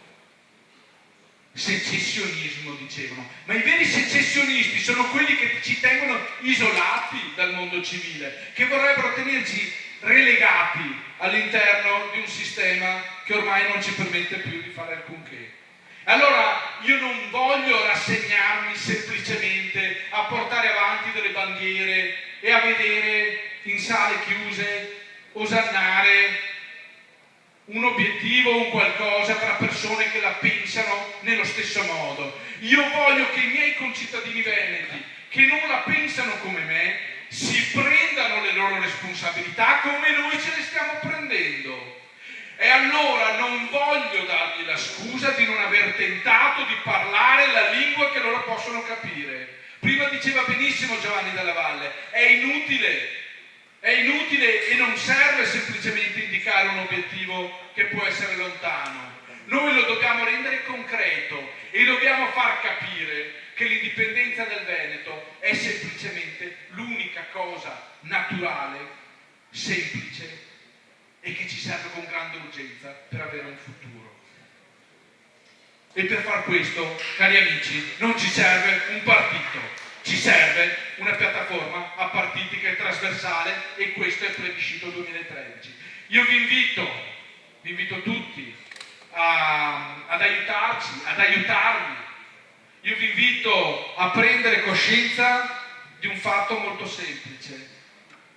Secessionismo dicevano, ma i veri secessionisti sono quelli che ci tengono isolati dal mondo civile, che vorrebbero tenerci relegati all'interno di un sistema che ormai non ci permette più di fare alcunché. Allora io non voglio rassegnarmi semplicemente a portare avanti delle bandiere e a vedere in sale chiuse osannare un obiettivo, un qualcosa tra persone che la pensano nello stesso modo. Io voglio che i miei concittadini veneti, che non la pensano come me, si prendano le loro responsabilità come noi ce le stiamo prendendo. E allora non voglio dargli la scusa di non aver tentato di parlare la lingua che loro possono capire. Prima diceva benissimo Giovanni Della Valle, è inutile È inutile e non serve semplicemente indicare un obiettivo che può essere lontano. Noi lo dobbiamo rendere concreto e dobbiamo far capire che l'indipendenza del Veneto è semplicemente l'unica cosa naturale, semplice e che ci serve con grande urgenza per avere un futuro. E per far questo, cari amici, non ci serve un partito, ci serve una piattaforma apartitica e trasversale, e questo è il plebiscito 2013. Io vi invito tutti ad aiutarci, ad aiutarvi. Io vi invito a prendere coscienza di un fatto molto semplice,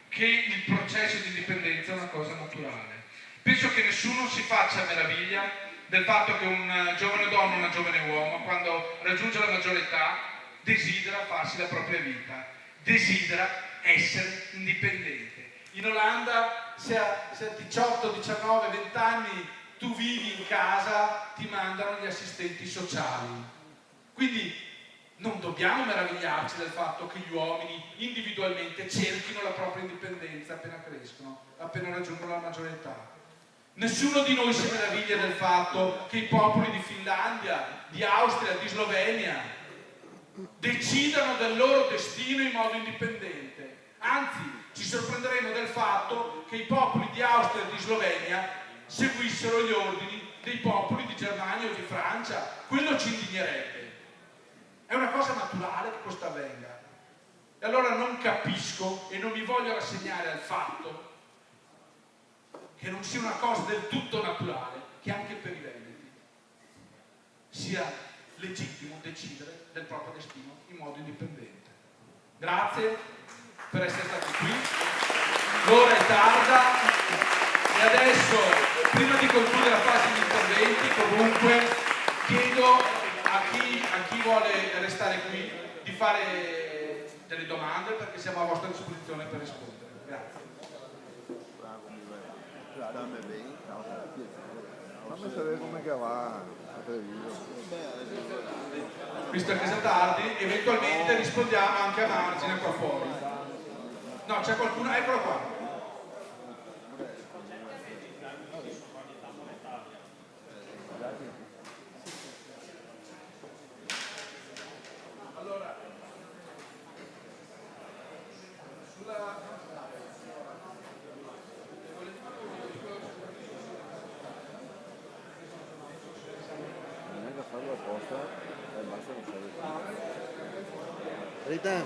che il processo di indipendenza è una cosa naturale. Penso che nessuno si faccia meraviglia del fatto che un giovane donna, una giovane uomo, quando raggiunge la maggiore età, desidera farsi la propria vita, desidera essere indipendente. In Olanda, se a 18, 19, 20 anni tu vivi in casa, ti mandano gli assistenti sociali. Quindi non dobbiamo meravigliarci del fatto che gli uomini individualmente cerchino la propria indipendenza appena crescono, appena raggiungono la maggiore età. Nessuno di noi si meraviglia del fatto che i popoli di Finlandia, di Austria, di Slovenia decidano del loro destino in modo indipendente. Anzi, ci sorprenderemo del fatto che i popoli di Austria e di Slovenia seguissero gli ordini dei popoli di Germania o di Francia. Quello ci indignerebbe. È una cosa naturale che questo avvenga. E allora non capisco e non mi voglio rassegnare al fatto che non sia una cosa del tutto naturale che anche per i veneti sia legittimo decidere del proprio destino in modo indipendente. Grazie per essere stati qui. L'ora è tarda e adesso, prima di concludere la fase di interventi, comunque chiedo a chi vuole restare qui di fare delle domande, perché siamo a vostra disposizione per rispondere. Grazie. Fammi sapere come che va la televisione. Visto che è tardi, eventualmente rispondiamo anche a margine qua fuori. No, c'è qualcuno? Eccolo qua. Allora, Non è da farlo apposta e basta non fare. Rita,